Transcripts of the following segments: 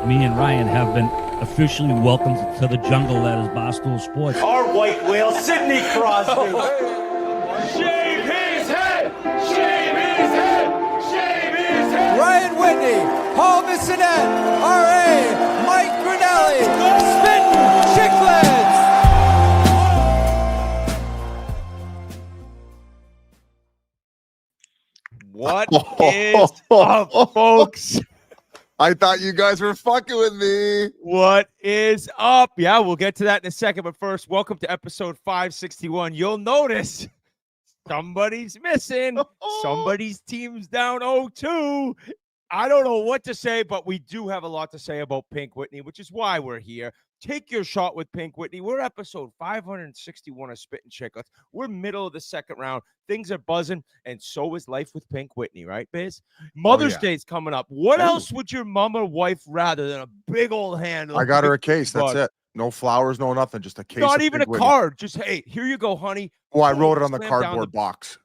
me and Ryan have been officially welcomed to the jungle that is Barstool Sports. Our white whale, Sidney Crosby. Shave his head! Shave his head! Shave his head! Ryan Whitney, Paul Bissonette, R.A., Mike Grinelli, Spittin Chiclets. What is up, folks? I thought you guys were fucking with me. What is up? Yeah, we'll get to that in a second. But first, welcome to episode 561. You'll notice somebody's missing. Somebody's team's down 0-2. I don't know what to say, but we do have a lot to say about Pink Whitney, which is why we're here. Take your shot with Pink Whitney. We're episode 561 of Spittin Chiclets. We're middle of the second round. Things are buzzing, and so is life with Pink Whitney, right, Biz? Mother's Day's coming up. What else would your mom or wife rather than a big old hand? I got her a case. That's it. No flowers, no nothing. Just a case. Not even a Whitney. card. Just, hey, here you go, honey. Well, I wrote it on the cardboard box.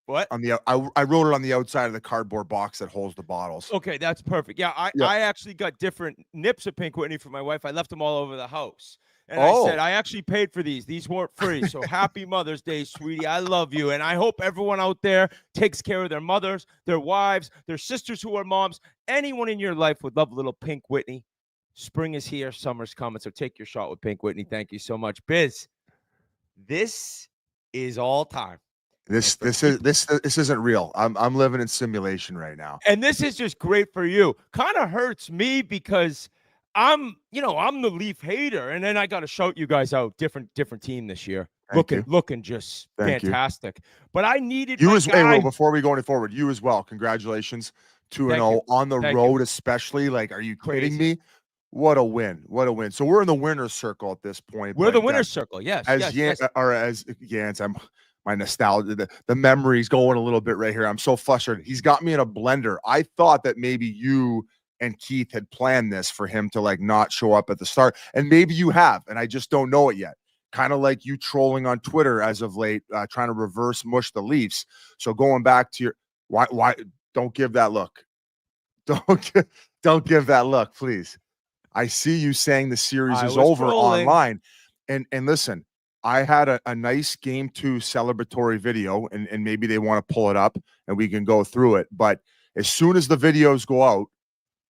What? I wrote it on the outside of the cardboard box that holds the bottles. Okay, that's perfect. Yeah, I actually got different nips of Pink Whitney for my wife. I left them all over the house. And I said, I actually paid for these. These weren't free. So happy Mother's Day, sweetie. I love you. And I hope everyone out there takes care of their mothers, their wives, their sisters who are moms. Anyone in your life would love a little Pink Whitney. Spring is here. Summer's coming. So take your shot with Pink Whitney. Thank you so much. Biz, this is all time. This isn't real. I'm living in simulation right now. And this is just great for you. Kind of hurts me because I'm the Leaf hater, and then I got to shout you guys out. Different team this year. Looking just fantastic. But I needed you as well. Before we go any forward, you as well. Congratulations, 2-0 on the road, especially. Like, are you kidding me? What a win! What a win! So we're in the winner's circle at this point. We're the winner's circle. Yes. As Yance, I'm. My nostalgia, the memory's going a little bit right here. I'm so flustered. He's got me in a blender. I thought that maybe you and Keith had planned this for him to like not show up at the start. And maybe you have, and I just don't know it yet. Kind of like you trolling on Twitter as of late, trying to reverse mush the Leafs. So going back to your why don't give that look. Don't give that look, please. I see you saying the series is over online. And listen. I had a nice game 2 celebratory video, and maybe they want to pull it up and we can go through it. But as soon as the videos go out,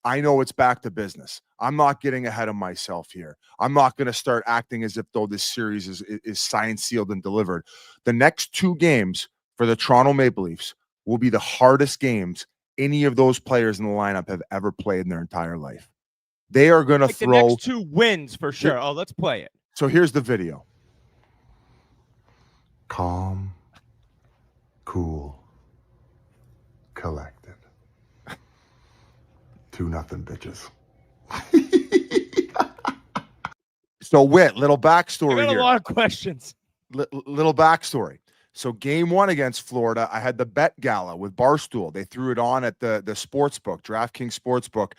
I know it's back to business. I'm not getting ahead of myself here. I'm not going to start acting as if though this series is signed, sealed, and delivered. The next 2 games for the Toronto Maple Leafs will be the hardest games any of those players in the lineup have ever played in their entire life. They are going to throw the next 2 wins for sure. Oh, let's play it. So here's the video. Calm, cool, collected. 2-0, bitches. So, Whit, little backstory I got here. A lot of questions. Little backstory. So, game 1 against Florida, I had the bet gala with Barstool. They threw it on at the sportsbook, DraftKings Sportsbook,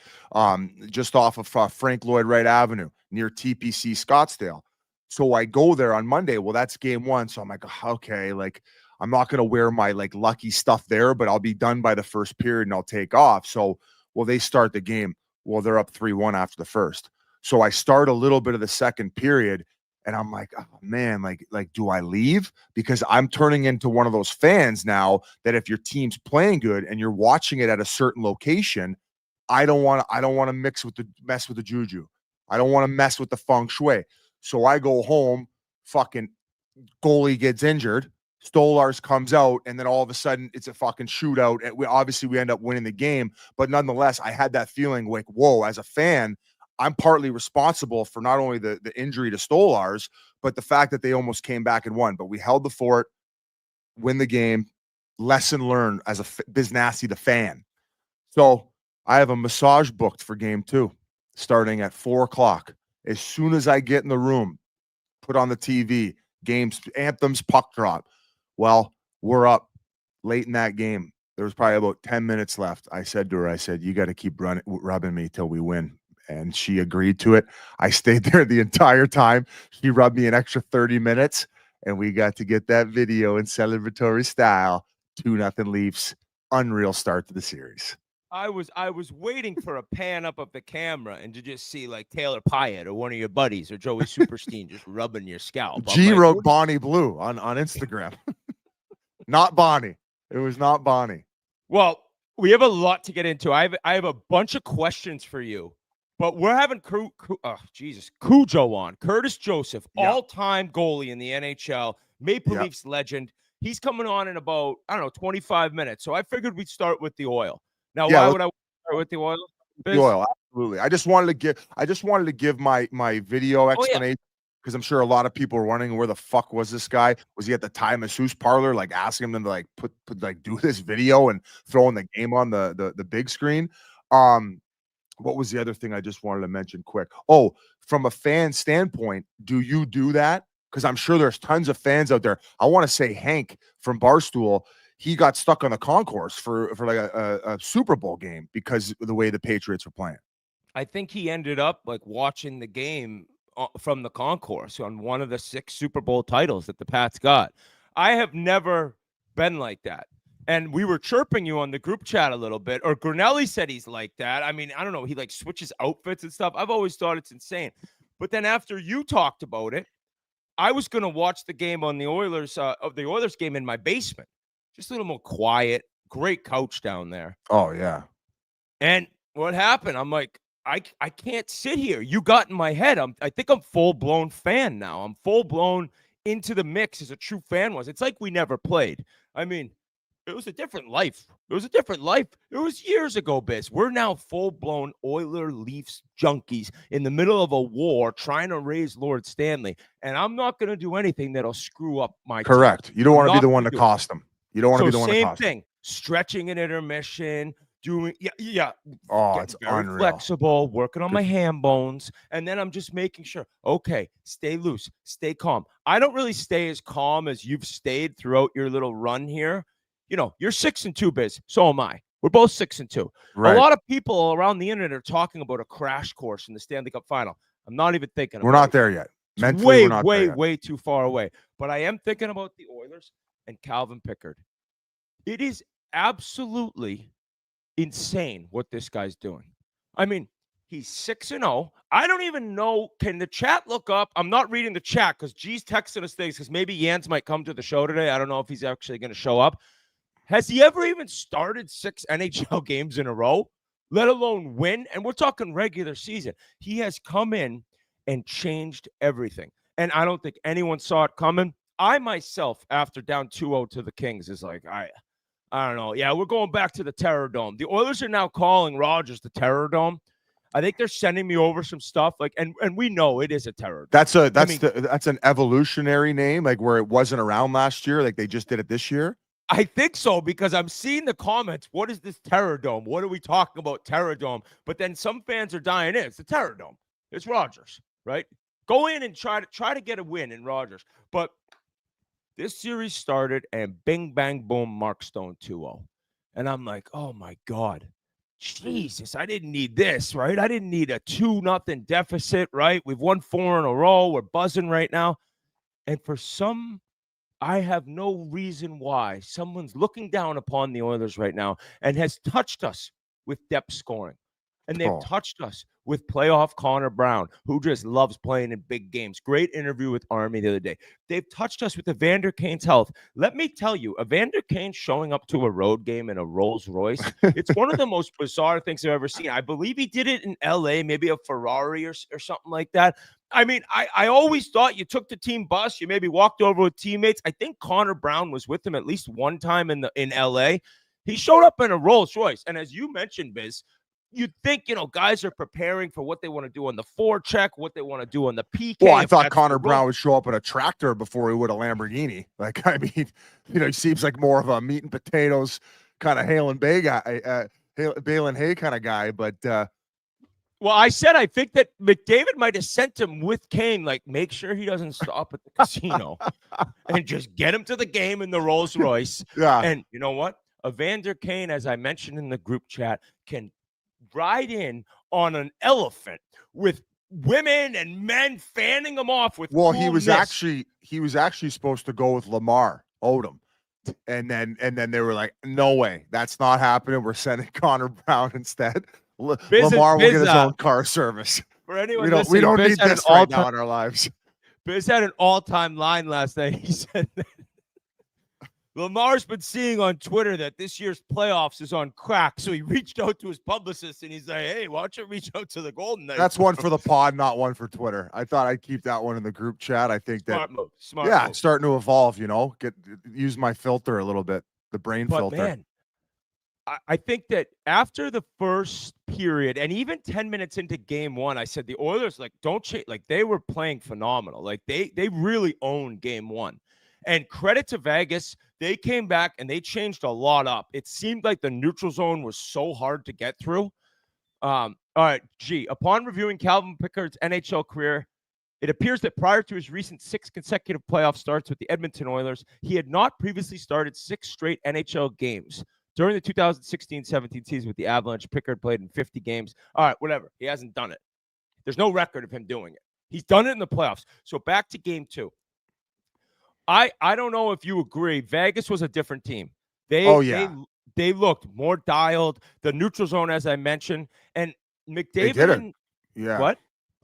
just off of Frank Lloyd Wright Avenue near TPC Scottsdale. So I go there on Monday. Well, that's game 1. So I'm like, okay, like I'm not going to wear my like lucky stuff there, but I'll be done by the first period and I'll take off. So, well, they start the game. Well, they're up 3-1 after the first. So I start a little bit of the second period and I'm like, oh man, like, do I leave? Because I'm turning into one of those fans now that if your team's playing good and you're watching it at a certain location, I don't want to mess with the juju. I don't want to mess with the feng shui. So I go home, fucking goalie gets injured, Stolarz comes out, and then all of a sudden it's a fucking shootout. And we end up winning the game. But nonetheless, I had that feeling like, whoa, as a fan, I'm partly responsible for not only the injury to Stolarz, but the fact that they almost came back and won. But we held the fort, win the game, lesson learned as a Biznasty the fan. So I have a massage booked for game 2, starting at 4:00. As soon as I get in the room, put on the TV, games, anthems, puck drop. Well, we're up late in that game. There was probably about 10 minutes left. I said to her, you got to keep rubbing me till we win. And she agreed to it. I stayed there the entire time. She rubbed me an extra 30 minutes, and we got to get that video in celebratory style. 2-0 Leafs. Unreal start to the series. I was waiting for a pan up of the camera and to just see like Taylor Pyatt or one of your buddies or Joey Superstein just rubbing your scalp. G wrote Bonnie Blue on Instagram. Not Bonnie. It was not Bonnie. Well, we have a lot to get into. I have a bunch of questions for you, but we're having Cujo on. Curtis Joseph, all-time goalie in the NHL, Maple Leafs legend. He's coming on in about, 25 minutes. So I figured we'd start with the oil. Now, why would I start with the oil? The oil, absolutely. I just wanted to give my video explanation. Because I'm sure a lot of people are wondering, where the fuck was this guy? Was he at the Thai masseuse parlor, like asking them to like put do this video and throwing the game on the big screen? What was the other thing I just wanted to mention quick? Oh, from a fan standpoint, do you do that? Because I'm sure there's tons of fans out there. I want to say Hank from Barstool, he got stuck on the concourse for like a Super Bowl game because of the way the Patriots were playing. I think he ended up like watching the game from the concourse on one of the 6 Super Bowl titles that the Pats got. I have never been like that. And we were chirping you on the group chat a little bit, or Grinelli said he's like that. I mean, I don't know. He like switches outfits and stuff. I've always thought it's insane. But then after you talked about it, I was going to watch the game on the Oilers game in my basement. Just a little more quiet. Great couch down there. Oh, yeah. And what happened? I'm like, I can't sit here. You got in my head. I think I'm full-blown fan now. I'm full-blown into the mix as a true fan was. It's like we never played. I mean, it was a different life. It was years ago, Biz. We're now full-blown Oiler Leafs junkies in the middle of a war trying to raise Lord Stanley. And I'm not going to do anything that'll screw up my Correct. team. You don't want to be the one to cost them. You don't want to be the one to cost them. Same thing. Stretching an intermission. Doing it's unreal. Flexible, working on my ham bones, and then I'm just making sure. Okay, stay loose, stay calm. I don't really stay as calm as you've stayed throughout your little run here. You know, you're 6-2, Biz. So am I. We're both 6-2. Right. A lot of people around the internet are talking about a crash course in the Stanley Cup Final. I'm not even thinking. We're not there yet. Mentally, way too far away. But I am thinking about the Oilers and Calvin Pickard. It is absolutely insane what this guy's doing. I mean, he's 6-0. I don't even know. Can the chat look up? I'm not reading the chat because G's texting us things because maybe Jans might come to the show today. I don't know if he's actually going to show up. Has he ever even started 6 NHL games in a row, let alone win? And we're talking regular season. He has come in and changed everything. And I don't think anyone saw it coming. I myself, after down 2-0 to the Kings, is like, I don't know. Yeah, we're going back to the Terror Dome. The Oilers are now calling Rogers the Terror Dome. I think they're sending me over some stuff, like, and we know it is a terror dome. That's an evolutionary name, like where it wasn't around last year, like they just did it this year. I think so, because I'm seeing the comments. What is this Terror Dome? What are we talking about, Terror Dome? But then some fans are dying in. It's the Terror Dome. It's Rogers, right? Go in and try to get a win in Rogers. But this series started and bing, bang, boom, Mark Stone 2-0. And I'm like, oh, my God. Jesus, I didn't need this, right? I didn't need a 2-0 deficit, right? We've won 4 in a row. We're buzzing right now. And I have no reason why someone's looking down upon the Oilers right now and has touched us with depth scoring. And they've touched us with playoff Connor Brown, who just loves playing in big games. Great interview with Army the other day. They've touched us with Evander Kane's health. Let me tell you, Evander Kane showing up to a road game in a Rolls Royce, it's one of the most bizarre things I've ever seen. I believe he did it in L.A., maybe a Ferrari or something like that. I mean, I always thought you took the team bus, you maybe walked over with teammates. I think Connor Brown was with him at least one time in L.A. He showed up in a Rolls Royce. And as you mentioned, Biz, you'd think, guys are preparing for what they want to do on the forecheck, what they want to do on the PK. Well, I thought Connor Brown would show up in a tractor before he would a Lamborghini. Like, I mean, he seems like more of a meat and potatoes kind of Hale and Bay guy, Bale and Hay kind of guy. But well, I said I think that McDavid might have sent him with Kane, like, make sure he doesn't stop at the casino and just get him to the game in the Rolls Royce. Yeah. And you know what? Evander Kane, as I mentioned in the group chat, can ride in on an elephant with women and men fanning him off with he was actually supposed to go with Lamar Odom, And then they were like, no way, that's not happening. We're sending Connor Brown instead. Lamar will get his own car service. For anyone We don't listening, need this right now in our lives. Biz had an all-time line last night. He said that Lamar's been seeing on Twitter that this year's playoffs is on crack. So he reached out to his publicist and he's like, hey, why don't you reach out to the Golden Knights? That's one for the pod, not one for Twitter. I thought I'd keep that one in the group chat. I think that Smart move. it's starting to evolve, use my filter a little bit, the brain filter. Man, I think that after the first period and even 10 minutes into game one, I said the Oilers, don't change. They were playing phenomenal. They really owned game one. And credit to Vegas, they came back and they changed a lot up. It seemed like the neutral zone was so hard to get through. All right, upon reviewing Calvin Pickard's NHL career, it appears that prior to his recent 6 consecutive playoff starts with the Edmonton Oilers, he had not previously started 6 straight NHL games. During the 2016-17 season with the Avalanche, Pickard played in 50 games. All right, whatever. He hasn't done it. There's no record of him doing it. He's done it in the playoffs. So back to game 2. I don't know if you agree. Vegas was a different team. They looked more dialed. The neutral zone, as I mentioned, and McDavid. What?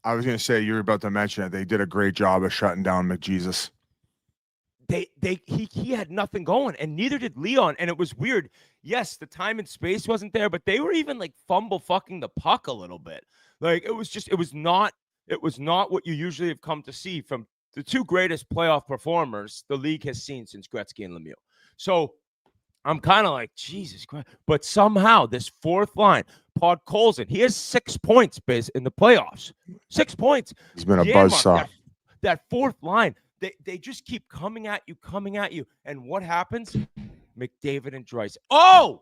I was going to say, you were about to mention it. They did a great job of shutting down McJesus. He had nothing going, and neither did Leon. And it was weird. Yes, the time and space wasn't there, but they were even fumble fucking the puck a little bit. It was not what you usually have come to see from the 2 greatest playoff performers the league has seen since Gretzky and Lemieux. So I'm kind of like, Jesus Christ. But somehow this fourth line, Podkolzin, he has 6 points, Biz, in the playoffs. 6 points. He's been a buzzsaw. That fourth line, they just keep coming at you. And what happens? McDavid and Dreisaitl.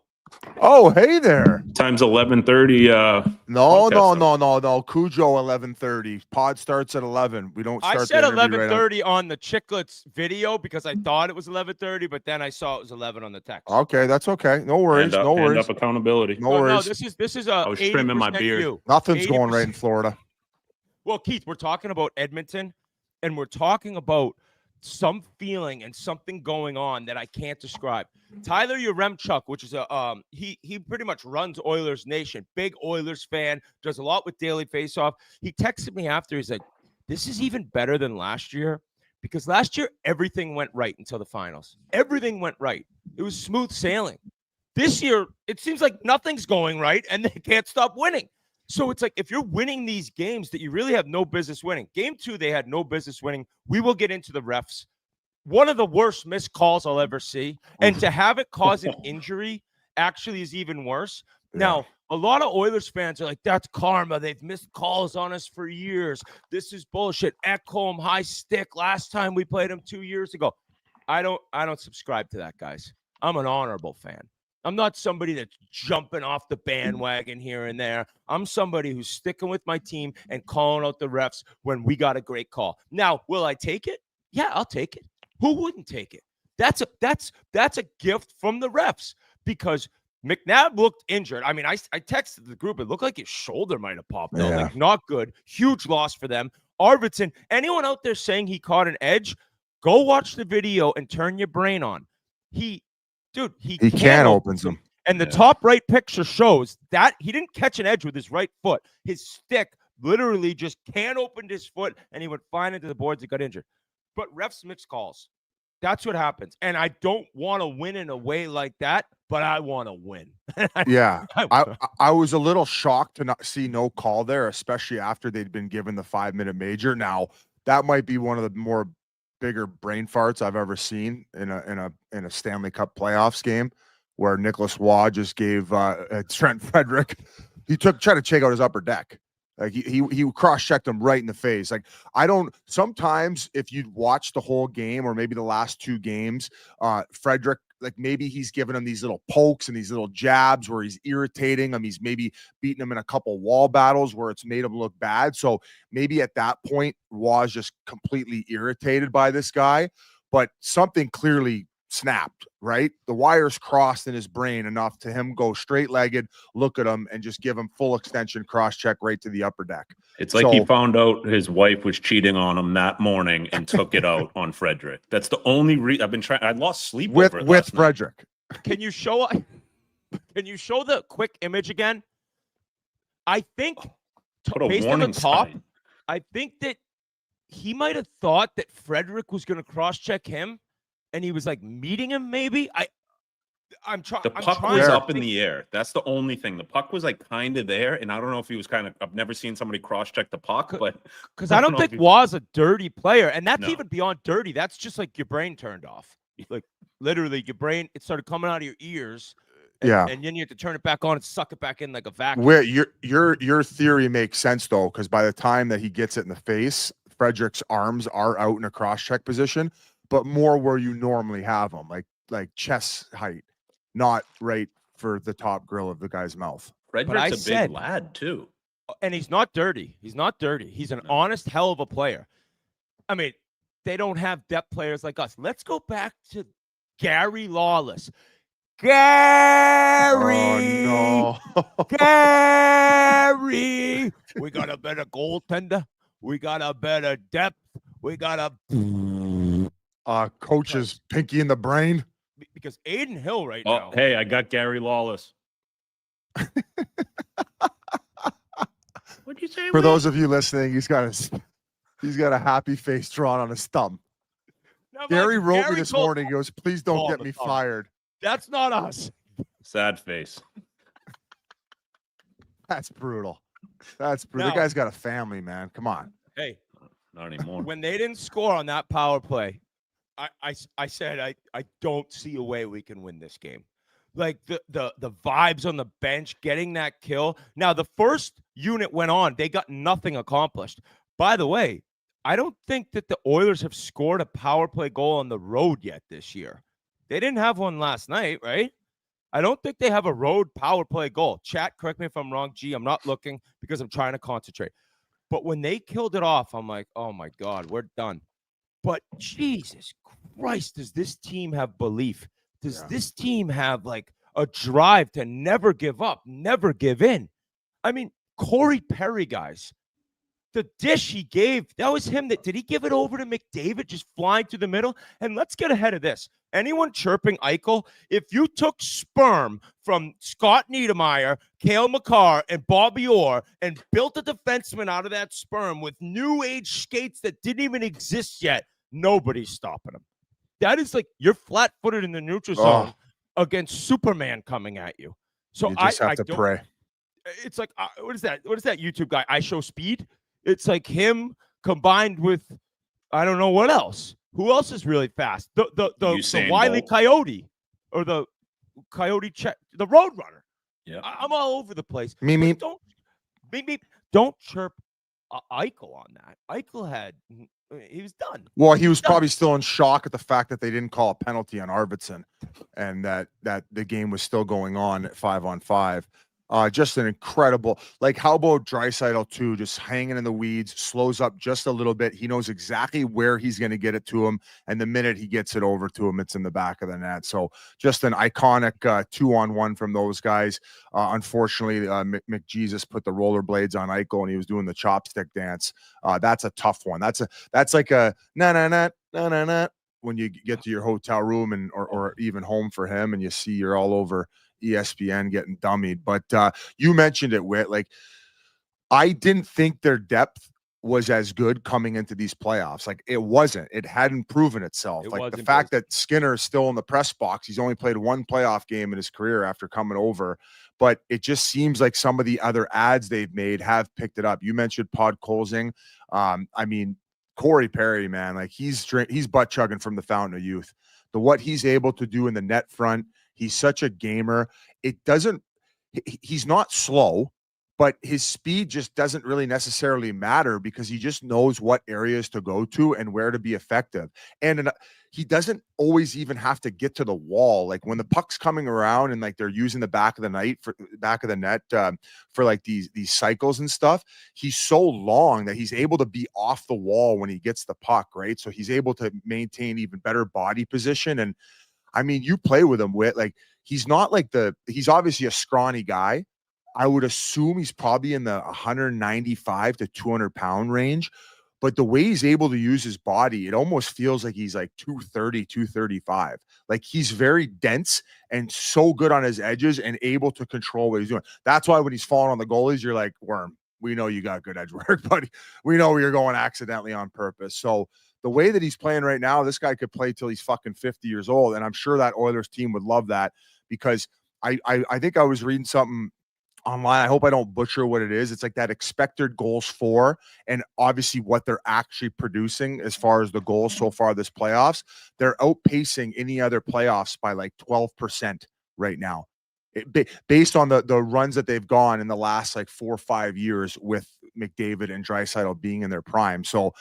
Oh, hey there. Times 11:30. No. Cujo 11:30. Pod starts at 11. We don't start. I said 11:30 on the Chiclets video because I thought it was 11:30, but then I saw it was 11 on the text. Okay, that's okay. No worries. Hand up accountability. No worries. No, this is a. I was trimming my beard. Nothing's going right in Florida. Well, Keith, we're talking about Edmonton, and we're talking about some feeling and something going on that I can't describe. Tyler Yaremchuk, which is he pretty much runs Oilers Nation, big Oilers fan, does a lot with Daily Faceoff. He texted me after. He's like, "This is even better than last year because last year everything went right until the finals. Everything went right. It was smooth sailing. This year it seems like nothing's going right, and they can't stop winning. So it's like if you're winning these games that you really have no business winning. Game 2, they had no business winning. We will get into the refs. One of the worst missed calls I'll ever see. And to have it cause an injury actually is even worse. Yeah. Now, a lot of Oilers fans are like, that's karma. They've missed calls on us for years. This is bullshit. Ekholm, high stick. Last time we played him 2 years ago. I don't subscribe to that, guys. I'm an honorable fan. I'm not somebody that's jumping off the bandwagon here and there. I'm somebody who's sticking with my team and calling out the refs when we got a great call. Now, will I take it? Yeah, I'll take it. Who wouldn't take it? That's a gift from the refs because McNabb looked injured. I mean, I texted the group. It looked like his shoulder might have popped out. Like, not good. Huge loss for them. Arvidsson, anyone out there saying he caught an edge, go watch the video and turn your brain on. He can open them. And the top right picture shows that he didn't catch an edge with his right foot. His stick literally just can opened his foot, and he went flying into the boards and got injured. But refs mix calls. That's what happens. And I don't want to win in a way like that, but I want to win. Yeah. I was a little shocked to not see no call there, especially after they'd been given the 5-minute major. Now, that might be one of the more bigger brain farts I've ever seen in a Stanley Cup playoffs game where Nicholas Waugh just gave Trent Frederick. He tried to check out his upper deck. Like he cross-checked him right in the face. Like sometimes if you watch the whole game or maybe the last 2 games, Frederick, like maybe he's giving him these little pokes and these little jabs where he's irritating him. He's maybe beating him in a couple wall battles where it's made him look bad. So maybe at that point, Waugh's just completely irritated by this guy, but something clearly snapped, right? The wires crossed in his brain enough to him go straight-legged, look at him, and just give him full extension cross-check right to the upper deck. It's like he found out his wife was cheating on him that morning and took it out on Frederick. That's the only reason I've been trying. I lost sleep over it with Frederick. Can you show the quick image again? I think based on the top, sign. I think that he might have thought that Frederick was going to cross-check him, and he was like meeting him. Maybe I'm trying. The puck was up in the air. That's the only thing. The puck was like kind of there, and I don't know if he was kind of. I've never seen somebody cross-check the puck, but because I don't think was a dirty player, and that's No. even beyond dirty. That's just like your brain turned off. Like literally, your brain it started coming out of your ears. And then you have to turn it back on and suck it back in like a vacuum. Where your theory makes sense though, because by the time that he gets it in the face, Frederick's arms are out in a cross-check position, but more where you normally have them, like chest height, not right for the top grill of the guy's mouth. Frederick's a big lad too, and he's not dirty. He's not dirty. He's an honest hell of a player. I mean, they don't have depth players like us. Let's go back to Gary Lawless. Gary, oh, no. Gary, we got a better goaltender. We got a better depth. We got a coach's pinky in the brain. Because Aiden Hill right Oh, now. hey, I got Gary Lawless. What'd you say? For those of you listening, he's got a happy face drawn on his thumb. Now, Gary wrote Gary me this told- morning. He goes, "Please don't Call get the me thumb. fired." That's not us. Sad face. That's brutal. That's brutal. The Now- guy's got a family, man. Come on. Hey, Not anymore. when they didn't score on that power play, I said I don't see a way we can win this game. Like the vibes on the bench, getting that kill. Now the first unit went on, they got nothing accomplished. By the way, I don't think that the Oilers have scored a power play goal on the road yet this year. They didn't have one last night, right? I don't think they have a road power play goal. Chat, correct me if I'm wrong. G, I'm not looking because I'm trying to concentrate. But when they killed it off, I'm like, oh my God, we're done. But Jesus Christ, does this team have belief? Does this team have like a drive to never give up, never give in? I mean, Corey Perry, guys, the dish he gave, that was him. Did he give it over to McDavid, just flying through the middle? And let's get ahead of this. Anyone chirping Eichel, if you took sperm from Scott Niedermayer, Cale Makar, and Bobby Orr and built a defenseman out of that sperm with new age skates that didn't even exist yet, nobody's stopping him. That is like you're flat-footed in the neutral zone against Superman coming at you. So You just have to pray. It's like what is that? What is that YouTube guy? I Show Speed. It's like him combined with I don't know what else. Who else is really fast? The Wile E. Coyote or the Coyote the Roadrunner. Yeah, I'm all over the place. Me. Don't chirp Eichel on that. Eichel he was done. Well, he was probably still in shock at the fact that they didn't call a penalty on Arvidsson, and that the game was still going on at 5-on-5. Just an incredible, like, how about Draisaitl too, just hanging in the weeds, slows up just a little bit. He knows exactly where he's going to get it to him. And the minute he gets it over to him, it's in the back of the net. So just an iconic 2-on-1 from those guys. Unfortunately, McJesus put the rollerblades on Eichel and he was doing the chopstick dance. That's a tough one. That's like a na when you get to your hotel room and or even home for him and you see you're all over ESPN getting dummied. But you mentioned it, Whit. Like, I didn't think their depth was as good coming into these playoffs. Like, it wasn't. It hadn't proven itself. Like, the fact that Skinner is still in the press box, he's only played one playoff game in his career after coming over. But it just seems like some of the other ads they've made have picked it up. You mentioned Pod Colzing. I mean, Corey Perry, man, like he's butt chugging from the fountain of youth. What he's able to do in the net front, he's such a gamer. He's not slow, but his speed just doesn't really necessarily matter because he just knows what areas to go to and where to be effective. And he doesn't always even have to get to the wall. Like when the puck's coming around and like they're using the back of the net for like these cycles and stuff, he's so long that he's able to be off the wall when he gets the puck, right? So he's able to maintain even better body position. And I mean, you play with him like he's not like he's obviously a scrawny guy. I would assume he's probably in the 195 to 200 pound range. But the way he's able to use his body, it almost feels like he's like 230, 235. Like he's very dense and so good on his edges and able to control what he's doing. That's why when he's falling on the goalies, you're like, Worm, we know you got good edge work, buddy. We know you're going accidentally on purpose. So the way that he's playing right now, this guy could play till he's fucking 50 years old. And I'm sure that Oilers team would love that because I think I was reading something online. I hope I don't butcher what it is. It's like that expected goals for, and obviously what they're actually producing as far as the goals so far this playoffs. They're outpacing any other playoffs by like 12% right now, based on the runs that they've gone in the last like 4 or 5 years with McDavid and Draisaitl being in their prime. So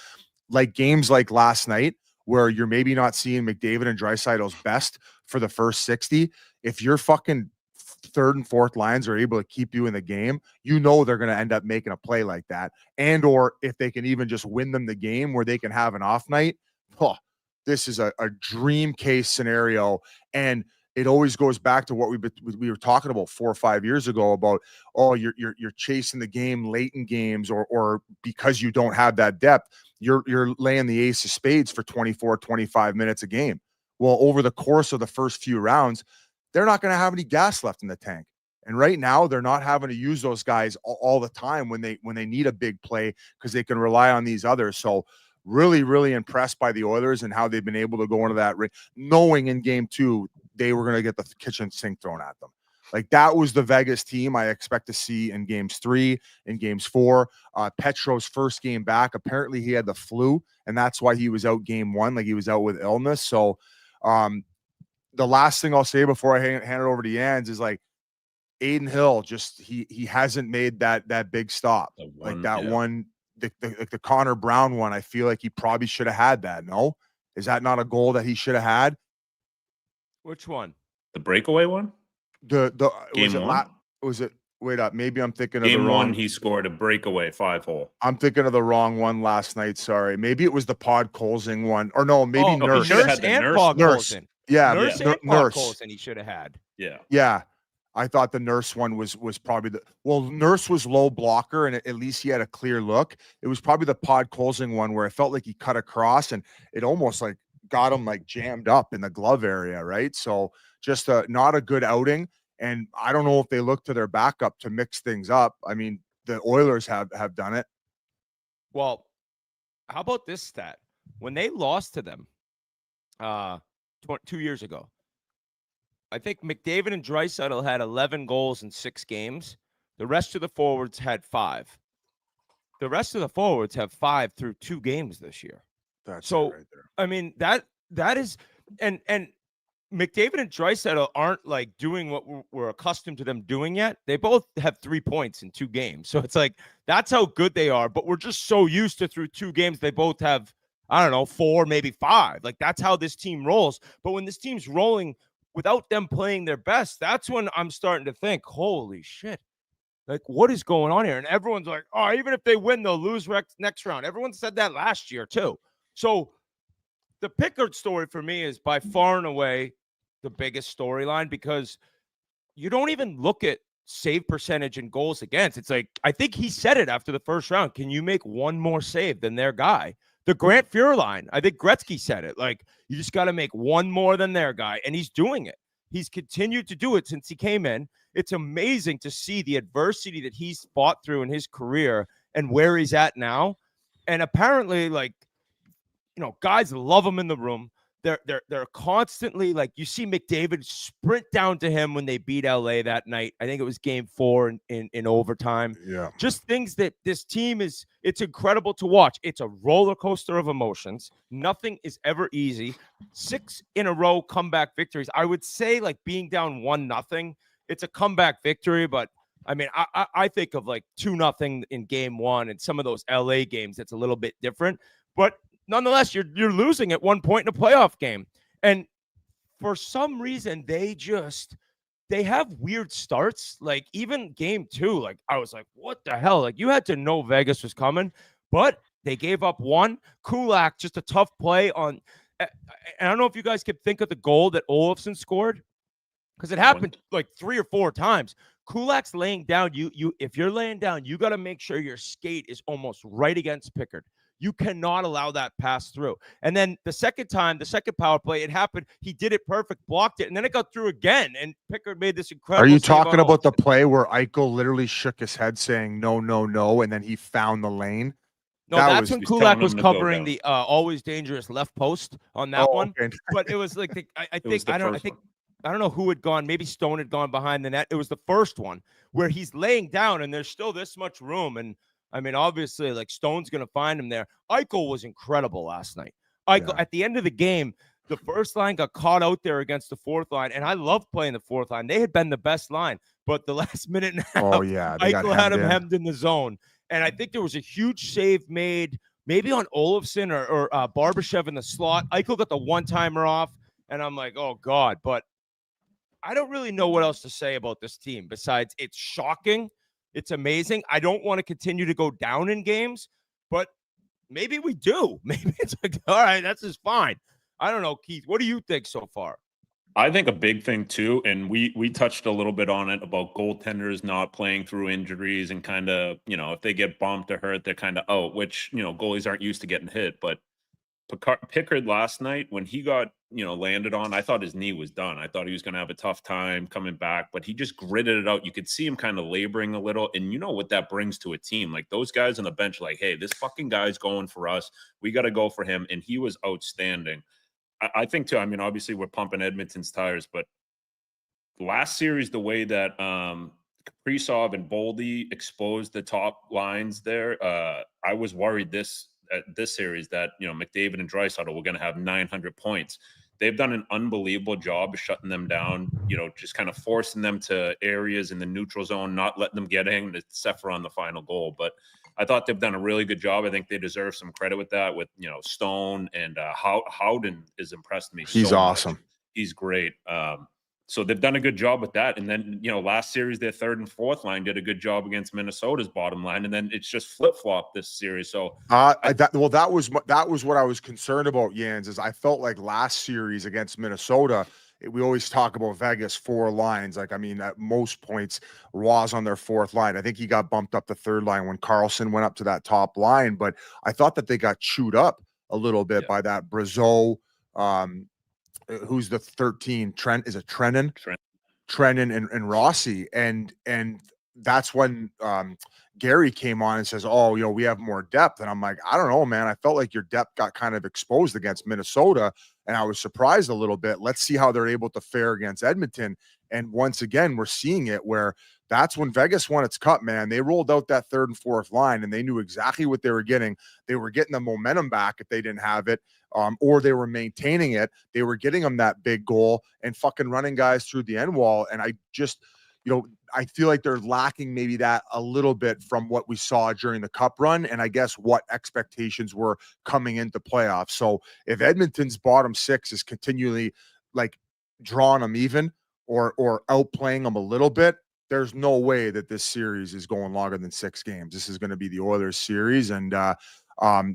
like games like last night where you're maybe not seeing McDavid and Draisaitl's best for the first 60, if you're fucking third and fourth lines are able to keep you in the game, you know they're going to end up making a play like that. And or if they can even just win them the game where they can have an off night, this is a dream case scenario. And it always goes back to what we were talking about 4 or 5 years ago about, you're chasing the game late in games or because you don't have that depth, you're laying the ace of spades for 24, 25 minutes a game. Well, over the course of the first few rounds, they're not going to have any gas left in the tank. And right now they're not having to use those guys all the time when they need a big play because they can rely on these others. So really, really impressed by the Oilers and how they've been able to go into that, knowing in game 2, they were going to get the kitchen sink thrown at them. Like that was the Vegas team I expect to see in games 3 and games 4. Petro's first game back, apparently he had the flu and that's why he was out game 1. Like he was out with illness. So, the last thing I'll say before I hand it over to Jans is like Aiden Hill, just he hasn't made that big stop. The Connor Brown one. I feel like he probably should have had that. No, is that not a goal that he should have had? Which one? The breakaway one? The game one? Was it? Wait up. Maybe I'm thinking of game the wrong. 1. He scored a breakaway 5-hole. I'm thinking of the wrong one last night. Sorry. Maybe it was the Pod Colsing one, or no? Maybe Nurse. Nurse and Pod Colsing. Yeah, Nurse and Pod Colsing he should have had. Yeah. I thought the Nurse one was probably Nurse was low blocker and at least he had a clear look. It was probably the Pod Colsing one where it felt like he cut across and it almost like got him like jammed up in the glove area, right? So just not a good outing. And I don't know if they look to their backup to mix things up. I mean, the Oilers have done it. Well, how about this stat? When they lost to them 2 years ago, I think McDavid and Draisaitl had 11 goals in 6 games. The rest of the forwards had 5. The rest of the forwards have 5 through 2 games this year. That's so right there. I mean that is and McDavid and Draisaitl aren't like doing what we're accustomed to them doing yet. They both have 3 points in 2 games. So it's like that's how good they are, but we're just so used to through 2 games they both have, I don't know, 4, maybe 5. Like that's how this team rolls. But when this team's rolling without them playing their best, that's when I'm starting to think, holy shit, like what is going on here? And everyone's like, oh, even if they win, they'll lose next round. Everyone said that last year too. So the Pickard story for me is by far and away the biggest storyline because you don't even look at save percentage and goals against. It's like, I think he said it after the first round. Can you make one more save than their guy? The Grant Fuhr line, I think Gretzky said it. Like, you just got to make one more than their guy. And he's doing it. He's continued to do it since he came in. It's amazing to see the adversity that he's fought through in his career and where he's at now. And apparently, like, you know, guys love him in the room. They're constantly like, you see McDavid sprint down to him when they beat LA that night. I think it was game 4 in overtime. Yeah. Just things that this team it's incredible to watch. It's a roller coaster of emotions. Nothing is ever easy. 6 in a row comeback victories. I would say like being down 1-0, it's a comeback victory, but I mean, I think of like 2-0 in game 1 and some of those LA games. It's a little bit different, but nonetheless, you're losing at one point in a playoff game. And for some reason, they have weird starts. Like even game 2, like I was like, what the hell? Like you had to know Vegas was coming, but they gave up 1. Kulak, just a tough play on And I don't know if you guys could think of the goal that Olofsson scored, because it happened like 3 or 4 times. Kulak's laying down. If you're laying down, you got to make sure your skate is almost right against Pickard. You cannot allow that pass through. And then the second time, the second power play, it happened. He did it perfect, blocked it, and then it got through again. And Pickard made this incredible. Are you save talking on about the Olofsson. play where Eichel literally shook his head saying no, no, no, and then he found the lane? No, That that's was- when He's Kulak telling was him to go covering down. the always dangerous left post on that one. Okay. But it was like I It was think the I don't I first think one. I don't know who had gone. Maybe Stone had gone behind the net. It was the first one where he's laying down and there's still this much room. And I mean, obviously, like Stone's going to find him there. Eichel was incredible last night. Eichel, Yeah. at the end of the game, the first line got caught out there against the fourth line. And I love playing the fourth line. They had been the best line. But the last minute and a half, Oh, yeah. They got Eichel had him in. hemmed in the zone. And I think there was a huge save made maybe on Olofsson or Barbashev in the slot. Eichel got the one-timer off. And I'm like, oh, God. But I don't really know what else to say about this team besides it's shocking. It's amazing. I don't want to continue to go down in games, but maybe we do. Maybe it's like, all right, that's just fine. I don't know, Keith. What do you think so far? I think a big thing too, and we touched a little bit on it about goaltenders not playing through injuries and kind of, if they get bumped or hurt, they're kind of out, which, goalies aren't used to getting hit. But Pickard last night, when he got, landed on, I thought his knee was done. I thought he was going to have a tough time coming back, but he just gritted it out. You could see him kind of laboring a little, and you know what that brings to a team. Like those guys on the bench, like, hey, this fucking guy's going for us. We got to go for him, and he was outstanding. I think too, I mean, obviously we're pumping Edmonton's tires, but last series, the way that Kaprizov and Boldy exposed the top lines there, I was worried this series that, McDavid and Draisaitl were going to have 900 points. They've done an unbelievable job of shutting them down, just kind of forcing them to areas in the neutral zone, not letting them get in, except for on the final goal. But I thought they've done a really good job. I think they deserve some credit with that, with, Stone and Howden has impressed me. He's so awesome. much. He's great. So they've done a good job with that. And then, last series, their third and fourth line did a good job against Minnesota's bottom line. And then it's just flip-flopped this series. So that was what I was concerned about, Jans, is I felt like last series against Minnesota, we always talk about Vegas 4 lines. Like, I mean, at most points, Raw's on their fourth line. I think he got bumped up the third line when Carlson went up to that top line. But I thought that they got chewed up a little bit by that Brazeau, who's the 13? Trent, is it Trennan? Trennan and Rossi. And that's when Gary came on and says, oh, we have more depth. And I'm like, I don't know, man. I felt like your depth got kind of exposed against Minnesota, and I was surprised a little bit. Let's see how they're able to fare against Edmonton. And once again, we're seeing it where that's when Vegas won its cup, man. They rolled out that third and fourth line, and they knew exactly what they were getting. They were getting the momentum back if they didn't have it, or they were maintaining it. They were getting them that big goal and fucking running guys through the end wall. And I just, I feel like they're lacking maybe that a little bit from what we saw during the cup run, and I guess what expectations were coming into playoffs. So if Edmonton's bottom 6 is continually like drawing them even or outplaying them a little bit, there's no way that this series is going longer than 6 games. This is going to be the Oilers series, and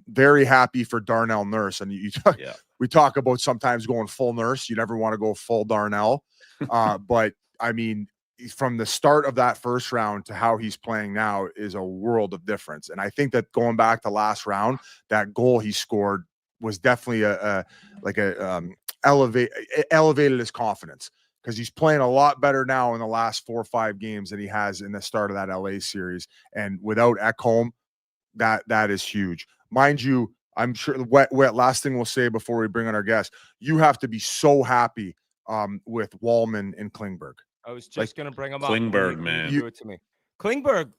very happy for Darnell Nurse. And we talk about sometimes going full Nurse. You never want to go full Darnell, but I mean, from the start of that first round to how he's playing now is a world of difference. And I think that going back to last round, that goal he scored was definitely elevated his confidence, because he's playing a lot better now in the last 4 or 5 games than he has in the start of that LA series. And without Ekholm, that is huge. Mind you, I'm sure last thing we'll say before we bring on our guest, you have to be so happy with Wallman and Klingberg. I was just going to bring him up. Klingberg, man. You do it to me. Klingberg,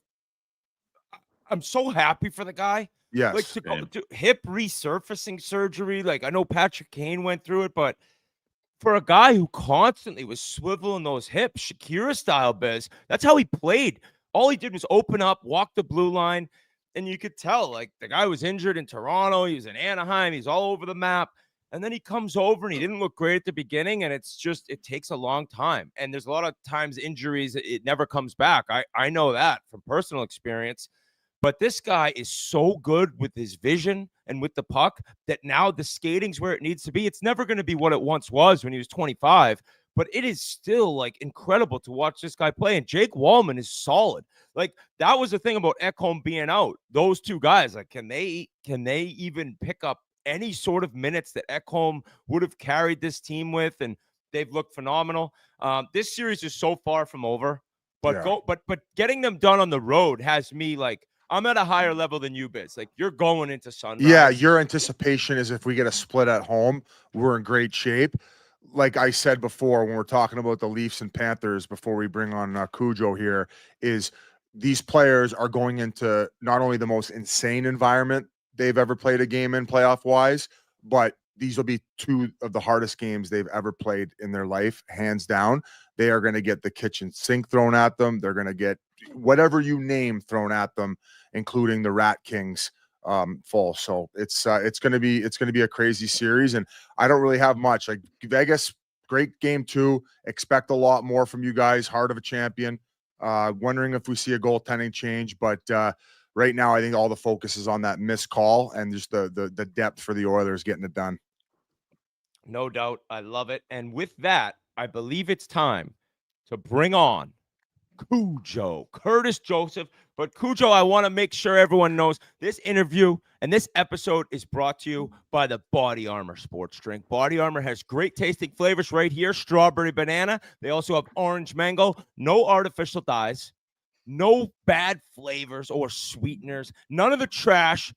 I'm so happy for the guy. Yes. Like to go to hip resurfacing surgery. Like, I know Patrick Kane went through it, but for a guy who constantly was swiveling those hips, Shakira style, Biz, that's how he played. All he did was open up, walk the blue line, and you could tell, like, the guy was injured in Toronto. He was in Anaheim. He's all over the map. And then he comes over and he didn't look great at the beginning. And it's just, it takes a long time. And there's a lot of times injuries, it never comes back. I know that from personal experience. But this guy is so good with his vision and with the puck that now the skating's where it needs to be. It's never going to be what it once was when he was 25, but it is still like incredible to watch this guy play. And Jake Wallman is solid. Like that was the thing about Ekholm being out. Those two guys, like, can they even pick up any sort of minutes that Ekholm would have carried this team with? And they've looked phenomenal. This series is so far from over, but but getting them done on the road has me like, I'm at a higher level than you, Biz. Like you're going into Sunrise. Yeah, your anticipation is if we get a split at home, we're in great shape. Like I said before, when we're talking about the Leafs and Panthers, before we bring on Cujo here, is these players are going into not only the most insane environment they've ever played a game in playoff wise, but these will be two of the hardest games they've ever played in their life, hands down. They are going to get the kitchen sink thrown at them. They're going to get whatever you name thrown at them, including the Rat Kings full. So it's going to be a crazy series. And I don't really have much. Like Vegas, great game 2. Expect a lot more from you guys. Heart of a champion. Wondering if we see a goaltending change, but right now I think all the focus is on that missed call and just the depth for the Oilers getting it done. No doubt. I love it. And with that, I believe it's time to bring on Cujo, Curtis Joseph. But Cujo, I want to make sure everyone knows this interview and this episode is brought to you by the Body Armor sports drink. Body Armor has great tasting flavors right here. Strawberry banana. They also have orange mango. No artificial dyes. No bad flavors or sweeteners. None of the trash.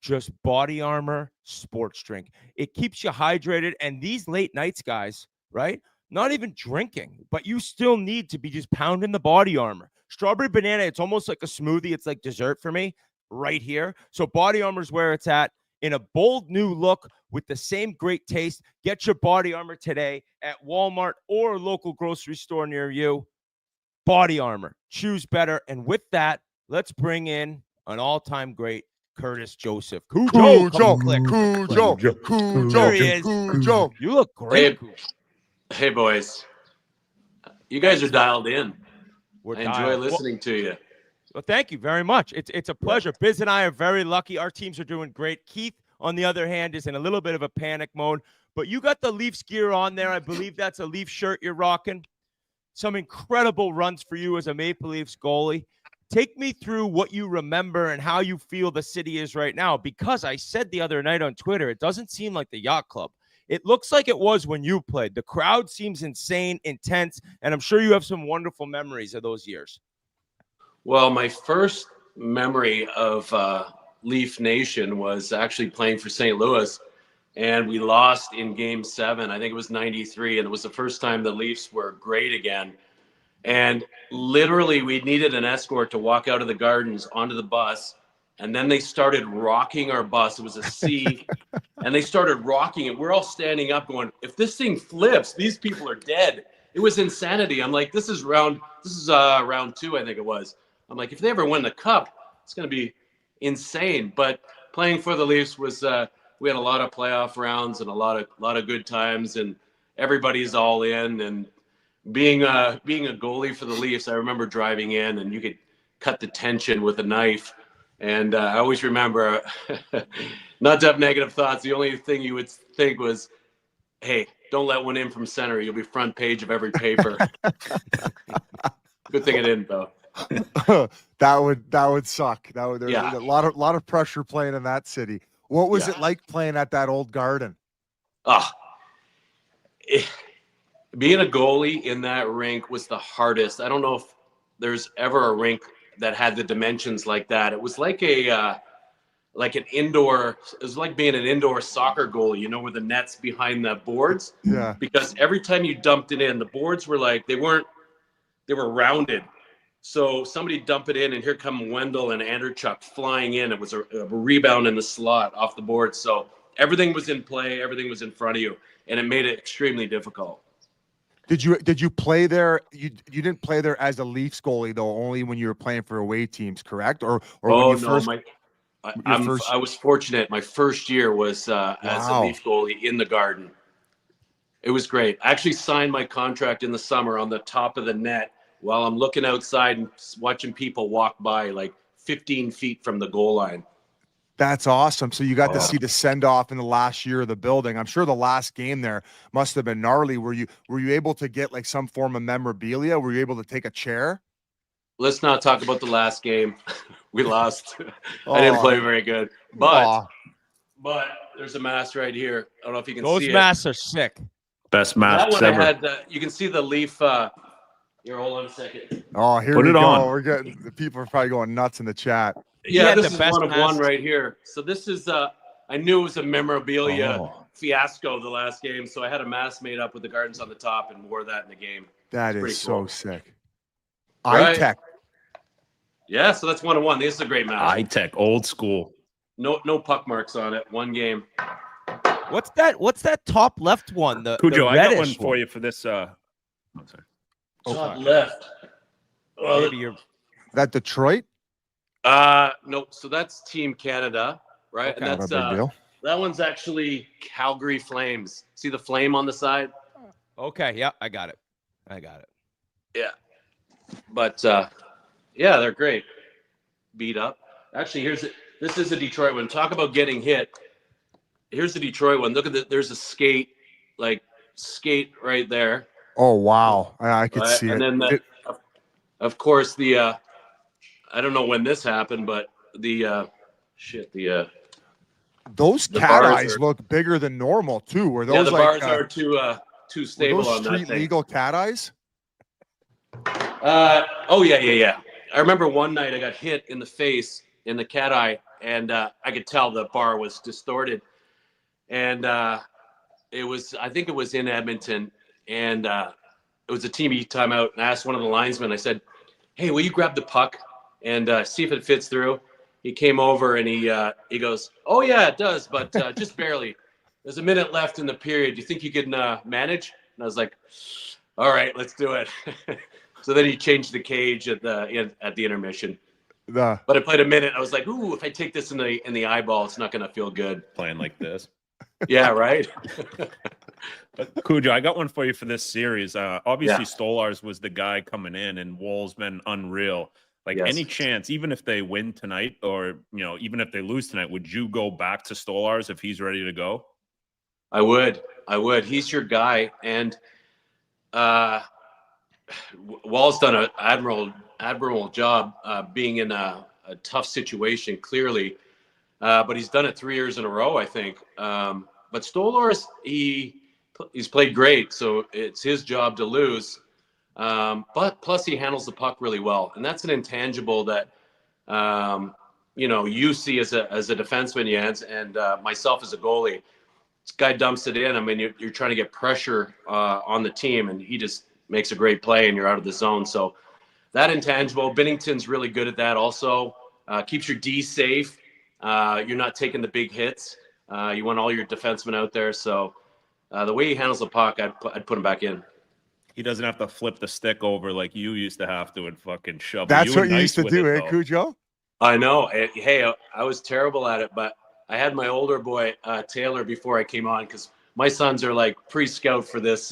Just Body Armor sports drink. It keeps you hydrated. And these late nights, guys, right? Not even drinking, but you still need to be just pounding the Body Armor. Strawberry banana, it's almost like a smoothie. It's like dessert for me right here. So Body Armor is where it's at in a bold new look with the same great taste. Get your Body Armor today at Walmart or a local grocery store near you. Body Armor, choose better. And with that, let's bring in an all-time great, Curtis Joseph. Cujo. There he is. Cujo. You look great. Hey, boys. You guys are dialed in. I enjoy dialed. listening to you. Well, thank you very much. It's a pleasure. Biz and I are very lucky. Our teams are doing great. Keith, on the other hand, is in a little bit of a panic mode. But you got the Leafs gear on there. I believe that's a Leaf shirt you're rocking. Some incredible runs for you as a Maple Leafs goalie. Take me through what you remember and how you feel the city is right now. Because I said the other night on Twitter, it doesn't seem like the Yacht Club. It looks like it was when you played. The crowd seems insane, intense, and I'm sure you have some wonderful memories of those years. Well, my first memory of Leaf Nation was actually playing for St. Louis, and we lost in Game 7. I think it was 93, and it was the first time the Leafs were great again. And literally, we needed an escort to walk out of the Gardens onto the bus, and then they started rocking our bus. It was a C, and they started rocking it. We're all standing up going, if this thing flips, these people are dead. It was insanity. I'm like, this is round 2, I think it was. I'm like, if they ever win the cup, it's going to be insane. But playing for the Leafs was, we had a lot of playoff rounds and a lot of good times, and everybody's all in. And being a goalie for the Leafs, I remember driving in, and you could cut the tension with a knife. And I always remember, not to have negative thoughts, the only thing you would think was, hey, don't let one in from center. You'll be front page of every paper. Good thing it didn't, though. that would suck. There's a lot of pressure playing in that city. What was it like playing at that old Garden? Being a goalie in that rink was the hardest. I don't know if there's ever a rink that had the dimensions like that. It was like an indoor. It was like being an indoor soccer goalie. You know, where the net's behind the boards. Yeah. Because every time you dumped it in, the boards were like they were rounded. So somebody dump it in, and here come Wendell and Anderchuk flying in. It was a rebound in the slot off the board. So everything was in play. Everything was in front of you, and it made it extremely difficult. Did you play there? You didn't play there as a Leafs goalie though. Only when you were playing for away teams, correct? Or when you first? I was fortunate. My first year was as a Leaf goalie in the Garden. It was great. I actually signed my contract in the summer on the top of the net while I'm looking outside and watching people walk by, like 15 feet from the goal line. That's awesome. So you got to see the send off in the last year of the building. I'm sure the last game there must have been gnarly. Were you able to get like some form of memorabilia? Were you able to take a chair? Let's not talk about the last game. We lost. I didn't play very good. But there's a mask right here. I don't know if you can see it. Those masks are sick. Best That masks one I ever. had. You can see the Leaf. Here, hold on a second. Oh, here Put we it go. on. We're getting the people are probably going nuts in the chat. Yeah, this the is best one of one masks. right here. So this is. I knew it was a memorabilia fiasco the last game, so I had a mask made up with the Gardens on the top and wore that in the game. That It's is so pretty cool. sick. Right. iTech. Yeah, so that's 1-1. This is a great mask. High-tech, old school. No puck marks on it. One game. What's that top left one? The Cujo, I got one reddish for you for this. I'm sorry. Top left. Well, Maybe you're That Detroit? no. So that's Team Canada, right? Okay. And Not that's a big deal. that one's actually Calgary Flames. See the flame on the side? okay. Yeah, I got it. Yeah. But yeah, they're great. Beat up. Actually, this is a Detroit one. Talk about getting hit. Here's the Detroit one. Look at there's a skate right there. Oh wow. I could Right? see And it. then of course the I don't know when this happened, but the Those the cat bars eyes are- look bigger than normal too. Were those yeah, the like bars are too were stable those on that street thing. legal cat eyes? Oh yeah. I remember one night I got hit in the face in the cat eye, and I could tell the bar was distorted. And I think it was in Edmonton, and it was a team timeout. And I asked one of the linesmen, I said, "Hey, will you grab the puck and see if it fits through?" He came over and he goes, "Oh yeah, it does, but just barely. There's a minute left in the period. Do you think you can manage?" And I was like, "All right, let's do it." So then he changed the cage at the intermission. But I played a minute. I was like, "Ooh, if I take this in the eyeball, it's not going to feel good." Playing like this. Yeah, right. But Cujo, I got one for you for this series. Obviously, Stolars was the guy coming in, and Wool's been unreal. Like Yes. any chance, even if they win tonight, or even if they lose tonight, would you go back to Stolars if he's ready to go? I would. He's your guy, and Wall's done an admirable job being in a tough situation, clearly, but he's done it 3 years in a row, I think. But Stolars, he's played great, so it's his job to lose. But plus he handles the puck really well, and that's an intangible that you see as a defenseman, Jens, and myself as a goalie. This guy dumps it in. I mean, you're trying to get pressure on the team, and he just makes a great play, and you're out of the zone. So that intangible, Binnington's really good at that. Also, keeps your D safe. You're not taking the big hits. You want all your defensemen out there. So the way he handles the puck, I'd put him back in. He doesn't have to flip the stick over like you used to have to and fucking shove. That's what you nice used to with do, it, eh, though. Cujo? I know. Hey, I was terrible at it, but I had my older boy Taylor before I came on, because my sons are like pre-scout for this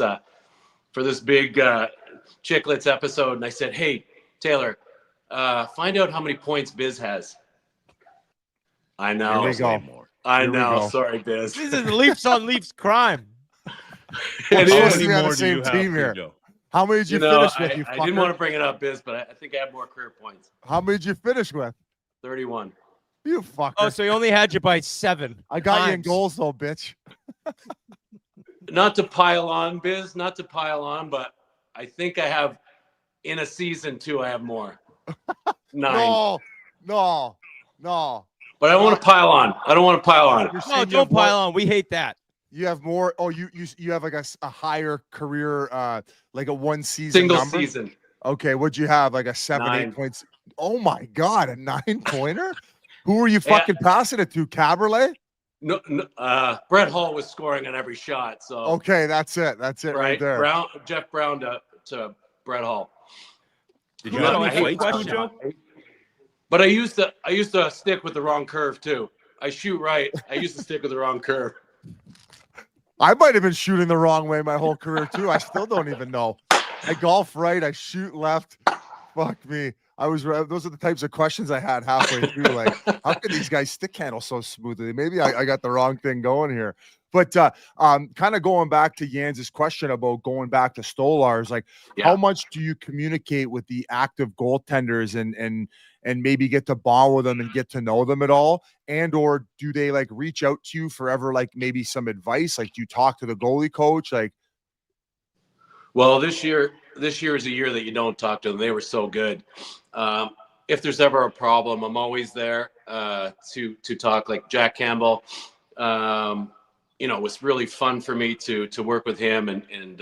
big Chiclets episode, and I said, "Hey, Taylor, find out how many points Biz has." I know. Here we go. More. I Here we know. go. Sorry, Biz. This is Leafs on Leafs crime. It How is. many How many on the more do same you have, team here? Cujo? How many did you finish with? You I didn't fucker? want to bring it up, Biz, but I think I have more career points. How many did you finish with? 31. You fucker. Oh, so he only had you by 7. I got you in times. goals though, bitch. Not to pile on, Biz, but I think I have, in a season 2, I have more. 9. No. But I don't want to pile on. You're No, saying you don't have more- pile on. We hate that. You have more. Oh, you have like a higher career, like a one season Single number? season. Okay, what'd you have? Like a 7, 8 9. points. Oh my God, a 9-pointer? Who were you fucking passing it to? Caberlet? No, Brett Hall was scoring on every shot. So Okay, that's it. That's it right, there. Jeff Brown to Brett Hall. Did you No, have I any hate fights, question. Cujo? But I used to stick with the wrong curve too. I shoot right. I used to stick with the wrong curve. I might have been shooting the wrong way my whole career too. I still don't even know. I golf right. I shoot left. Fuck me. those are the types of questions I had halfway through. Like, how can these guys stick handle so smoothly? Maybe I got the wrong thing going here. But kind of going back to Jans's question about going back to Stolarz, like how much do you communicate with the active goaltenders and maybe get to bond with them and get to know them at all? And or do they like reach out to you for ever like maybe some advice? Like, do you talk to the goalie coach? Like, well, this year is a year that you don't talk to them. They were so good. If there's ever a problem, I'm always there to talk. Like Jack Campbell, it was really fun for me to work with him and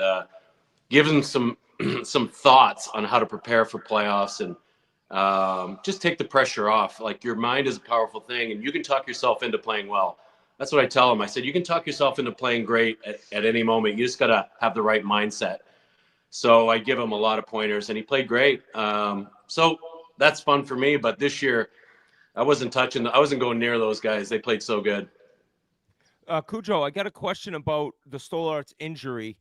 give him some thoughts on how to prepare for playoffs and just take the pressure off. Like, your mind is a powerful thing, and you can talk yourself into playing well. That's what I tell him. I said, you can talk yourself into playing great at any moment. You just got to have the right mindset. So I give him a lot of pointers, and he played great. So that's fun for me. But this year, I wasn't going near those guys. They played so good. Cujo, I got a question about the Stolarz injury.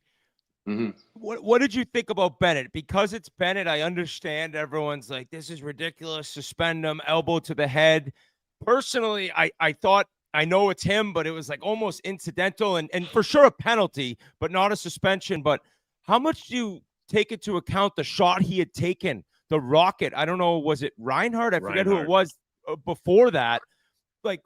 Mm-hmm. What did you think about Bennett? Because it's Bennett, I understand everyone's like, this is ridiculous. Suspend him, elbow to the head. Personally, I thought, I know it's him, but it was like almost incidental and for sure a penalty, but not a suspension. But how much do you take into account the shot he had taken, the rocket? I don't know, was it Reinhardt? I forget who it was before that. Like,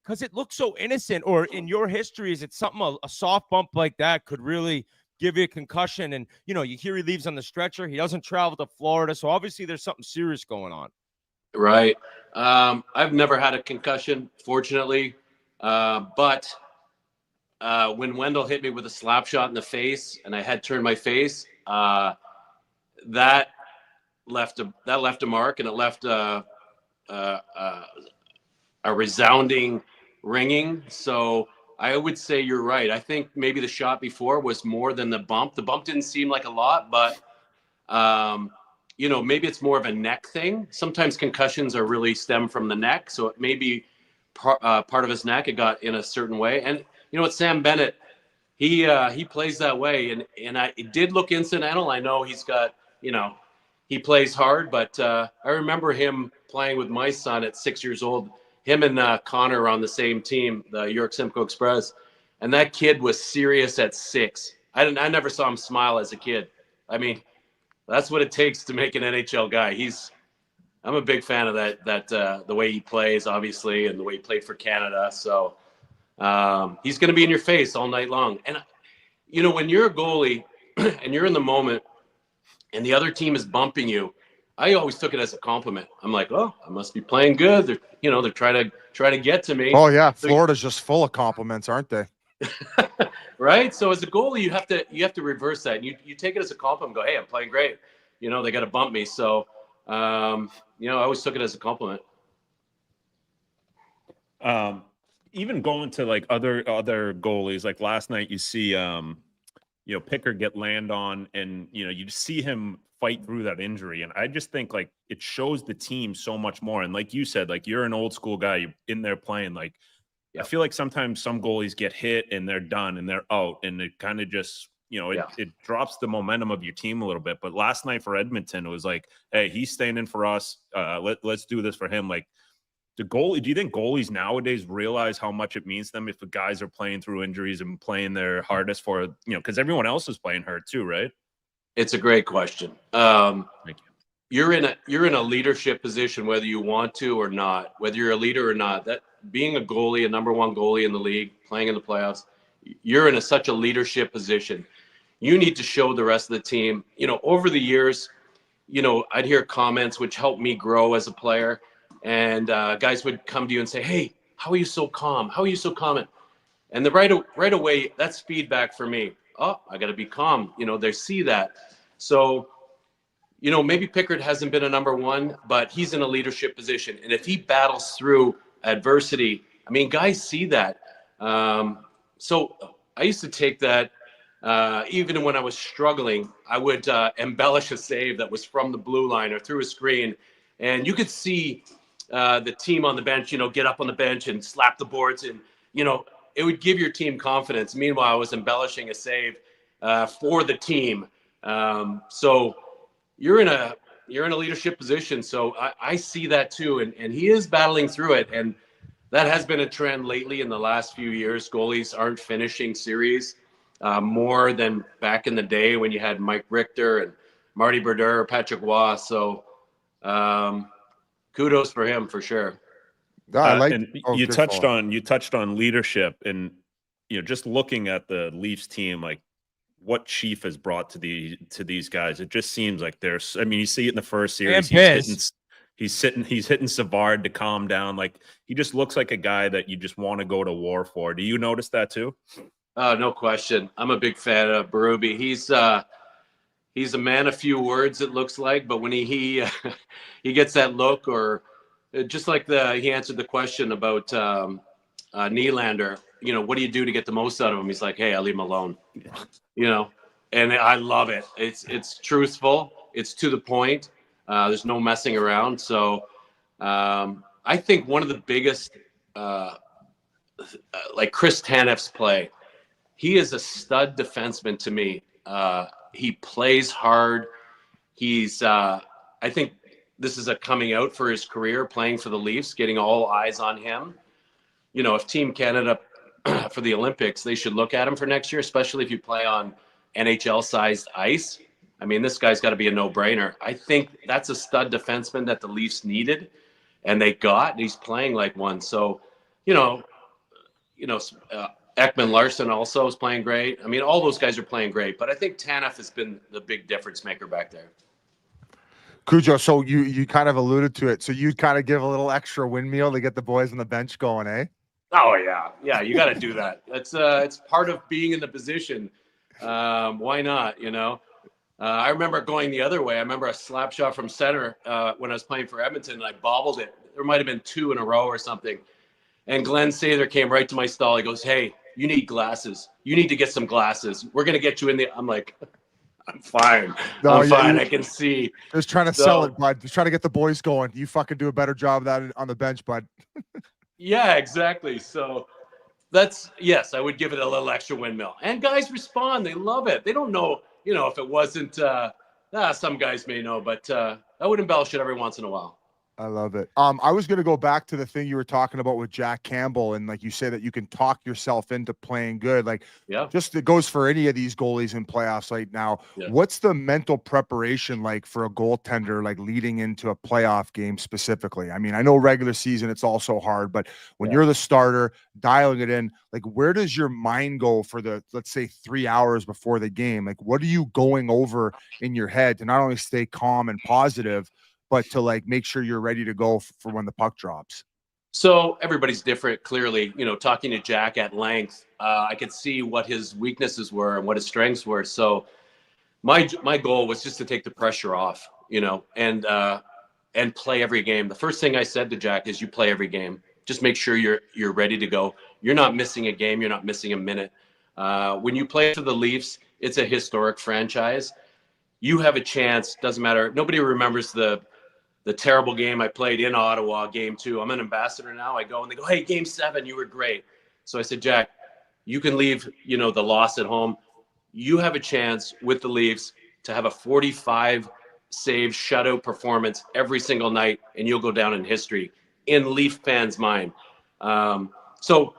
because it looks so innocent, or in your history, is it something, a soft bump like that could really give you a concussion? And, you hear he leaves on the stretcher. He doesn't travel to Florida. So obviously there's something serious going on. Right. I've never had a concussion, fortunately. But when Wendell hit me with a slap shot in the face and I had turned my face, that left a mark, and it left a resounding ringing. So I would say you're right. I think maybe the shot before was more than the bump. The bump didn't seem like a lot, but maybe it's more of a neck thing. Sometimes concussions are really stem from the neck, so it may be part of his neck. It got in a certain way, and what, Sam Bennett, he plays that way, and it did look incidental. I know he's got, he plays hard, but I remember him playing with my son at 6 years old. Him and Connor are on the same team, the York Simcoe Express, and that kid was serious at 6. I never saw him smile as a kid. I mean, that's what it takes to make an NHL guy. I'm a big fan of that the way he plays, obviously, and the way he played for Canada. So he's going to be in your face all night long. And when you're a goalie and you're in the moment and the other team is bumping you, I always took it as a compliment. I'm like, oh, I must be playing good. They're trying to get to me. Oh yeah, Florida's just full of compliments, aren't they? Right. So as a goalie, you have to reverse that. You take it as a compliment. Go, hey, I'm playing great. They got to bump me. So I always took it as a compliment. Even going to like other goalies, like last night, you see Pickard get land on, and you see him fight through that injury. And I just think like it shows the team so much more. And like you said, like you're an old school guy, you're in there playing. Like I feel like sometimes some goalies get hit and they're done and they're out, and it kind of just it drops the momentum of your team a little bit. But last night for Edmonton, it was like, hey, he's staying in for us. Let's do this for him. Like, do you think goalies nowadays realize how much it means to them if the guys are playing through injuries and playing their hardest for, because everyone else is playing hurt too, right? It's a great question. Thank you. You're in a leadership position, whether you want to or not, whether you're a leader or not. That being a goalie, a number one goalie in the league, playing in the playoffs, you're in such a leadership position. You need to show the rest of the team. Over the years, I'd hear comments which helped me grow as a player. And guys would come to you and say, hey, how are you so calm? How are you so calm? And right away, that's feedback for me. Oh, I got to be calm. They see that. So, maybe Pickard hasn't been a number one, but he's in a leadership position. And if he battles through adversity, I mean, guys see that. So I used to take that, even when I was struggling, I would embellish a save that was from the blue line or through a screen. And you could see the team on the bench, get up on the bench and slap the boards, and, it would give your team confidence. Meanwhile, I was embellishing a save for the team. So you're in you're in a leadership position. So I see that too. And he is battling through it. And that has been a trend lately in the last few years. Goalies aren't finishing series more than back in the day when you had Mike Richter and Marty Brodeur, Patrick Waugh. So kudos for him for sure. And you touched on leadership, and just looking at the Leafs team, like what Chief has brought to these guys, it just seems like there's. I mean, you see it in the first series. He's hitting Savard to calm down. Like he just looks like a guy that you just want to go to war for. Do you notice that too? No question. I'm a big fan of Berube. He's a man of few words, it looks like, but when he gets that look, or just like he answered the question about Nylander, what do you do to get the most out of him? He's like, hey, I'll leave him alone, and I love it. It's truthful. It's to the point. There's no messing around. So I think one of the biggest, like Chris Taneff's play, he is a stud defenseman to me. He plays hard. He's I think this is a coming out for his career, playing for the Leafs, getting all eyes on him. If Team Canada for the Olympics, they should look at him for next year, especially if you play on NHL-sized ice. I mean, this guy's got to be a no-brainer. I think that's a stud defenseman that the Leafs needed, and they got. And he's playing like one. So, Ekman Larson also is playing great. I mean, all those guys are playing great, but I think Tanev has been the big difference maker back there. Cujo, so you kind of alluded to it. So you kind of give a little extra windmill to get the boys on the bench going, eh? Oh yeah, you got to do that. It's part of being in the position. Why not? I remember going the other way. I remember a slap shot from center when I was playing for Edmonton, and I bobbled it. There might have been 2 in a row or something. And Glenn Sather came right to my stall. He goes, hey, you need glasses. You need to get some glasses. We're going to get you in there. I'm like, I'm fine. I'm fine. I can see. Just trying to sell it, bud. Just trying to get the boys going. You fucking do a better job of that on the bench, bud. Yeah, exactly. So yes, I would give it a little extra windmill. And guys respond. They love it. They don't know, if it wasn't, some guys may know, but I would embellish it every once in a while. I love it. I was going to go back to the thing you were talking about with Jack Campbell, and like you say that you can talk yourself into playing good. Like, just it goes for any of these goalies in playoffs right now. Yeah. What's the mental preparation like for a goaltender, like leading into a playoff game specifically? I mean, I know regular season, it's also hard, but when you're the starter dialing it in, like where does your mind go for the, let's say 3 hours before the game? Like, what are you going over in your head to not only stay calm and positive, but to like make sure you're ready to go for when the puck drops? So everybody's different, clearly. Talking to Jack at length, I could see what his weaknesses were and what his strengths were. So my goal was just to take the pressure off, and play every game. The first thing I said to Jack is, you play every game. Just make sure you're ready to go. You're not missing a game. You're not missing a minute. When you play for the Leafs, it's a historic franchise. You have a chance. Doesn't matter. Nobody remembers the terrible game I played in Ottawa, game 2. I'm an ambassador now. I go and they go, hey, game 7, you were great. So I said, Jack, you can leave, the loss at home. You have a chance with the Leafs to have a 45 save shutout performance every single night, and you'll go down in history in Leaf fans' mind. So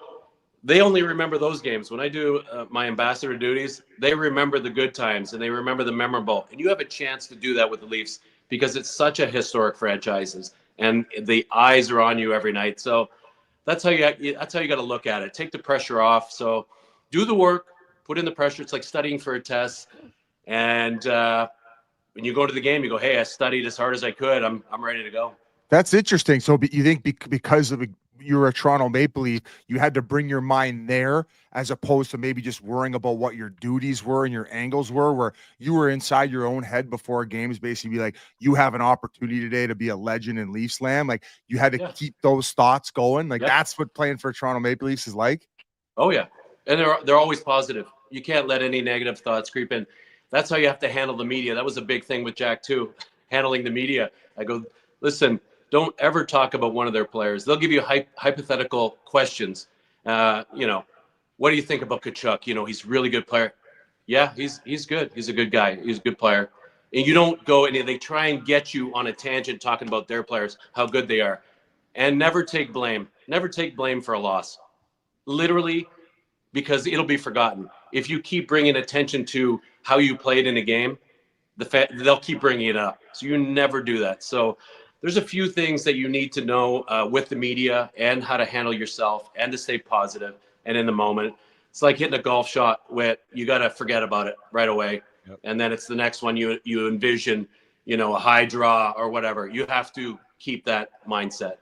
they only remember those games. When I do my ambassador duties, they remember the good times and they remember the memorable. And you have a chance to do that with the Leafs, because it's such a historic franchise, and the eyes are on you every night. So that's how you got to look at it. Take the pressure off. So do the work, put in the pressure. It's like studying for a test. And when you go to the game, you go, hey, I studied as hard as I could. I'm ready to go. That's interesting. So you think because of you were a Toronto Maple Leaf, you had to bring your mind there as opposed to maybe just worrying about what your duties were and your angles were, where you were inside your own head before games, basically be like, you have an opportunity today to be a legend in Leafs land. Like you had to keep those thoughts going. Like that's what playing for Toronto Maple Leafs is like. Oh yeah. And they're always positive. You can't let any negative thoughts creep in. That's how you have to handle the media. That was a big thing with Jack too, handling the media. I go, listen, don't ever talk about one of their players. They'll give you hypothetical questions. What do you think about Tkachuk? He's a really good player. Yeah, he's good. He's a good guy. He's a good player. And you don't go and they try and get you on a tangent talking about their players, how good they are. And never take blame. Never take blame for a loss. Literally, because it'll be forgotten. If you keep bringing attention to how you played in a game, they'll keep bringing it up. So you never do that. So there's a few things that you need to know with the media and how to handle yourself and to stay positive and in the moment. It's like hitting a golf shot where you got to forget about it right away. Yep. And then it's the next one you envision, a high draw or whatever. You have to keep that mindset.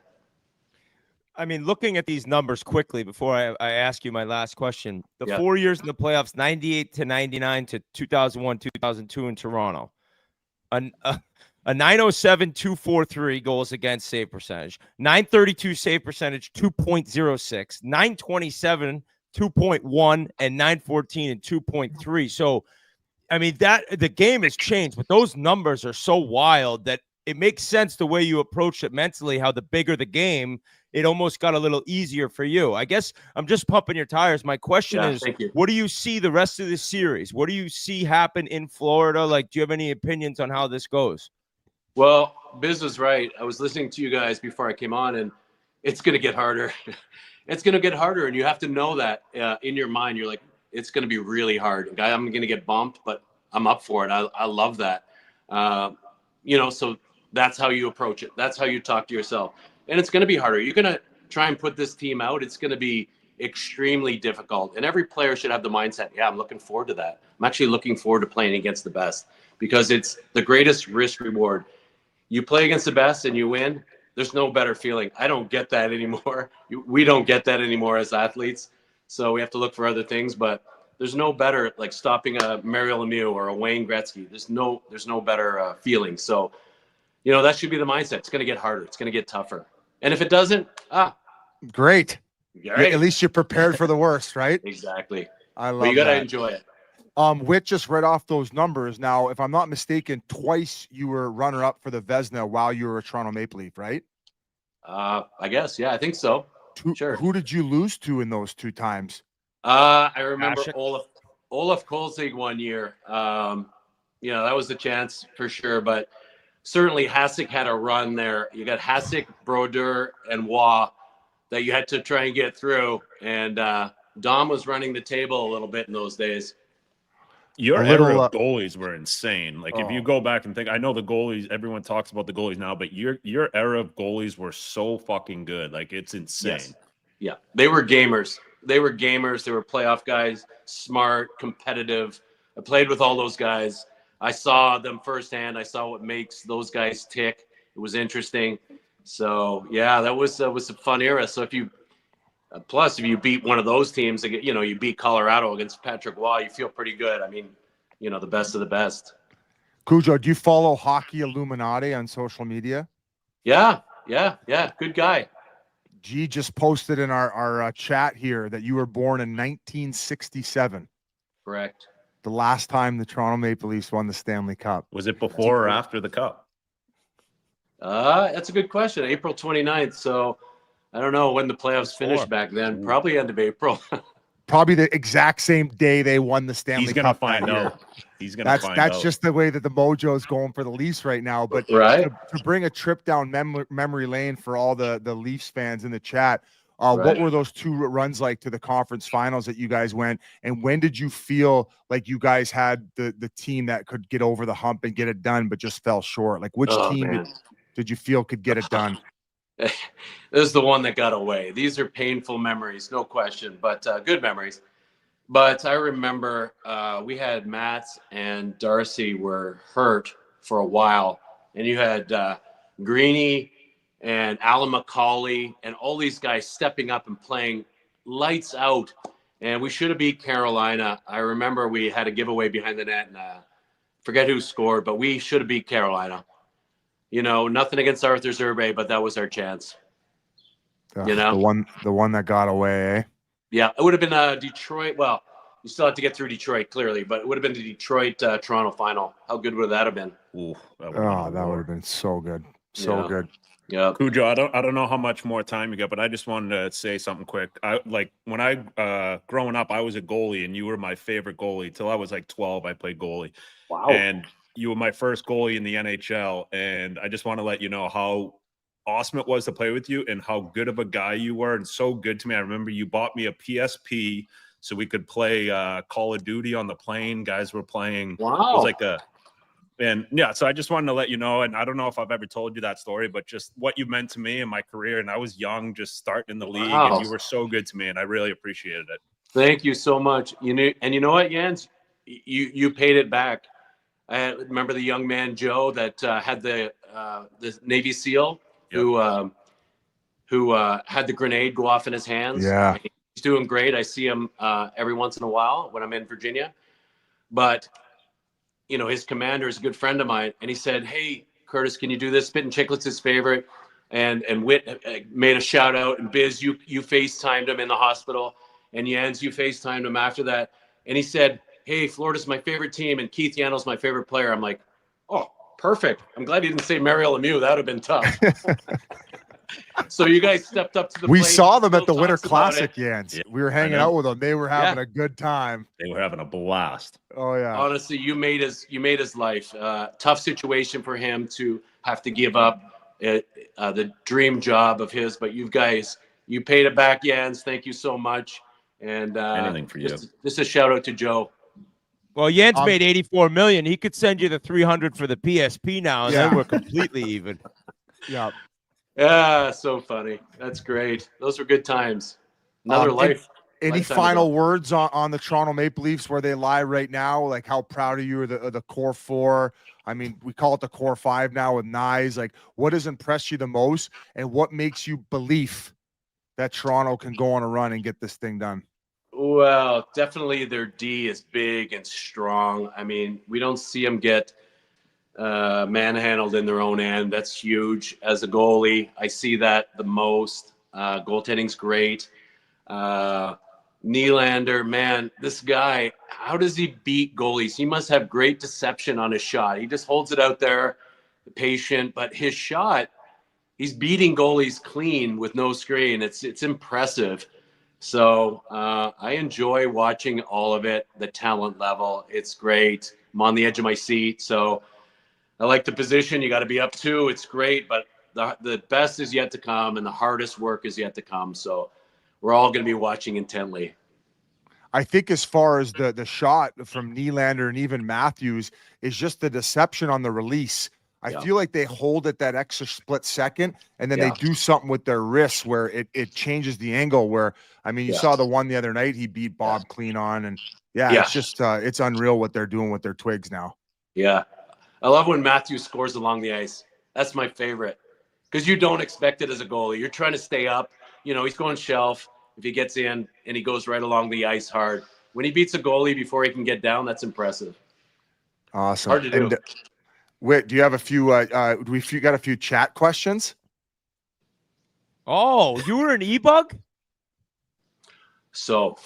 I mean, looking at these numbers quickly before I ask you my last question, the 4 years in the playoffs, 98 to 99 to 2001, 2002 in Toronto, a 907, 243 goals against save percentage, 932 save percentage, 2.06, 927, 2.1, and 914 and 2.3. So, I mean, the game has changed, but those numbers are so wild that it makes sense the way you approach it mentally, how the bigger the game, it almost got a little easier for you. I guess I'm just pumping your tires. My question is, what do you see the rest of the series? What do you see happen in Florida? Like, do you have any opinions on how this goes? Well, Biz was right. I was listening to you guys before I came on, and it's going to get harder. It's going to get harder, and you have to know that in your mind. You're like, it's going to be really hard. I'm going to get bumped, but I'm up for it. I love that. So that's how you approach it. That's how you talk to yourself. And it's going to be harder. You're going to try and put this team out. It's going to be extremely difficult. And every player should have the mindset, yeah, I'm looking forward to that. I'm actually looking forward to playing against the best because it's the greatest risk reward. You play against the best and you win, there's no better feeling. I don't get that anymore. We don't get that anymore as athletes. So we have to look for other things. But there's no better, like stopping a Mario Lemieux or a Wayne Gretzky. There's no better feeling. So, that should be the mindset. It's going to get harder. It's going to get tougher. And if it doesn't, great. At least you're prepared for the worst, right? Exactly. I love but you got to that. enjoy it. Whit just read off those numbers. Now, if I'm not mistaken, twice you were runner-up for the Vezina while you were a Toronto Maple Leaf, right? I guess. Yeah, I think so. Sure. Who did you lose to in those two times? I remember Olaf Kolzig one year. That was the chance for sure. But certainly Hasek had a run there. You got Hasek, Brodeur, and Waugh that you had to try and get through. And Dom was running the table a little bit in those days. Your era of goalies were insane. Like if you go back and think, I know the goalies, everyone talks about the goalies now, but your era of goalies were so fucking good. Like it's insane. Yes. Yeah. They were gamers. They were playoff guys, smart, competitive. I played with all those guys. I saw them firsthand. I saw what makes those guys tick. It was interesting. So yeah, that was a fun era. So if you beat one of those teams, you beat Colorado against Patrick Waugh, you feel pretty good. I mean, the best of the best. Cujo, do you follow Hockey Illuminati on social media? Yeah. Good guy. G just posted in our chat here that you were born in 1967. Correct. The last time the Toronto Maple Leafs won the Stanley Cup. Was it before or after the Cup? That's a good question. April 29th. So I don't know when the playoffs finished back then. Probably end of April. Probably the exact same day they won the Stanley Cup. He's gonna find out. He's gonna find out. That's just the way that the mojo is going for the Leafs right now. But right. to bring a trip down memory lane for all the Leafs fans in the chat, what were those two runs like to the conference finals that you guys went? And when did you feel like you guys had the team that could get over the hump and get it done, but just fell short? Like which team did you feel could get it done? This is the one that got away. These are painful memories, no question, but good memories. But I remember we had Mats and Darcy were hurt for a while, and you had Greeny and Alan McCauley and all these guys stepping up and playing lights out. And we should have beat Carolina. I remember we had a giveaway behind the net, and forget who scored, but we should have beat Carolina. Nothing against Arthur Zerbe, but that was our chance. The one that got away, eh? Yeah, it would have been Detroit. Well, you still have to get through Detroit, clearly, but it would have been the Detroit-Toronto final. How good would that have been? Ooh, that would have been so good. So good. Yeah. Cujo, I don't know how much more time you got, but I just wanted to say something quick. When I growing up, I was a goalie, and you were my favorite goalie. Till I was like 12, I played goalie. Wow. And you were my first goalie in the NHL, and I just want to let you know how awesome it was to play with you and how good of a guy you were and so good to me. I remember you bought me a PSP so we could play Call of Duty on the plane. Guys were playing. Wow. It was like and yeah, so I just wanted to let you know, and I don't know if I've ever told you that story, but just what you meant to me in my career. And I was young, just starting in the league, and you were so good to me, and I really appreciated it. Thank you so much. You know what, Jens? You paid it back. I remember the young man Joe that had the Navy SEAL who had the grenade go off in his hands. Yeah, he's doing great. I see him every once in a while when I'm in Virginia, but you know, his commander is a good friend of mine, and he said, "Hey, Curtis, can you do this?" Spittin Chiclets is favorite, and Whit made a shout out, and Biz, you FaceTimed him in the hospital, and Jens, you FaceTimed him after that, and he said, "Hey, Florida's my favorite team, and Keith Yandle's my favorite player." I'm like, "Oh, perfect. I'm glad he didn't say Mario Lemieux. That would have been tough." So you guys stepped up to the we plate. saw them at the Still Winter talks about Classic, it. Jens. We were hanging out with them. They were having a good time. They were having a blast. Oh yeah. Honestly, you made his life tough situation for him to have to give up the dream job of his. But you guys, you paid it back, Jens. Thank you so much. And anything for you. Just a shout out to Joe. Well, Jens made $84 million. He could send you the $300 for the PSP now, and then we're completely even. Yeah. Yeah, so funny. That's great. Those were good times. Another life. Any final words on the Toronto Maple Leafs, where they lie right now? Like, how proud of you are the core four? I mean, we call it the core five now with Nyes. Like, what has impressed you the most, and what makes you believe that Toronto can go on a run and get this thing done? Well, definitely their D is big and strong. I mean, we don't see them get manhandled in their own end. That's huge. As a goalie, I see that the most. Goaltending's great. Nylander, man, this guy, how does he beat goalies? He must have great deception on his shot. He just holds it out there, patient, but his shot, he's beating goalies clean with no screen. It's impressive. So I enjoy watching all of it, the talent level. It's great. I'm on the edge of my seat. So I like the position. You got to be up two. It's great, but the best is yet to come, and the hardest work is yet to come. So we're all going to be watching intently. I think as far as the shot from Nylander and even Matthews is just the deception on the release. I feel like they hold it that extra split second, and then they do something with their wrists where it changes the angle. Where, I mean, you saw the one the other night he beat Bob clean on, and it's just it's unreal what they're doing with their twigs now. Yeah, I love when Matthews scores along the ice. That's my favorite, because you don't expect it as a goalie. You're trying to stay up. You know, he's going shelf. If he gets in and he goes right along the ice hard, when he beats a goalie before he can get down, that's impressive. Awesome. Hard to do. And, Whit, do you have a few? We got a few chat questions. Oh, you were an e-bug? So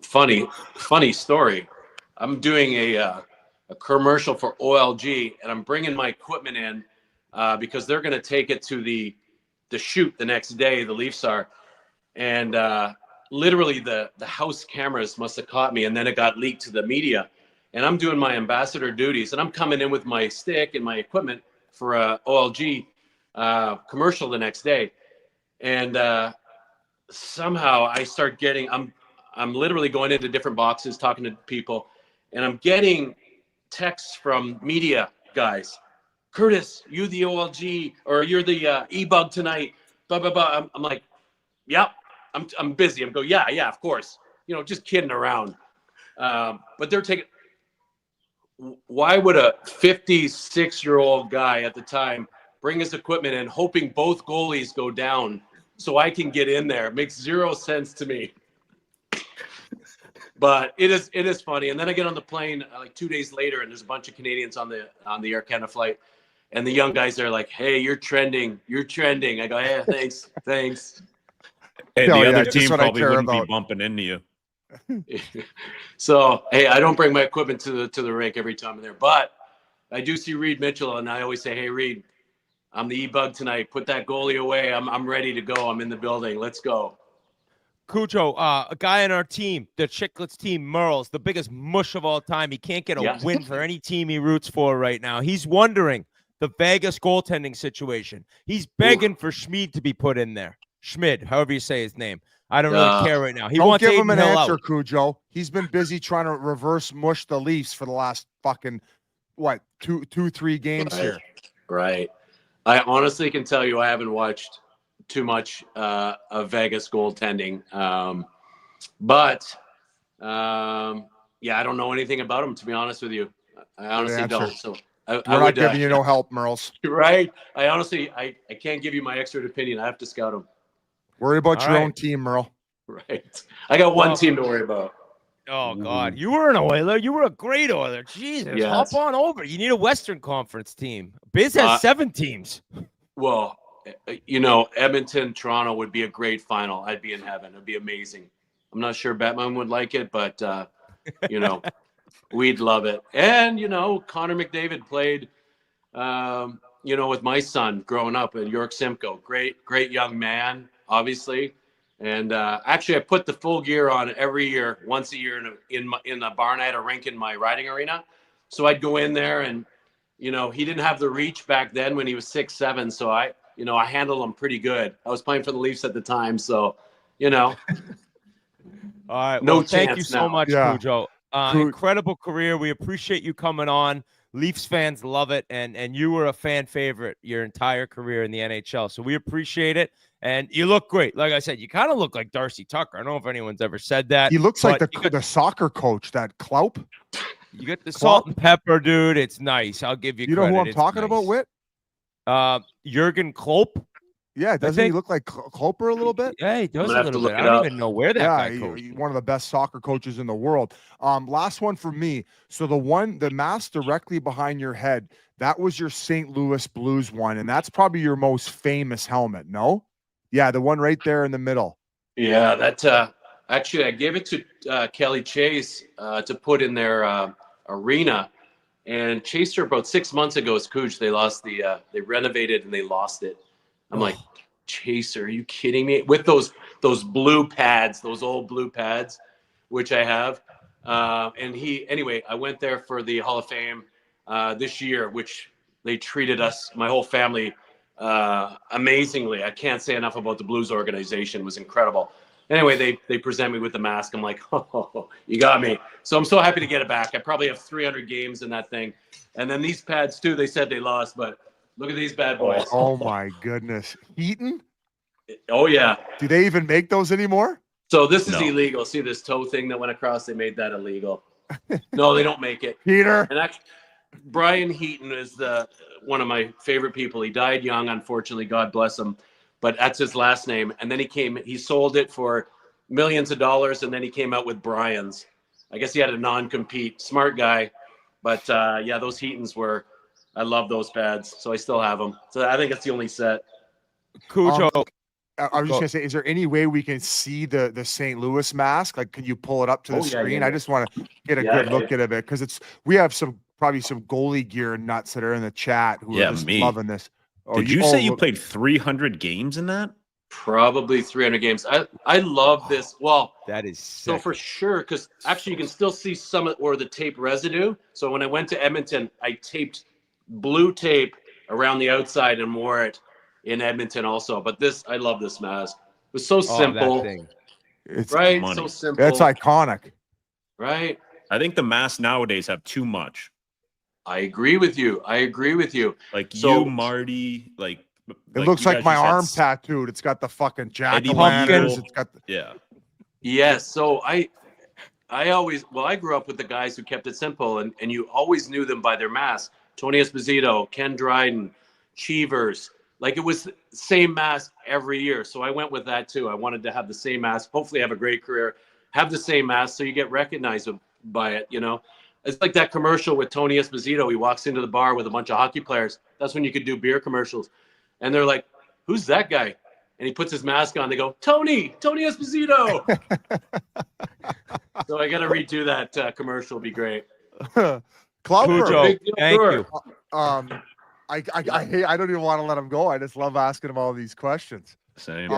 funny story. I'm doing a commercial for OLG, and I'm bringing my equipment in because they're going to take it to the shoot the next day. The Leafs are, and literally the house cameras must have caught me, and then it got leaked to the media. And I'm doing my ambassador duties, and I'm coming in with my stick and my equipment for a OLG commercial the next day. And somehow I start getting, I'm literally going into different boxes, talking to people, and I'm getting texts from media guys. Curtis, you the OLG, or you're the e-bug tonight, blah, blah, blah. I'm like, yep, I'm busy. I'm going, yeah, of course. You know, just kidding around. But they're taking, why would a 56-year-old guy at the time bring his equipment in hoping both goalies go down so I can get in there? It makes zero sense to me. But it is funny. And then I get on the plane like 2 days later, and there's a bunch of Canadians on the Air Canada flight, and the young guys are like, "Hey, you're trending. I go, "Hey, thanks." Hey, the other team probably wouldn't be bumping into you. So, hey, I don't bring my equipment to the rink every time I'm there, but I do see Reed Mitchell, and I always say, "Hey, Reed, I'm the e-bug tonight. Put that goalie away. I'm ready to go. I'm in the building. Let's go." Cujo, a guy on our team, the Chiclets team, Merle's the biggest mush of all time. He can't get a win for any team he roots for right now. He's wondering the Vegas goaltending situation. He's begging for Schmid to be put in there. Schmid, however you say his name. I don't really care right now. He Don't wants give him Aiden an Hill answer, out. Cujo. He's been busy trying to reverse mush the Leafs for the last fucking, what, 3 games here. Right. I honestly can tell you I haven't watched too much of Vegas goaltending. Yeah, I don't know anything about him, to be honest with you. I honestly don't. So We're not giving you no help, Merles. Right. I honestly, I can't give you my expert opinion. I have to scout him. Worry about your own team, Merle. Right. I got one team to worry about. Oh, God. You were an Oiler. You were a great Oiler. Jesus. Yes. Hop on over. You need a Western Conference team. Biz has 7 teams. Well, you know, Edmonton, Toronto would be a great final. I'd be in heaven. It'd be amazing. I'm not sure Batman would like it, but, you know, we'd love it. And, you know, Connor McDavid played, you know, with my son growing up at York Simcoe. Great young man, obviously. And actually, I put the full gear on every year, once a year in the barn. I had a rink in my riding arena. So I'd go in there and, you know, he didn't have the reach back then when he was 6'7". So I handled him pretty good. I was playing for the Leafs at the time. So, you know. All right. No Well, thank chance you so now. much, Yeah. Cujo. Incredible career. We appreciate you coming on. Leafs fans love it. And you were a fan favorite your entire career in the NHL. So we appreciate it. And you look great. Like I said, you kind of look like Darcy Tucker. I don't know if anyone's ever said that. He looks like the soccer coach, that Klaup. You get the salt and pepper, dude. It's nice. I'll give you You know credit. who I'm It's talking nice. about, Whit? Jurgen Klopp. Yeah, doesn't he look like Kloper a little bit? Yeah, he does gonna a have to little look bit. it I don't up. even know where that guy coached. He's one of the best soccer coaches in the world. Last one for me. So the mask directly behind your head, that was your St. Louis Blues one, and that's probably your most famous helmet, no? Yeah, the one right there in the middle. Yeah, that actually I gave it to Kelly Chase to put in their arena, and Chaser about 6 months ago is Cooge. They lost they renovated and they lost it. I'm like, Chaser, are you kidding me? With those blue pads, those old blue pads, which I have. And I went there for the Hall of Fame this year, which they treated us, my whole family, amazingly. I can't say enough about the Blues organization. It was incredible. Anyway, they present me with the mask. I'm like, oh, you got me. So I'm so happy to get it back. I probably have 300 games in that thing. And then these pads too, they said they lost, but look at these bad boys. Oh my goodness. Heaton? Oh yeah. Do they even make those anymore? So this is illegal. See this toe thing that went across? They made that illegal. No, they don't make it. Peter. And actually, Brian Heaton is one of my favorite people. He died young, unfortunately. God bless him. But that's his last name. And then he sold it for millions of dollars, and then he came out with Brian's. I guess he had a non-compete. Smart guy. But yeah, those Heatons I love those pads, so I still have them. So I think it's the only set. Cujo. I was just gonna say, is there any way we can see the St. Louis mask? Like, can you pull it up to the screen? Yeah. I just want to get a good look at it because we have probably some goalie gear nuts that are in the chat who are just loving this. Did you say you played 300 games in that? Probably 300 games. I love this. Well, that is sick. So for sure, because actually you can still see some of the tape residue. So when I went to Edmonton, I taped blue tape around the outside and wore it in Edmonton also. But I love this mask. It was so simple. It's right? Money. So simple. That's iconic. Right? I think the masks nowadays have too much. I agree with you. Like you, Marty, it looks like my arm tattooed. It's got the fucking jack-o'-lanterns. It's got Yes. So I grew up with the guys who kept it simple, and you always knew them by their mask. Tony Esposito, Ken Dryden, Cheevers. Like it was the same mask every year. So I went with that too. I wanted to have the same mask, hopefully have a great career, have the same mask so you get recognized by it, you know. It's like that commercial with Tony Esposito. He walks into the bar with a bunch of hockey players. That's when you could do beer commercials. And they're like, who's that guy? And he puts his mask on. They go, Tony Esposito. So I got to redo that commercial. Be great. Cujo, thank you. I don't even want to let him go. I just love asking him all these questions. Same.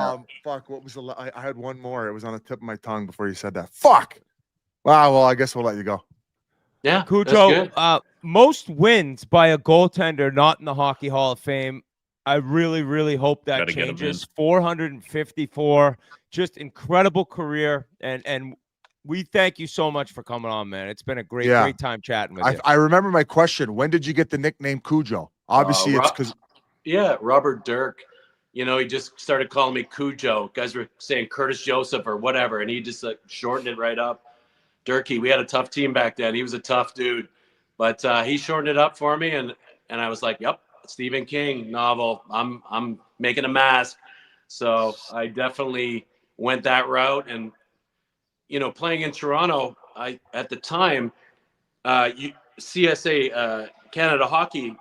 Fuck. What was I had one more. It was on the tip of my tongue before you said that. Fuck. Wow. Well, I guess we'll let you go. Yeah, that's Cujo, good. most wins by a goaltender not in the Hockey Hall of Fame. I really, really hope that Gotta get him changes. 454, just incredible career, and we thank you so much for coming on, man. It's been a great, Yeah. great time chatting with you. I remember my question. When did you get the nickname Cujo? Obviously, it's because Robert Dirk. You know, he just started calling me Cujo. Guys were saying Curtis Joseph or whatever, and he just shortened it right up. Dirky. We had a tough team back then. He was a tough dude, but he shortened it up for me, and I was like, "Yep, Stephen King novel. I'm making a mask." So I definitely went that route, and you know, playing in Toronto, I at the time, CSA Canada Hockey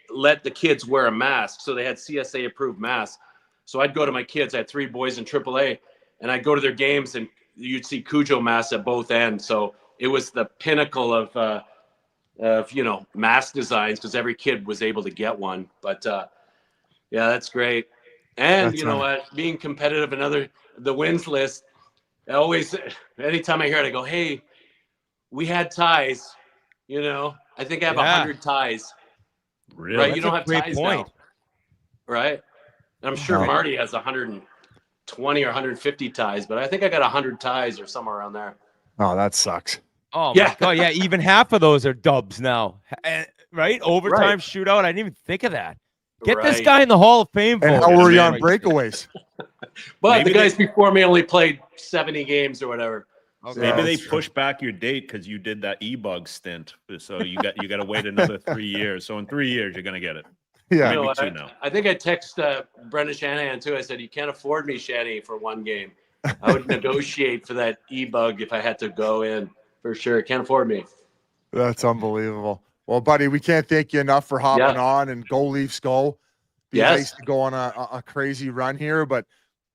let the kids wear a mask, so they had CSA approved masks. So I'd go to my kids. I had 3 boys in AAA, and I'd go to their games, and you'd see Cujo masks at both ends. So it was the pinnacle of you know, mask designs because every kid was able to get one. But yeah, that's great. And That's you know what? Being competitive, the wins list. I always, anytime I hear it, I go, "Hey, we had ties." You know, I think I have 100 ties. Really? Right? That's You don't a have great ties point. now, right? And I'm sure Right. Marty has 120 or 150 ties, but I think I got 100 ties or somewhere around there. Oh, that sucks. Oh Yeah. my god, yeah, even half of those are dubs now. Right? Overtime shootout. I didn't even think of that. Get this Right. guy in the Hall of Fame. And vote. how were you man. on breakaways? But Maybe the guys before me only played 70 games or whatever. Okay. Maybe they that's true. push back your date because you did that e-bug stint. So you got to wait another 3 years. So in 3 years, you're gonna get it. Yeah. You know, Maybe 2 now. I think I texted Brendan Shanahan too. I said, "You can't afford me, Shanny, for one game. I would negotiate for that e-bug if I had to go in for sure. Can't afford me." That's unbelievable. Well, buddy, we can't thank you enough for hopping on, and go Leafs go. Be Yes. nice to go on a crazy run here, but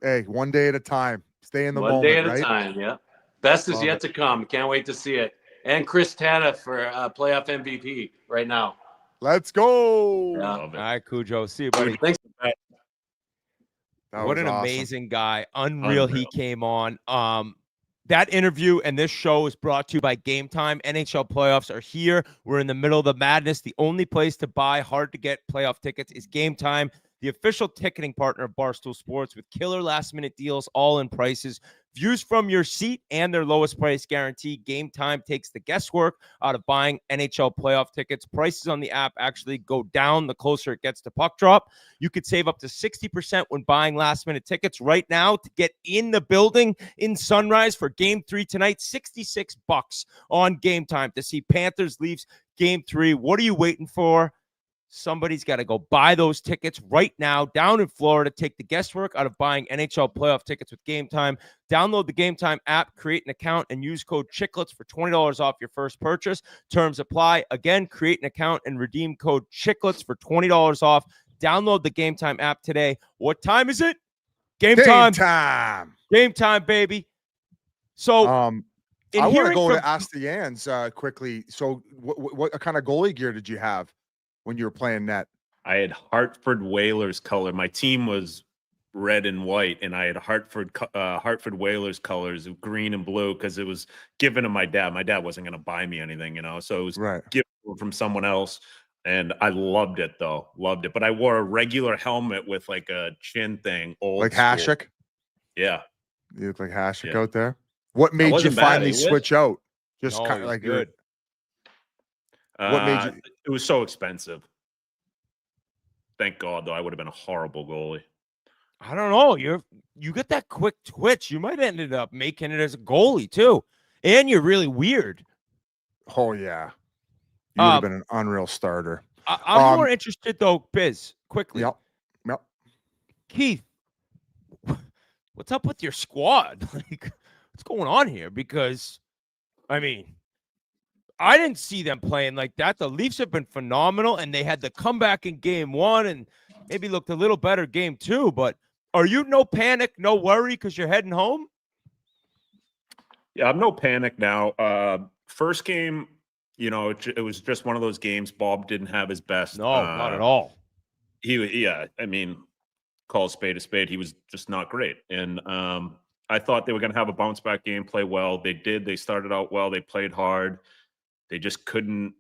hey, one day at a time. Stay in the One moment, day at right? a time. Yeah. Best is Love yet it. to come. Can't wait to see it. And Chris Tanev for playoff MVP right now. Let's go. Yeah. Love All it. right, Cujo. See you, buddy. Thanks. That What was an awesome. amazing guy. Unreal. He Unreal. came on. That interview and this show is brought to you by Game Time. NHL playoffs are here. We're in the middle of the madness. The only place to buy hard to get playoff tickets is Game Time, the official ticketing partner of Barstool Sports, with killer last-minute deals, all-in prices, views from your seat, and their lowest price guarantee. Game Time takes the guesswork out of buying NHL playoff tickets. Prices on the app actually go down the closer it gets to puck drop. You could save up to 60% when buying last-minute tickets right now to get in the building in Sunrise for Game 3 tonight. $66 on Game Time to see Panthers Leafs Game 3. What are you waiting for? Somebody's got to go buy those tickets right now down in Florida. Take the guesswork out of buying NHL playoff tickets with Game Time. Download the Game Time app, create an account, and use code Chiclets for $20 off your first purchase. Terms apply. Again, create an account and redeem code Chiclets for $20 off. Download the Game Time app today. What time is it? Game time. Time. Game time, baby. So, I in want to hearing go from to Ask the Yans quickly. So, what kind of goalie gear did you have when you were playing net? I had Hartford Whalers color. My team was red and white, and I had Hartford Whalers colors of green and blue because it was given to my dad. My dad wasn't going to buy me anything, you know, so it was Right. given from someone else. And I loved it, though. Loved it. But I wore a regular helmet with like a chin thing. Old Like school. Hasek? Yeah. You look like Hasek Yeah. out there. What made you wasn't bad, finally it was- switch out? Just No, kind it of was like you're good. What made you- It was so expensive. Thank God, though. I would have been a horrible goalie. I don't know. You get that quick twitch. You might have ended up making it as a goalie too. And you're really weird. Oh yeah. You would have been an unreal starter. I'm more interested though, Biz, quickly. Yep. Keith, what's up with your squad? Like, what's going on here? Because, I mean, I didn't see them playing like that. The Leafs have been phenomenal, and they had the comeback in Game 1 and maybe looked a little better Game 2. But are you no panic, no worry because you're heading home? Yeah, I'm no panic now. First game, you know, it was just one of those games. Bob didn't have his best. No, not at all. Yeah, I mean, call a spade, he was just not great. And I thought they were going to have a bounce back game, play well. They did. They started out well. They played hard. They just couldn't,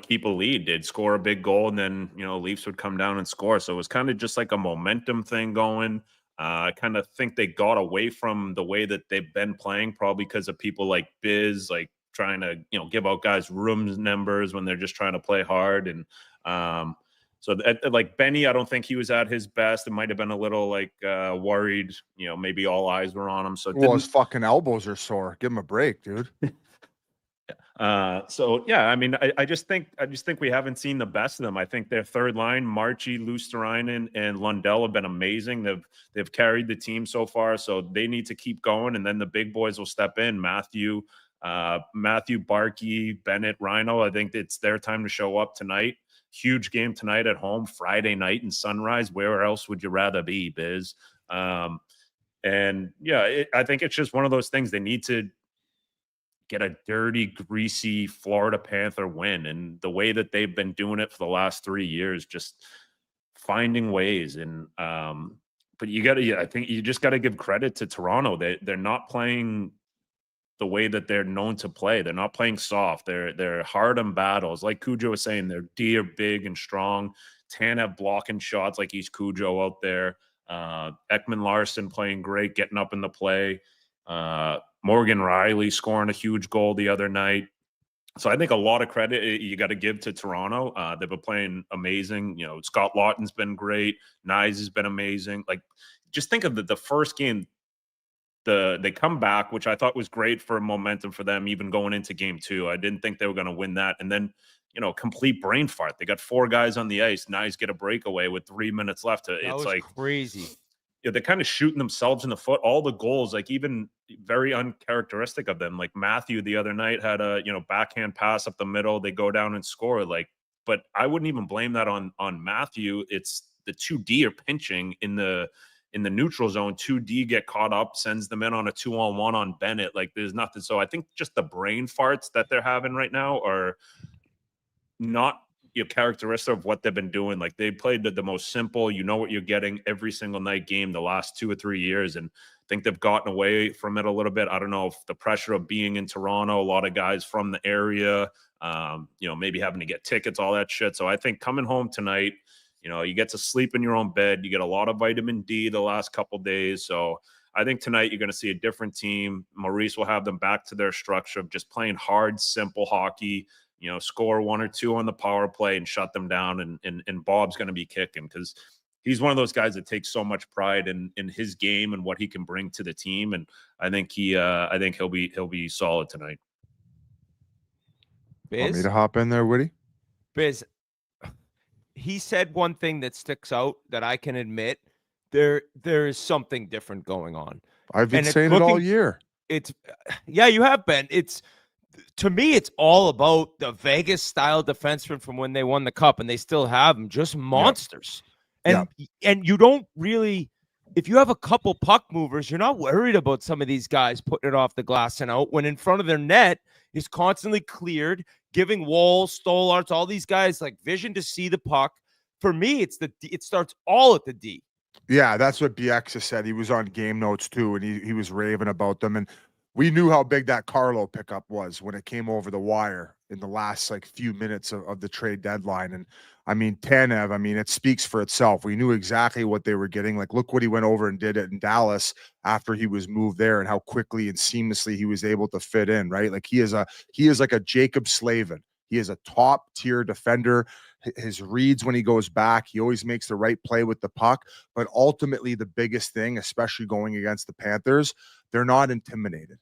keep a lead. They'd score a big goal, and then, Leafs would come down and score. So it was kind of just like a momentum thing going. I kind of think they got away from the way that they've been playing, probably because of people like Biz, like trying to, give out guys room numbers when they're just trying to play hard. And so like Benny, I don't think he was at his best. It might have been a little like worried, maybe all eyes were on him. So his fucking elbows are sore. Give him a break, dude. So yeah, I mean, I just think we haven't seen the best of them. I think their third line, Marchie, Luosterainen, and Lundell have been amazing. They've carried the team so far, so they need to keep going, and then the big boys will step in. Matthew, Barkey, Bennett, Rhino. I think it's their time to show up tonight. Huge game tonight at home, Friday night in Sunrise. Where else would you rather be, Biz? And yeah, I think it's just one of those things. They need to get a dirty, greasy Florida Panther win. And the way that they've been doing it for the last 3 years, just finding ways. And but I think you just got to give credit to Toronto. They're not playing the way that they're known to play. They're not playing soft. They're hard on battles. Like Cujo was saying, their D are big and strong. Tanev blocking shots like he's Cujo out there. Ekman Larson playing great, getting up in the play. Morgan Riley scoring a huge goal the other night. So I think a lot of credit you got to give to Toronto. They've been playing amazing. Scott Lawton's been great. Nyes has been amazing. Like, just think of the first game. They come back, which I thought was great for momentum for them, even going into game 2. I didn't think they were going to win that. And then, complete brain fart. They got 4 guys on the ice. Nyes get a breakaway with 3 minutes left. It's like crazy. They're kind of shooting themselves in the foot. All the goals, like even very uncharacteristic of them. Like Matthew the other night had a backhand pass up the middle. They go down and score. But I wouldn't even blame that on Matthew. It's the 2D are pinching in the neutral zone. 2D get caught up, sends them in on a 2-on-1 on Bennett. Like, there's nothing. So I think just the brain farts that they're having right now are not characteristic of what they've been doing. Like, they played the most simple, what you're getting every single night game the last 2 or 3 years. And I think they've gotten away from it a little bit. I don't know if the pressure of being in Toronto, a lot of guys from the area, maybe having to get tickets, all that shit. So I think coming home tonight, you get to sleep in your own bed. You get a lot of vitamin D the last couple days. So I think tonight you're going to see a different team. Maurice will have them back to their structure of just playing hard, simple hockey, score 1 or 2 on the power play and shut them down. And Bob's going to be kicking because he's one of those guys that takes so much pride in his game and what he can bring to the team. And I think he'll be solid tonight. Biz? Want me to hop in there, Whitty? Biz, he said one thing that sticks out that I can admit. There is something different going on. I've been saying it all year. Yeah, you have been. To me, it's all about the Vegas style defensemen from when they won the cup, and they still have them, just monsters. Yep. And you don't really, if you have a couple puck movers, you're not worried about some of these guys putting it off the glass and out when in front of their net is constantly cleared, giving Walls, Stollarts, all these guys like vision to see the puck. For me, it starts all at the D. Yeah, that's what BX said. He was on Game Notes too, and he was raving about them. And we knew how big that Carlo pickup was when it came over the wire in the last few minutes of the trade deadline. And I mean, Tanev, it speaks for itself. We knew exactly what they were getting. Like, look what he went over and did it in Dallas after he was moved there and how quickly and seamlessly he was able to fit in, right? Like, he is like a Jacob Slavin. He is a top tier defender. His reads when he goes back, he always makes the right play with the puck. But ultimately, the biggest thing, especially going against the Panthers, they're not intimidated.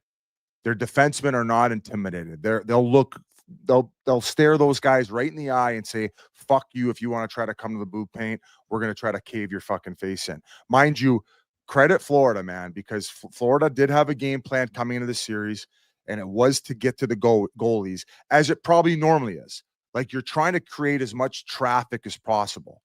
Their defensemen are not intimidated. They'll stare those guys right in the eye and say, fuck you. If you want to try to come to the blue paint, we're going to try to cave your fucking face in. Mind you, credit Florida, man, because Florida did have a game plan coming into the series, and it was to get to the goalies, as it probably normally is. Like, you're trying to create as much traffic as possible.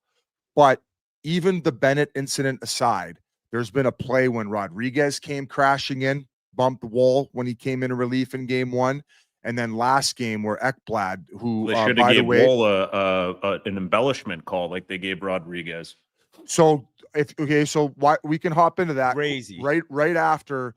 But even the Bennett incident aside, there's been a play when Rodriguez came crashing in, bumped the wall when he came in relief in game 1. And then last game where Ekblad, who they should have gave Wall an embellishment call like they gave Rodriguez. So So why we can hop into that Crazy. right after.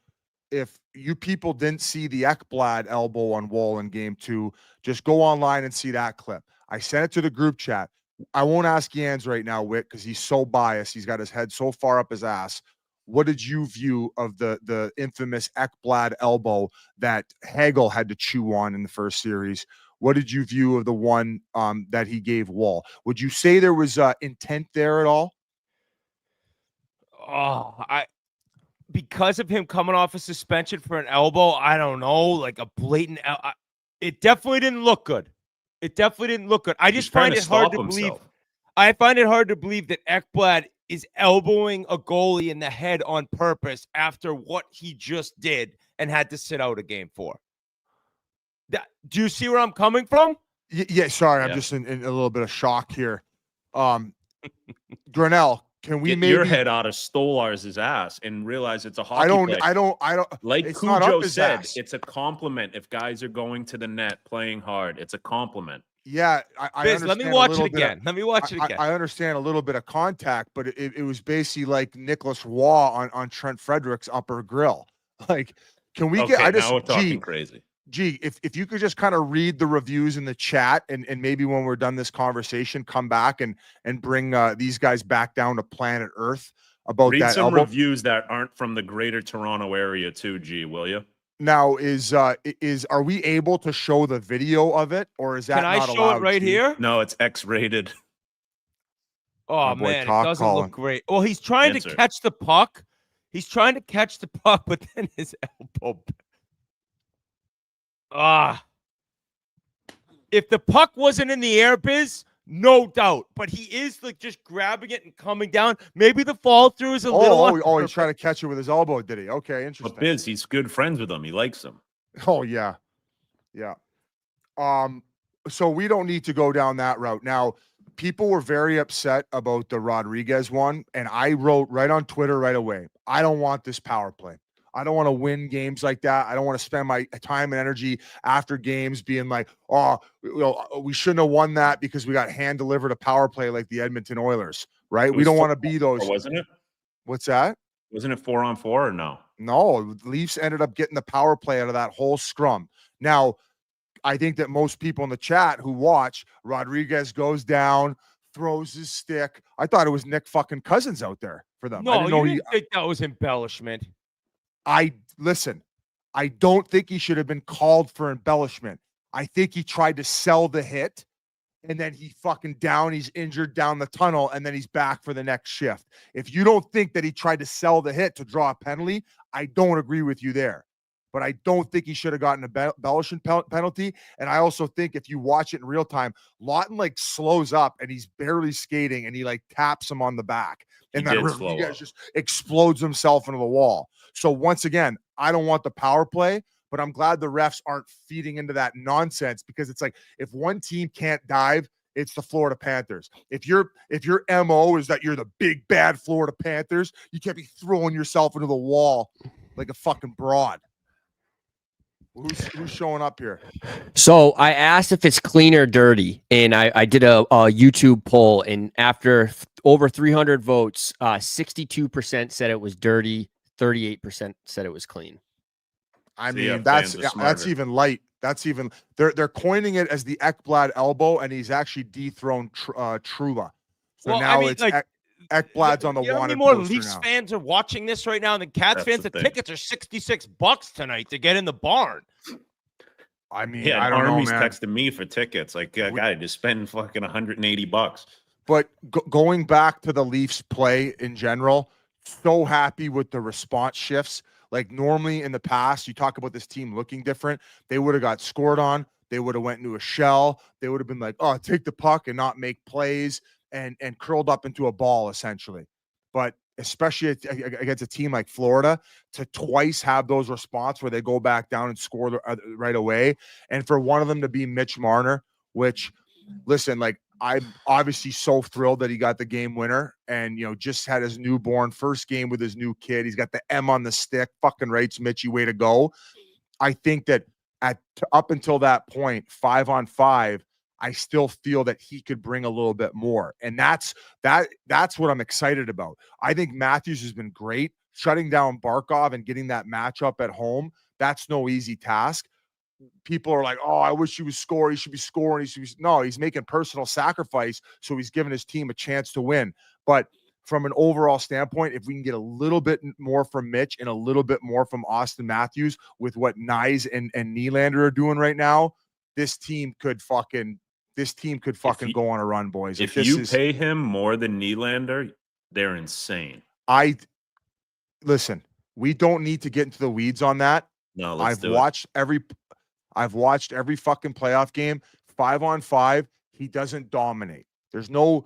If you people didn't see the Ekblad elbow on Wall in game 2, just go online and see that clip. I sent it to the group chat. I won't ask Jans right now, Whit, because he's so biased. He's got his head so far up his ass. What did you view of the infamous Ekblad elbow that Hagel had to chew on in the first series? What did you view of the one that he gave Wall? Would you say there was intent there at all? Because of him coming off a suspension for an elbow, I don't know, like a blatant. It definitely didn't look good. It definitely didn't look good. I just find it hard to believe. I find it hard to believe that Ekblad is elbowing a goalie in the head on purpose after what he just did and had to sit out a game for. Do you see where I'm coming from? Yeah. Sorry, I'm just in a little bit of shock here. Grinnell, can we get your head out of Stolar's ass and realize it's a hockey play? I don't. Like Cujo said, it's a compliment if guys are going to the net playing hard. It's a compliment. Yeah, I understand. Let me watch it again. I understand a little bit of contact, but it was basically like Nicholas Waugh on Trent Frederick's upper grill. Like, can we get? Now we're talking crazy. Gee, if you could just kind of read the reviews in the chat and maybe when we're done this conversation, come back and bring these guys back down to planet Earth about read that some elbow. Reviews that aren't from the greater Toronto area too, G, will you? Now are we able to show the video of it, or is that Can I not show allowed, it right G? here? No, it's X-rated. Oh man, it doesn't look great. Well, he's trying to catch the puck. But then his elbow. If the puck wasn't in the air, Biz, no doubt. But he is like just grabbing it and coming down. Maybe the fall through is a little. Oh, he's trying to catch it with his elbow, did he? Okay, interesting. But Biz, he's good friends with him. He likes him. Oh yeah. So we don't need to go down that route. Now, people were very upset about the Rodriguez one, and I wrote right on Twitter right away, I don't want this power play. I don't want to win games like that. I don't want to spend my time and energy after games being like, we shouldn't have won that because we got hand delivered a power play like the Edmonton Oilers, right? We don't want to be those. Wasn't it? What's that? Wasn't it 4-on-4 or no? No, the Leafs ended up getting the power play out of that whole scrum. Now, I think that most people in the chat who watch, Rodriguez goes down, throws his stick. I thought it was Nick fucking Cousins out there for them. No, I didn't know you didn't think that was embellishment. I don't think he should have been called for embellishment. I think he tried to sell the hit and then he's injured down the tunnel and then he's back for the next shift. If you don't think that he tried to sell the hit to draw a penalty, I don't agree with you there. But I don't think he should have gotten a embellishment penalty. And I also think if you watch it in real time, Lawton like slows up and he's barely skating and he like taps him on the back. And then Rodriguez just explodes himself into the wall. So once again, I don't want the power play, but I'm glad the refs aren't feeding into that nonsense because it's like if one team can't dive, it's the Florida Panthers. If your MO is that you're the big bad Florida Panthers, you can't be throwing yourself into the wall like a fucking broad. Who's showing up here? So I asked if it's clean or dirty, and I did a YouTube poll, and after over 300 votes, 62% said it was dirty, 38% said it was clean. I mean, that's even light. That's even they're coining it as the Ekblad elbow, and he's actually dethroned Trula. So now it's like, Ekblad's on the wanted. How many more Leafs fans are watching this right now than Cats fans? The tickets are $66 tonight to get in the barn. I mean, yeah, I don't Army's know, man. texting me for tickets. Like, guy, just spend fucking $180. But going back to the Leafs play in general, so happy with the response shifts. Like normally in the past, you talk about this team looking different. They would have got scored on. They would have went into a shell. They would have been like, oh, take the puck and not make plays. And curled up into a ball, essentially. But especially against a team like Florida, to twice have those response where they go back down and score right away. And for one of them to be Mitch Marner, which, listen, like, I'm obviously so thrilled that he got the game winner and, just had his newborn first game with his new kid. He's got the M on the stick. Fucking rights, Mitchie, way to go. I think that up until that point, 5-on-5, I still feel that he could bring a little bit more. And that's what I'm excited about. I think Matthews has been great. Shutting down Barkov and getting that matchup at home, that's no easy task. People are like, oh, I wish he was scoring. He should be scoring. No, he's making personal sacrifice. So he's giving his team a chance to win. But from an overall standpoint, if we can get a little bit more from Mitch and a little bit more from Austin Matthews with what Nyes and Nylander are doing right now, this team could fucking go on a run, boys. If you pay him more than Nylander, they're insane. Listen, we don't need to get into the weeds on that. No, I've watched every fucking playoff game. 5-on-5, he doesn't dominate. There's no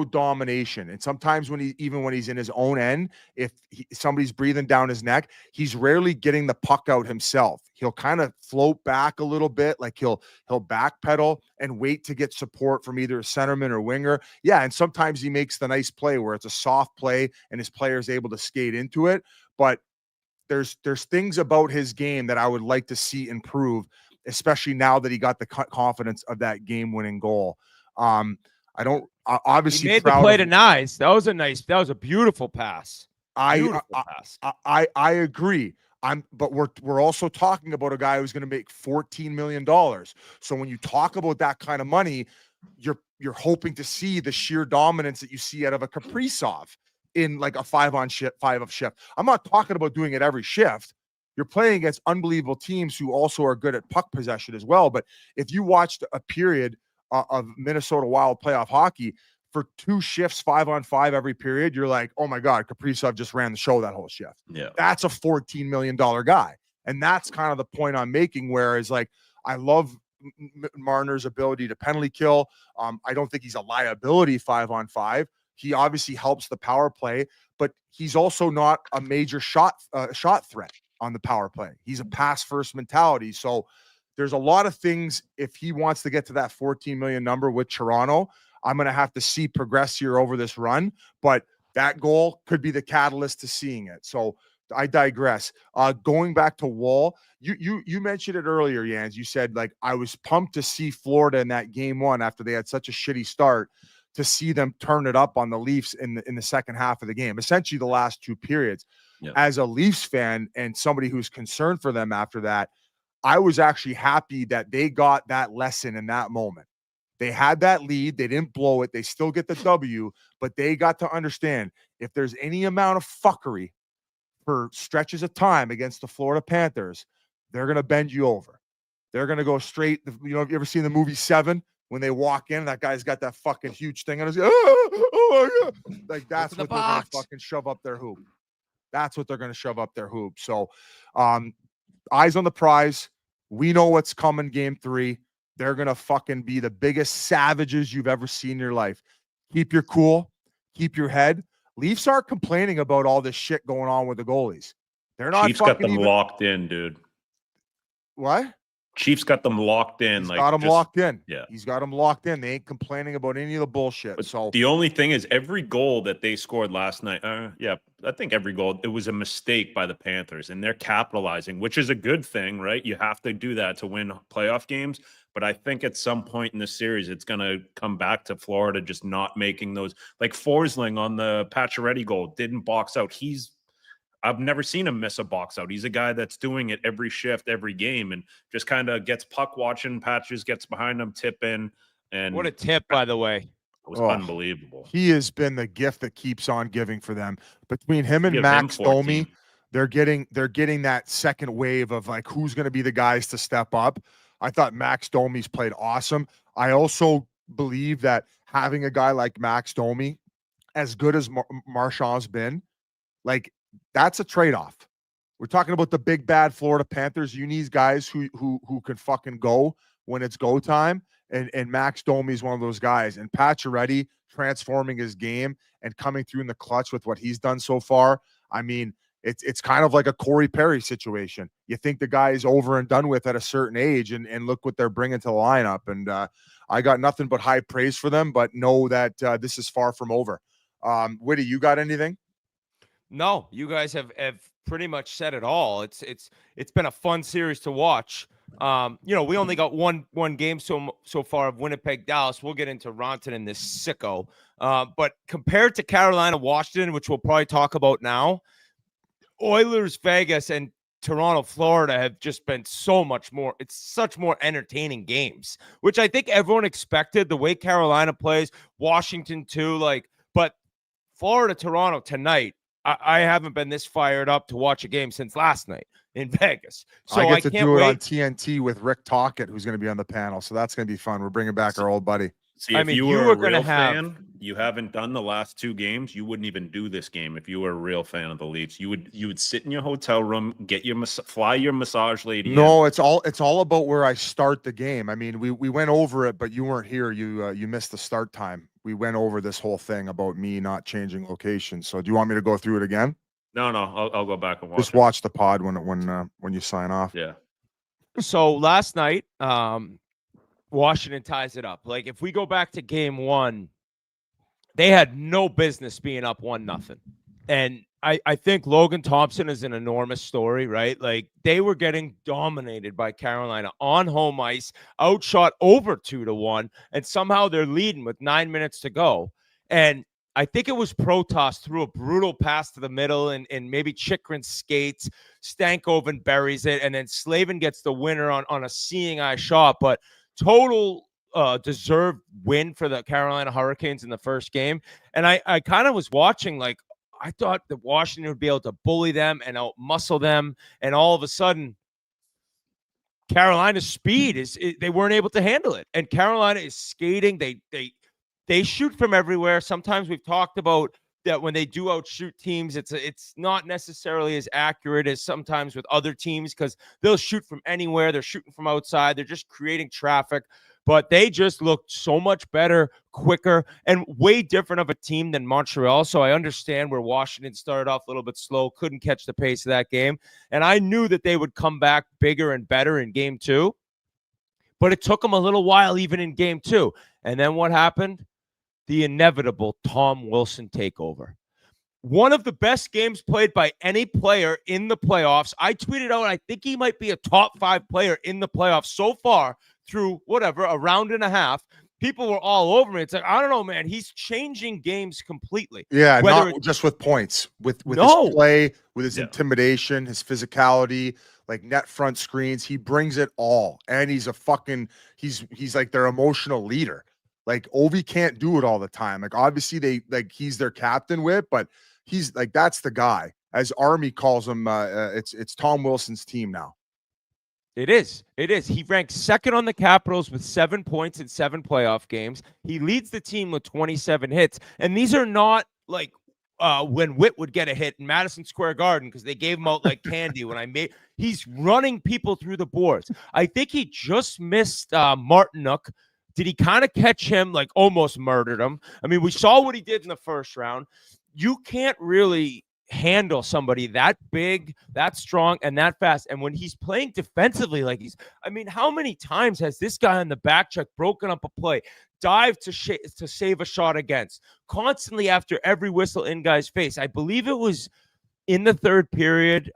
domination. And sometimes when he's in his own end, if somebody's breathing down his neck, he's rarely getting the puck out himself. He'll kind of float back a little bit, like he'll backpedal and wait to get support from either a centerman or winger. Yeah, and sometimes he makes the nice play where it's a soft play and his player is able to skate into it. But there's things about his game that I would like to see improve, especially now that he got the confidence of that game-winning goal. I don't obviously he made the play to Nyes. That was a beautiful pass. I agree. But we're also talking about a guy who's going to make $14 million. So when you talk about that kind of money, you're hoping to see the sheer dominance that you see out of a Kaprizov in like a 5-on-5 shift. I'm not talking about doing it every shift. You're playing against unbelievable teams who also are good at puck possession as well. But if you watched a period of Minnesota Wild playoff hockey for 2 shifts, 5-on-5 every period, you're like, oh my God, Kaprizov just ran the show that whole shift. Yeah, that's a $14 million guy. And that's kind of the point I'm making, whereas like, I love Marner's ability to penalty kill. I don't think he's a liability 5-on-5. He obviously helps the power play, but he's also not a major shot threat on the power play. He's a pass first mentality. So there's a lot of things. If he wants to get to that 14 million number with Toronto, I'm going to have to see progress here over this run, but that goal could be the catalyst to seeing it. So I digress. Going back to Wall, you mentioned it earlier, Jans. You said, like, I was pumped to see Florida in that game 1 after they had such a shitty start, to see them turn it up on the Leafs in the second half of the game, essentially the last 2 periods. Yeah. As a Leafs fan and somebody who's concerned for them after that, I was actually happy that they got that lesson in that moment. They had that lead. They didn't blow it. They still get the W, but they got to understand, if there's any amount of fuckery for stretches of time against the Florida Panthers, they're going to bend you over. They're going to go straight. Have you ever seen the movie 7? When they walk in, that guy's got that fucking huge thing on his, oh my God. Like, that's what they're going to fucking shove up their hoop. That's what they're going to shove up their hoop. So, eyes on the prize. We know what's coming game 3. They're going to fucking be the biggest savages you've ever seen in your life. Keep your cool. Keep your head. Leafs aren't complaining about all this shit going on with the goalies. They're not. Chiefs got them locked in, dude. What? Chiefs got them locked in. He's got them locked in. Yeah. He's got them locked in. They ain't complaining about any of the bullshit. But so the only thing is, every goal that they scored last night, I think every goal, it was a mistake by the Panthers, and they're capitalizing, which is a good thing, right? You have to do that to win playoff games. But I think at some point in the series, it's going to come back to Florida just not making those. Like Forsling on the Pacioretty goal, didn't box out. I've never seen him miss a box out. He's a guy that's doing it every shift, every game, and just kind of gets puck watching. Patches gets behind him, tip in. And what a tip, by the way. It was unbelievable. He has been the gift that keeps on giving for them. Between him and Max Domi, they're getting that second wave of like, who's going to be the guys to step up. I thought Max Domi's played awesome. I also believe that having a guy like Max Domi, as good as Marchand's been, like, that's a trade-off. We're talking about the big bad Florida Panthers. You need guys who can fucking go when it's go time. And Max Domi is one of those guys. And Pacioretty transforming his game and coming through in the clutch with what he's done so far. I mean, it's kind of like a Corey Perry situation. You think the guy is over and done with at a certain age, and look what they're bringing to the lineup. And I got nothing but high praise for them, but know that this is far from over. Whitty, you got anything? No, you guys have pretty much said it all. It's been a fun series to watch. We only got one game so far of Winnipeg, Dallas. We'll get into Ronton and this sicko. But compared to Carolina, Washington, which we'll probably talk about now, Oilers, Vegas, and Toronto, Florida have just been so much more. It's such more entertaining games, which I think everyone expected. The way Carolina plays, Washington too. But Florida, Toronto tonight, I haven't been this fired up to watch a game since last night in Vegas. So I get to can't do it wait. on TNT with Rick Tocchet, who's going to be on the panel. So that's going to be fun. We're bringing back our old buddy. See, I if mean, you you were were a gonna real have- fan, you haven't done the last 2 games, you wouldn't even do this game. If you were a real fan of the Leafs, you would sit in your hotel room, get your fly your massage lady. No, it's all about where I start the game. I mean, we went over it, but you weren't here. You missed the start time. We went over this whole thing about me not changing location. So do you want me to go through it again? No, I'll go back and watch. Just watch the pod when you sign off. Yeah. So last night, Washington ties it up. Like, if we go back to game 1, they had no business being up 1-0. And I think Logan Thompson is an enormous story, right? Like, they were getting dominated by Carolina on home ice, outshot over 2-1, and somehow they're leading with 9 minutes to go. And I think it was Protas threw a brutal pass to the middle, and maybe Chikrin skates, Stankoven buries it, and then Slavin gets the winner on a seeing eye shot. But total deserved win for the Carolina Hurricanes in the first game. And I kind of was watching, like, I thought that Washington would be able to bully them and out-muscle them, and all of a sudden, Carolina's speed they weren't able to handle it. And Carolina is skating. They shoot from everywhere. Sometimes we've talked about that when they do outshoot teams, it's not necessarily as accurate as sometimes with other teams because they'll shoot from anywhere. They're shooting from outside. They're just creating traffic. But they just looked so much better, quicker, and way different of a team than Montreal. So I understand where Washington started off a little bit slow, couldn't catch the pace of that game. And I knew that they would come back bigger and better in game 2. But it took them a little while even in game 2. And then what happened? The inevitable Tom Wilson takeover. One of the best games played by any player in the playoffs. I tweeted out, I think he might be a top 5 player in the playoffs so far through a round and a half. People were all over me. It's like, I don't know, man. He's changing games completely. Yeah, not just with points, with his play, with his intimidation, his physicality, like net front screens. He brings it all. And he's he's like their emotional leader. Like, Ovi can't do it all the time. Like, obviously he's their captain but he's like, that's the guy. As Army calls him, it's Tom Wilson's team now. It is. He ranks second on the Capitals with 7 points in 7 playoff games. He leads the team with 27 hits. And these are not like when Whit would get a hit in Madison Square Garden because they gave him out like candy he's running people through the boards. I think he just missed Martinuk. Did he kind of catch him, like almost murdered him? I mean, we saw what he did in the first round. You can't really handle somebody that big, that strong, and that fast. And when he's playing defensively how many times has this guy on the back check broken up a play, dived to save a shot against, constantly after every whistle in guy's face? I believe it was in the third period.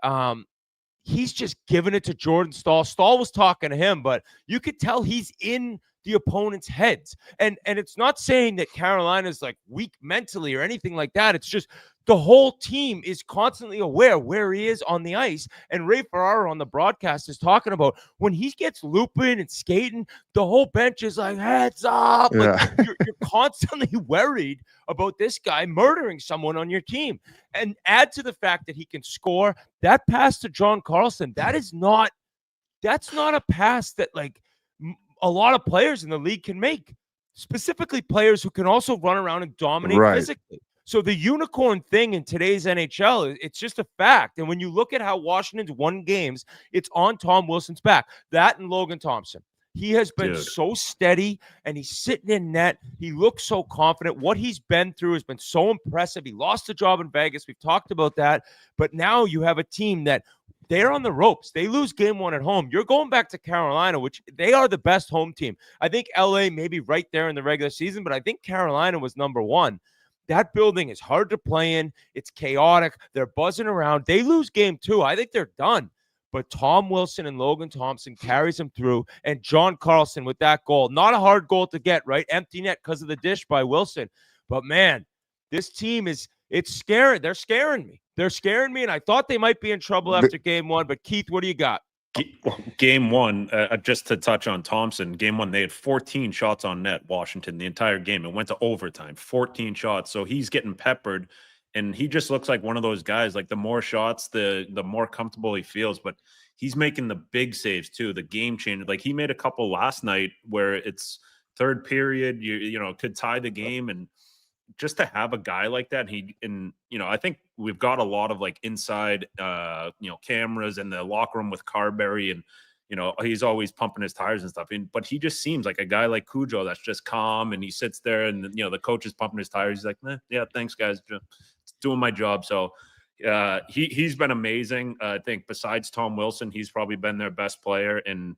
He's just giving it to Jordan Staal. Staal was talking to him, but you could tell he's in the opponent's heads. And it's not saying that Carolina's like weak mentally or anything like that. It's just the whole team is constantly aware where he is on the ice. And Ray Ferraro on the broadcast is talking about when he gets looping and skating, the whole bench is like, heads up. Yeah. Like, you're constantly worried about this guy murdering someone on your team. And add to the fact that he can score. That pass to John Carlson, that's not a pass that like a lot of players in the league can make, specifically players who can also run around and dominate physically. So the unicorn thing in today's NHL, it's just a fact. And when you look at how Washington's won games, it's on Tom Wilson's back. That and Logan Thompson. He has been so steady, and he's sitting in net. He looks so confident. What he's been through has been so impressive. He lost a job in Vegas. We've talked about that. But now you have a team that they're on the ropes. They lose game 1 at home. You're going back to Carolina, which they are the best home team. I think LA may be right there in the regular season, but I think Carolina was number 1. That building is hard to play in. It's chaotic. They're buzzing around. They lose game 2. I think they're done. but Tom Wilson and Logan Thompson carries him through, and John Carlson with that goal. Not a hard goal to get, right? Empty net because of the dish by Wilson. But man, this team it's scary. They're scaring me. They're scaring me, and I thought they might be in trouble after game one. But Keith, what do you got? Game one, just to touch on Thompson, game one, they had 14 shots on net, Washington, the entire game. It went to overtime, 14 shots. So he's getting peppered, and he just looks like one of those guys. Like the more shots, the more comfortable he feels. But he's making the big saves too, the game changer. Like he made a couple last night where it's third period, you know, could tie the game, and just to have a guy like that, I think we've got a lot of like inside, cameras in the locker room with Carberry, and he's always pumping his tires and stuff. But he just seems like a guy like Cujo that's just calm, and he sits there, and the coach is pumping his tires. He's like, yeah, thanks guys, just doing my job. So he's been amazing. I think besides Tom Wilson, he's probably been their best player, and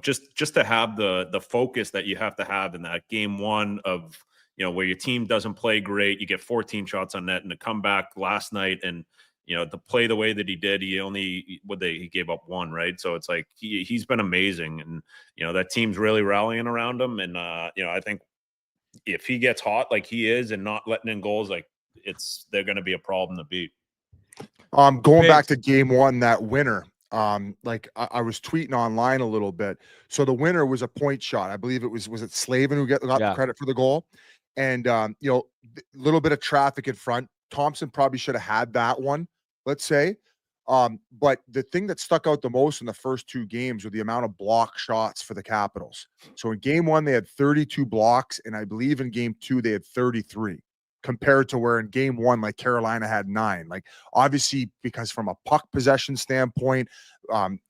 just to have the focus that you have to have in that game one of where your team doesn't play great, you get 14 shots on net, and to come back last night and to play the way that he did, he gave up one, right? So it's like he's been amazing, and that team's really rallying around him, and I think if he gets hot like he is and not letting in goals, like they're going to be a problem to beat. Going back to game one, that winner. I was tweeting online a little bit. So the winner was a point shot. I believe it was it Slavin who got the credit for the goal. And a little bit of traffic in front. Thompson probably should have had that one, let's say. But the thing that stuck out the most in the first two games were the amount of block shots for the Capitals. So in game one, they had 32 blocks, and I believe in game two, they had 33. Compared to where in game one, like Carolina had 9. Like obviously, because from a puck possession standpoint,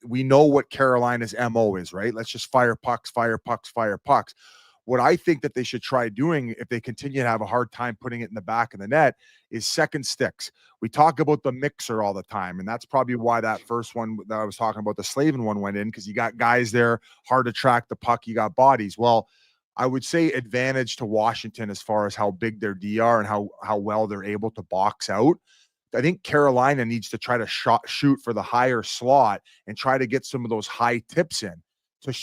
we know what Carolina's MO is, right? Let's just fire pucks, fire pucks, fire pucks. What I think that they should try doing, if they continue to have a hard time putting it in the back of the net, is second sticks. We talk about the mixer all the time, and that's probably why that first one that I was talking about, the Slavin one, went in, because you got guys there, hard to track the puck, you got bodies. Well, I would say advantage to Washington as far as how big their D are and how well they're able to box out. I think Carolina needs to try to shoot for the higher slot and try to get some of those high tips in to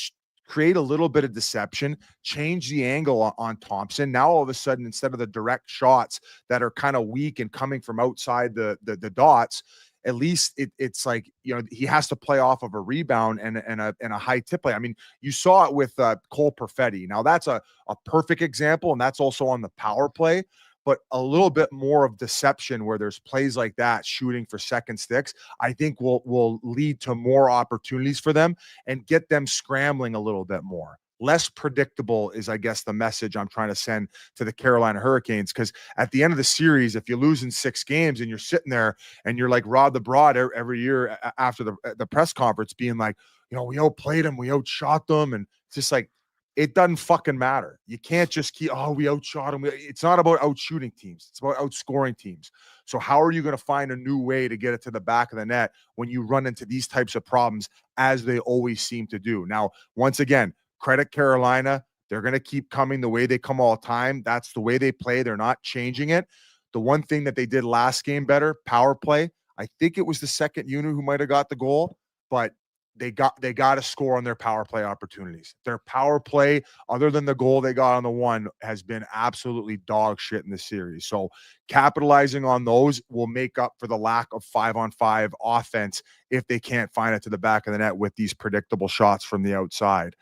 create a little bit of deception, change the angle on Thompson. Now, all of a sudden, instead of the direct shots that are kind of weak and coming from outside the dots, at least it's like, he has to play off of a rebound and a high tip play. I mean, you saw it with Cole Perfetti. Now that's a perfect example, and that's also on the power play, but a little bit more of deception where there's plays like that, shooting for second sticks, I think will lead to more opportunities for them and get them scrambling a little bit more. Less predictable is, I guess, the message I'm trying to send to the Carolina Hurricanes, because at the end of the series, if you lose in 6 games and you're sitting there and you're like Rod the Broad every year after the press conference being like, we outplayed them, we outshot them, and it's just like, it doesn't fucking matter. You can't just keep, we outshot them. It's not about outshooting teams. It's about outscoring teams. So how are you going to find a new way to get it to the back of the net when you run into these types of problems, as they always seem to do? Now, once again, credit Carolina. They're going to keep coming the way they come all the time. That's the way they play. They're not changing it. The one thing that they did last game better, power play. I think it was the second unit who might have got the goal, but they got to score on their power play opportunities. Their power play, other than the goal they got on the one, has been absolutely dog shit in the series. So capitalizing on those will make up for the lack of 5-on-5 offense if they can't find it to the back of the net with these predictable shots from the outside.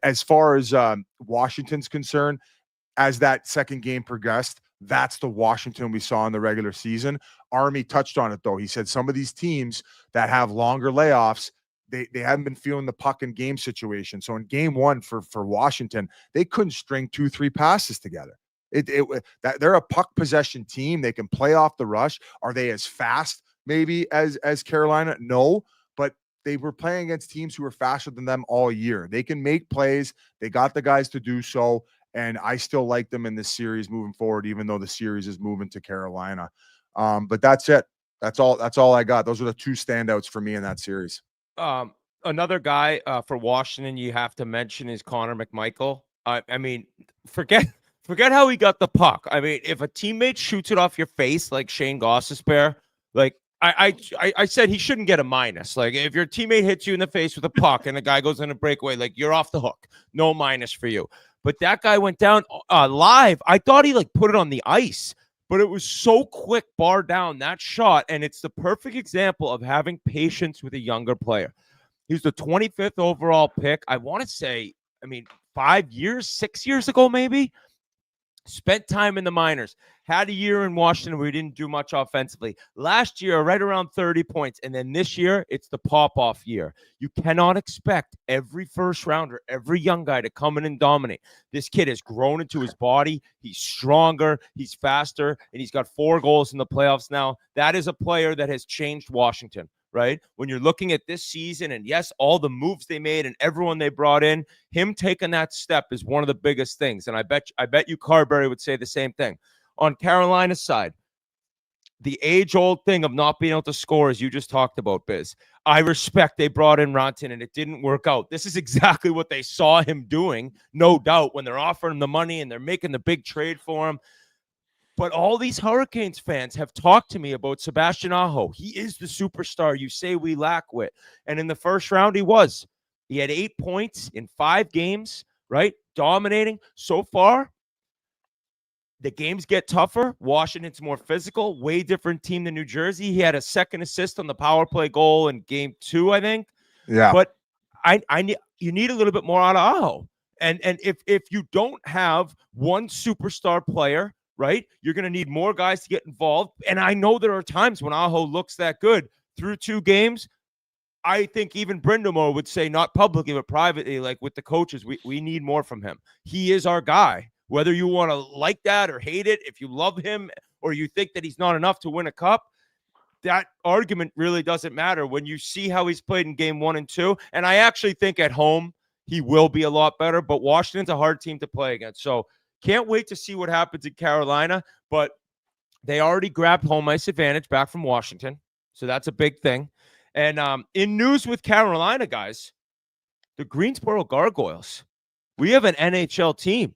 As far as Washington's concerned, as that second game progressed, that's the Washington we saw in the regular season. Army touched on it, though. He said some of these teams that have longer layoffs, they haven't been feeling the puck in game situation. So in game one for Washington, they couldn't string 2-3 passes together. They're a puck possession team. They can play off the rush. Are they as fast maybe as Carolina? No, but they were playing against teams who were faster than them all year. They can make plays. They got the guys to do so. And I still like them in this series moving forward, even though the series is moving to Carolina. But that's it. That's all I got. Those are the 2 standouts for me in that series. Another guy for Washington you have to mention is Connor McMichael. I mean, forget how he got the puck. I mean, if a teammate shoots it off your face like Shane Gostisbehere, like, I said he shouldn't get a minus. Like if your teammate hits you in the face with a puck and the guy goes in a breakaway, like you're off the hook. No minus for you. But that guy went down live. I thought he like put it on the ice, but it was so quick, bar down that shot. And it's the perfect example of having patience with a younger player. He's the 25th overall pick. I want to say, 6 years ago, maybe. Spent time in the minors. Had a year in Washington where we didn't do much offensively. Last year, right around 30 points. And then this year, it's the pop-off year. You cannot expect every first rounder, every young guy to come in and dominate. This kid has grown into his body. He's stronger. He's faster. And he's got 4 goals in the playoffs now. That is a player that has changed Washington. Right? When you're looking at this season and yes, all the moves they made and everyone they brought in, him taking that step is one of the biggest things. And I bet you Carberry would say the same thing. On Carolina's side, the age-old thing of not being able to score, as you just talked about, Biz. I respect they brought in Ronton and it didn't work out. This is exactly what they saw him doing, no doubt, when they're offering him the money and they're making the big trade for him. But all these Hurricanes fans have talked to me about Sebastian Aho. He is the superstar you say we lack with. And in the first round, he was. He had 8 points in 5 games, right? Dominating. So far, the games get tougher. Washington's more physical, way different team than New Jersey. He had a second assist on the power play goal in game 2, I think. Yeah. But you need a little bit more out of Aho. And if you don't have one superstar player, right, you're going to need more guys to get involved. And I know there are times when Aho looks that good. Through 2 games, I think even Brindamore would say, not publicly, but privately, like with the coaches, we need more from him. He is our guy. Whether you want to like that or hate it, if you love him or you think that he's not enough to win a cup, that argument really doesn't matter when you see how he's played in game 1 and 2. And I actually think at home he will be a lot better, but Washington's a hard team to play against. So can't wait to see what happens in Carolina, but they already grabbed home ice advantage back from Washington. So that's a big thing. And in news with Carolina, guys, the Greensboro Gargoyles, we have an NHL team.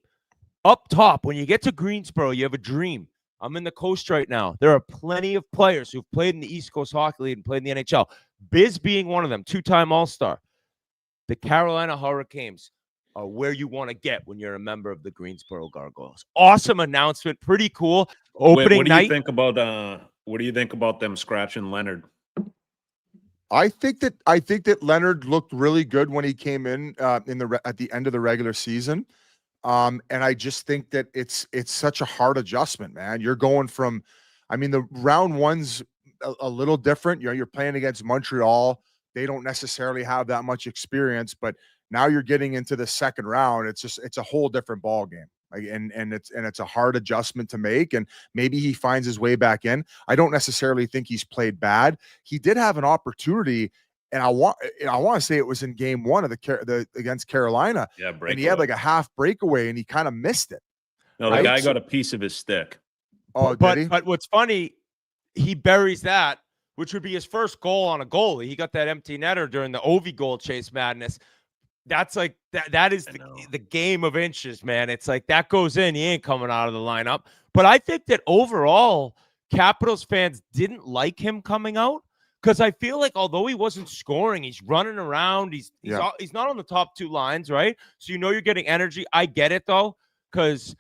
Up top, when you get to Greensboro, you have a dream. I'm in the coast right now. There are plenty of players who've played in the East Coast Hockey League and played in the NHL. Biz being one of them, 2-time All-Star. The Carolina Hurricanes are where you want to get when you're a member of the Greensboro Gargoyles. Awesome announcement, pretty cool. Opening what do night. You think about what do you think about them scratching Leonard? I think that Leonard looked really good when he came in at the end of the regular season. And I just think that it's such a hard adjustment, man. You're going from, the round 1's a little different. You're playing against Montreal. They don't necessarily have that much experience, but now you're getting into the second round. It's a whole different ball game. And it's a hard adjustment to make. And maybe he finds his way back in. I don't necessarily think he's played bad. He did have an opportunity. And I want to say it was in game 1 of the against Carolina. Yeah, and he had like a half breakaway and he kind of missed it. No, the guy got a piece of his stick. Oh, but what's funny, he buries that, which would be his first goal on a goalie. He got that empty netter during the Ovi goal chase madness. That's like that is the game of inches, man. It's like that goes in, he ain't coming out of the lineup. But I think that overall, Capitals fans didn't like him coming out. Because I feel like although he wasn't scoring, he's running around. He's not on the top 2 lines, right? So you're getting energy. I get it, though, because,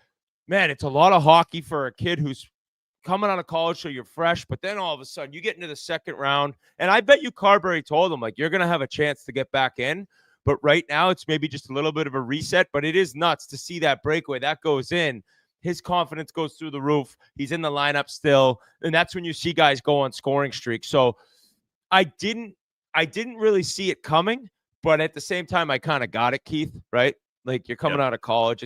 man, it's a lot of hockey for a kid who's coming out of college, so you're fresh. But then all of a sudden, you get into the second round. And I bet you Carberry told him, like, you're going to have a chance to get back in. But right now, it's maybe just a little bit of a reset. But it is nuts to see that breakaway. That goes in. His confidence goes through the roof. He's in the lineup still. And that's when you see guys go on scoring streaks. So I didn't really see it coming, but at the same time, I kind of got it, Keith, right? Like you're coming out of college.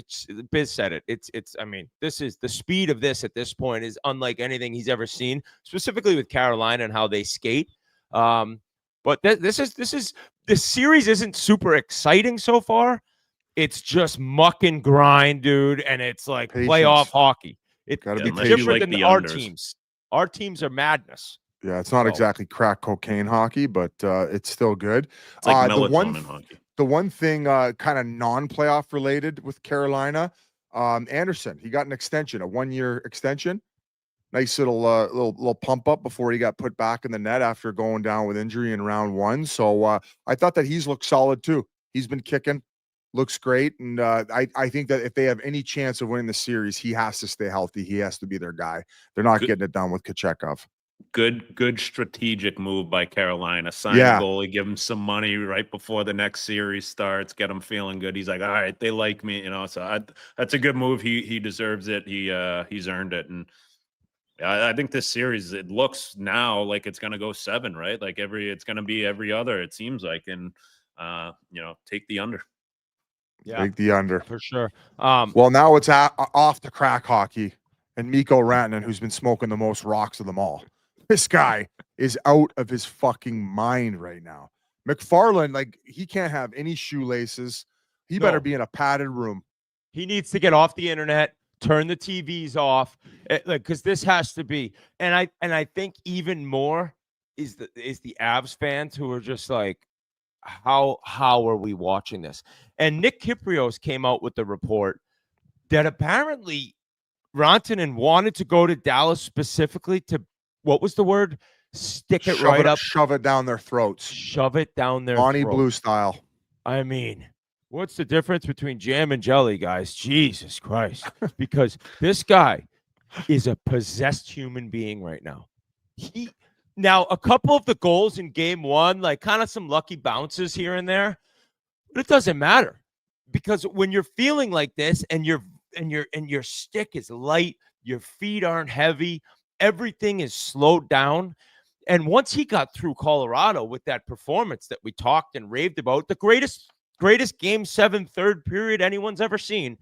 Biz said it. This is the speed of this at this point is unlike anything he's ever seen, specifically with Carolina and how they skate. But this series isn't super exciting so far. It's just muck and grind, dude. And it's like playoff hockey. It's different than our teams. Our teams are madness. Yeah, it's not exactly crack cocaine hockey, but it's still good. It's like melatonin hockey. The one thing kind of non-playoff related with Carolina, Anderson, he got an extension, a 1-year extension. nice little pump up before he got put back in the net after going down with injury in round 1. So I thought that he's looked solid too. He's been kicking, looks great, and I think that if they have any chance of winning the series, he has to stay healthy. He has to be their guy. They're not getting it done with Kochetkov. Good strategic move by Carolina. Sign a goalie, give him some money right before the next series starts, get him feeling good. He's like, all right, they like me, So that's a good move. He deserves it. He's earned it, and I think this series, it looks now like it's gonna go 7, right? Like it's gonna be every other. It seems like, and take the under. Yeah, take the under for sure. Well, now it's off to crack hockey, and Mikko Rantanen, who's been smoking the most rocks of them all. This guy is out of his fucking mind right now. McFarland, like, he can't have any shoelaces. He better be in a padded room. He needs to get off the internet, turn the TVs off, because this has to be. And I think even more is the Avs fans who are just like, how are we watching this? And Nick Kyprios came out with the report that apparently Rantanen wanted to go to Dallas specifically to, what was the word? Stick it right up. Shove it down their throats. Shove it down their Bonnie throat. Blue style. I mean, what's the difference between jam and jelly, guys? Jesus Christ. Because this guy is a possessed human being right now. Now, a couple of the goals in game 1, like kind of some lucky bounces here and there, but it doesn't matter. Because when you're feeling like this and your stick is light, your feet aren't heavy, everything is slowed down. And once he got through Colorado with that performance that we talked and raved about, the greatest game 7 third period anyone's ever seen.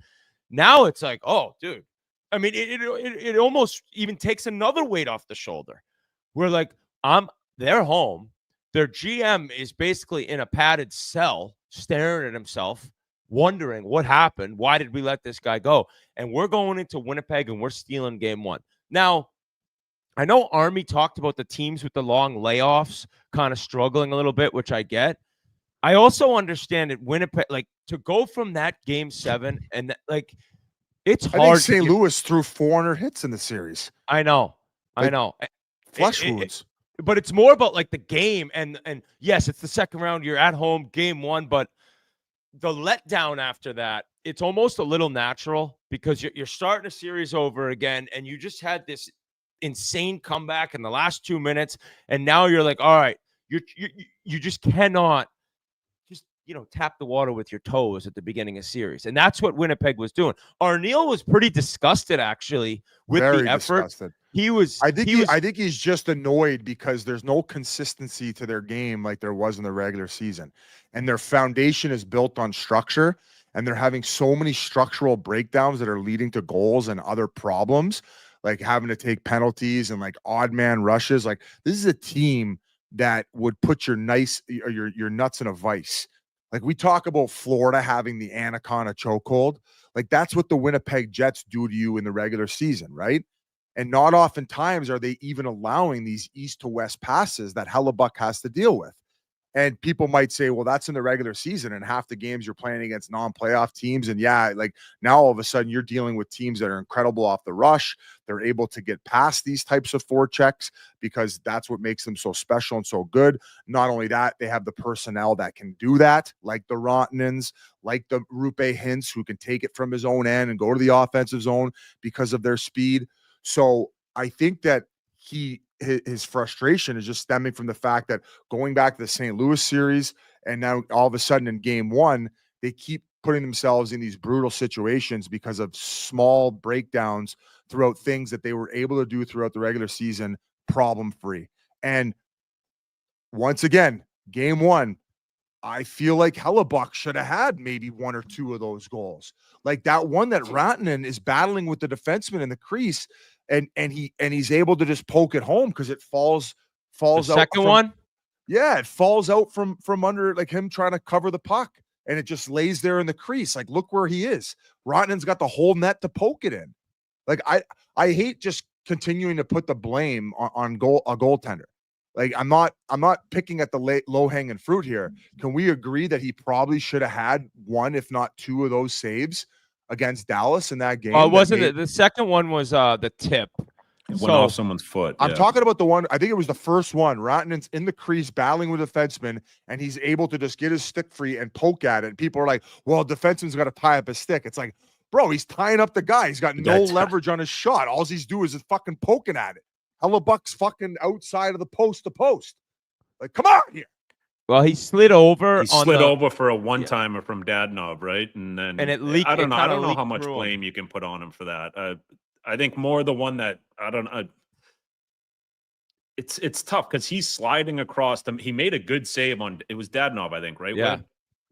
Now it's like, oh, dude. I mean, it almost even takes another weight off the shoulder. We're like, they're home. Their GM is basically in a padded cell, staring at himself, wondering what happened. Why did we let this guy go? And we're going into Winnipeg and we're stealing game 1. Now, I know Army talked about the teams with the long layoffs kind of struggling a little bit, which I get. I also understand that Winnipeg, like, to go from that game 7 and like, it's hard. I think St. Louis threw 400 hits in the series. I know. Flesh wounds. But it's more about like the game and yes, it's the second round. You're at home, game 1, but the letdown after that, it's almost a little natural because you're starting a series over again, and you just had this insane comeback in the last 2 minutes, and now you're like, all right, you just cannot just tap the water with your toes at the beginning of series, and that's what Winnipeg was doing. Arneal was pretty disgusted actually with the effort. Disgusted. I think he's just annoyed because there's no consistency to their game like there was in the regular season, and their foundation is built on structure, and they're having so many structural breakdowns that are leading to goals and other problems, like having to take penalties and like odd man rushes. Like, this is a team that would put your nuts in a vice. Like, we talk about Florida having the anaconda chokehold. Like, that's what the Winnipeg Jets do to you in the regular season, right? And not oftentimes are they even allowing these east to west passes that Hellebuck has to deal with. And people might say, well, that's in the regular season, and half the games you're playing against non-playoff teams. And yeah, like, now all of a sudden you're dealing with teams that are incredible off the rush. They're able to get past these types of forechecks because that's what makes them so special and so good. Not only that, they have the personnel that can do that, like the Rantanens, like the Rupe Hintz, who can take it from his own end and go to the offensive zone because of their speed. So I think that his frustration is just stemming from the fact that going back to the St. Louis series, and now all of a sudden in game 1, they keep putting themselves in these brutal situations because of small breakdowns throughout things that they were able to do throughout the regular season, problem-free. And once again, game 1, I feel like Hellebuck should have had maybe 1 or 2 of those goals. Like that one that Rantanen is battling with the defenseman in the crease, and he's able to just poke it home because it falls out. Second one? Yeah, it falls out from under, like him trying to cover the puck, and it just lays there in the crease. Like, look where he is. Rantanen's got the whole net to poke it in. Like, I hate just continuing to put the blame on a goaltender. Like, I'm not picking at the low-hanging fruit here. Can we agree that he probably should have had 1, if not 2 of those saves against Dallas in that game? Wasn't it? The second one was the tip. It went off someone's foot. I'm talking about the one, I think it was the first one. Rantanen's in the crease battling with a defenseman, and he's able to just get his stick free and poke at it. And people are like, well, defenseman's got to tie up his stick. It's like, bro, he's tying up the guy. He's got no leverage on his shot. All he's doing is fucking poking at it. Hellebuck's fucking outside of the post to post. Like, come on here. Well, he slid over. He slid over for a one-timer from Dadonov, right? And then it leaked. I don't know. I don't know how leaked much through him. blame you can put on him for that. I think more the one that I don't know. It's tough because he's sliding across them. He made a good save on. It was Dadonov, I think, right? Yeah.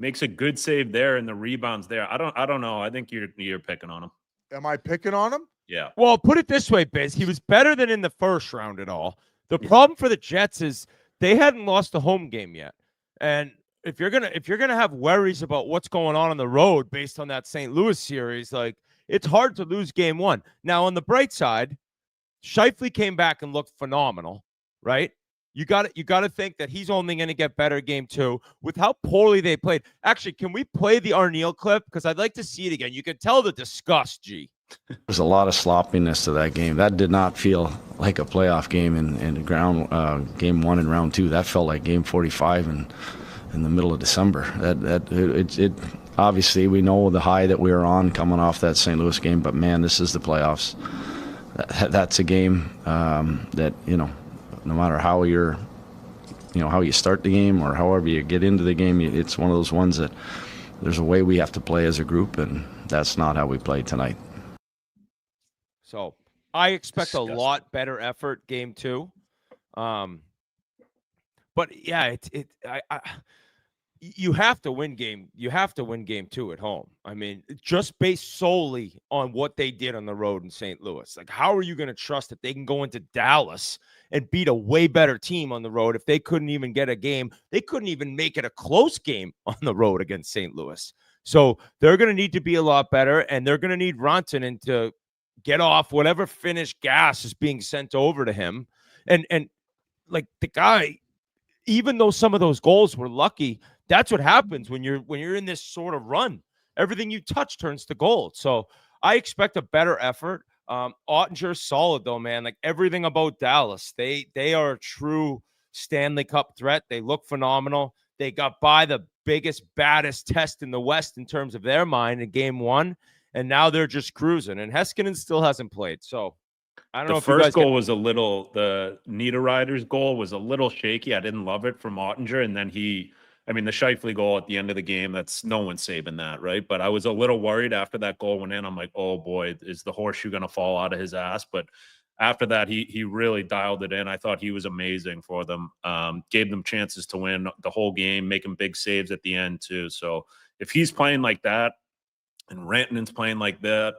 Makes a good save there, and the rebounds there. I don't know. I think you're picking on him. Am I picking on him? Yeah. Well, put it this way, Biz. He was better than in the first round at all. The problem for the Jets is they hadn't lost a home game yet. And if you're gonna have worries about what's going on the road based on that St. Louis series, like it's hard to lose game one. Now, on the bright side, Scheifele came back and looked phenomenal, right? You got to think that he's only going to get better game two with how poorly they played. Actually, can we play the Arneal clip? Because I'd like to see it again. You can tell the disgust, G. There's a lot of sloppiness to that game. That did not feel like a playoff game in game one and round two. That felt like game 45 in the middle of December. It obviously we know the high that we were on coming off that St. Louis game, but man, this is the playoffs. That's a game that no matter how how you start the game or however you get into the game, it's one of those ones that there's a way we have to play as a group, and that's not how we played tonight. So I expect a lot better effort game two. But yeah, you have to win game. You have to win game two at home. I mean, just based solely on what they did on the road in St. Louis. Like, how are you going to trust that they can go into Dallas and beat a way better team on the road if they couldn't even get a game? They couldn't even make it a close game on the road against St. Louis. So they're going to need to be a lot better, and they're going to need Rantanen to get off whatever finished gas is being sent over to him. And like the guy, even though some of those goals were lucky, that's what happens when you're in this sort of run. Everything you touch turns to gold. So I expect a better effort. Ottinger's solid though, man. Like everything about Dallas, they are a true Stanley Cup threat. They look phenomenal. They got by the biggest, baddest test in the West in terms of their mind in game one, and now they're just cruising. And Heiskanen still hasn't played, so I don't know. The first goal was the Niederreiter's goal was a little shaky. I didn't love it from Ottinger, and then the Scheifele goal at the end of the game, that's no one saving that, right? But I was a little worried after that goal went in. I'm like, oh boy, is the horseshoe going to fall out of his ass? But after that, he really dialed it in. I thought he was amazing for them. Gave them chances to win the whole game, making big saves at the end too. So if he's playing like that and Rantanen's playing like that,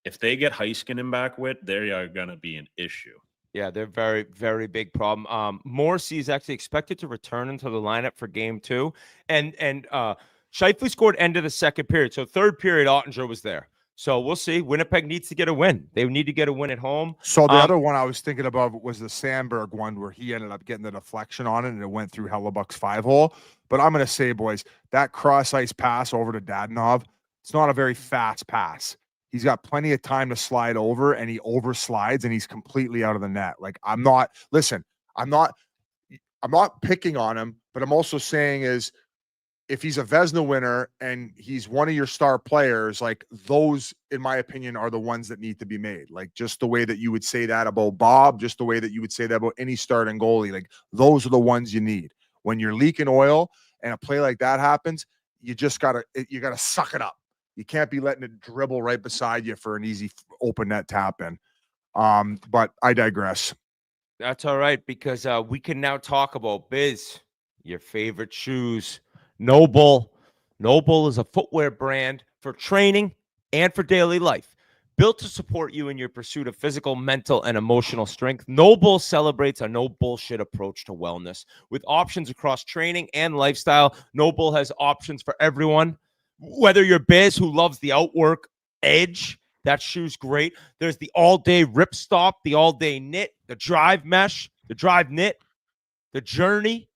if they get Heiskanen back with, they are going to be an issue. Yeah, they're very, very big problem. Morrissey is actually expected to return into the lineup for game two. And Scheifele scored end of the second period. So third period, Ottinger was there. So we'll see. Winnipeg needs to get a win. They need to get a win at home. So the other one I was thinking about was the Sandberg one where he ended up getting the deflection on it and it went through Hellebuck's 5-hole. But I'm going to say, boys, that cross-ice pass over to Dadonov, it's not a very fast pass. He's got plenty of time to slide over, and he overslides, and he's completely out of the net. Like, I'm not picking on him, but I'm also saying is if he's a Vezina winner and he's one of your star players, like those, in my opinion, are the ones that need to be made. Like just the way that you would say that about Bob, just the way that you would say that about any starting goalie. Like those are the ones you need. When you're leaking oil and a play like that happens, you gotta suck it up. You can't be letting it dribble right beside you for an easy open net tap in. But I digress. That's all right, because we can now talk about Biz, your favorite shoes. Noble. Noble is a footwear brand for training and for daily life. Built to support you in your pursuit of physical, mental, and emotional strength, Noble celebrates a no bullshit approach to wellness. With options across training and lifestyle, Noble has options for everyone. Whether you're Biz who loves the outwork edge, that shoe's great. There's the all-day ripstop, the all-day knit, the drive mesh, the drive knit, the journey,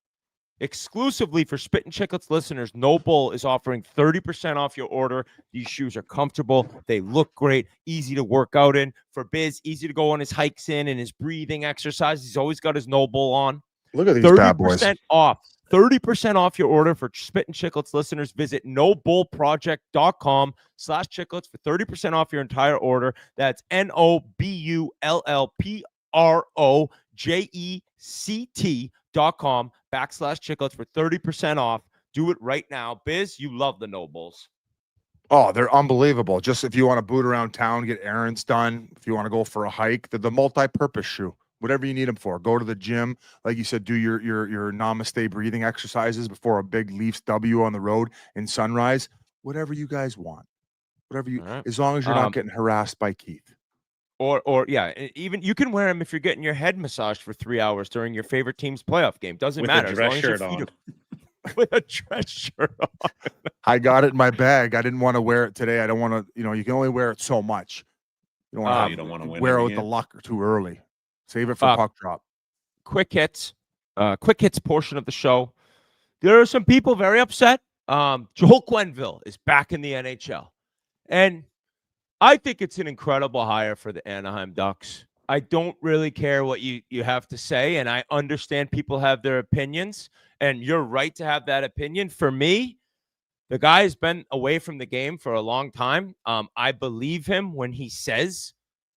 Exclusively for Spittin Chiclets listeners, No Bull is offering 30% off your order. These shoes are comfortable. They look great, easy to work out in. For Biz, easy to go on his hikes in and his breathing exercises. He's always got his No Bull on. Look at these bad boys. 30% off. 30% off your order for Spittin Chiclets listeners. Visit nobullproject.com/chiclets for 30% off your entire order. That's nobullproject.com/chiclets for 30% off. Do it right now. Biz, you love the No Bulls. Oh, they're unbelievable. Just if you want to boot around town, get errands done, if you want to go for a hike, they're the multi-purpose shoe. Whatever you need them for. Go to the gym, like you said, do your namaste breathing exercises before a big Leafs W on the road in Sunrise. Whatever you guys want. Whatever you, right. as long as you're not getting harassed by Keith. Or yeah, even you can wear them if you're getting your head massaged for 3 hours during your favorite team's playoff game. Doesn't With matter. a dress shirt as long as on. with a dress shirt on. I got it in my bag. I didn't want to wear it today. I don't want to, you can only wear it so much. You don't want to win wear it in with the the end. luck too early. Save it for puck drop. Quick hits portion of the show. There are some people very upset. Joel Quenneville is back in the NHL. And I think it's an incredible hire for the Anaheim Ducks. I don't really care what you have to say, and I understand people have their opinions, and you're right to have that opinion. For me, the guy has been away from the game for a long time. I believe him when he says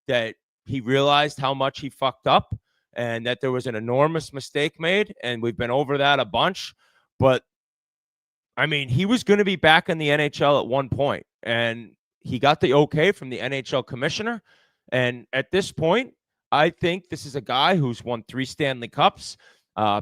that he realized how much he fucked up and that there was an enormous mistake made, and we've been over that a bunch. But, I mean, he was going to be back in the NHL at one point, and he got the okay from the NHL commissioner. And at this point, I think this is a guy who's won 3 Stanley Cups.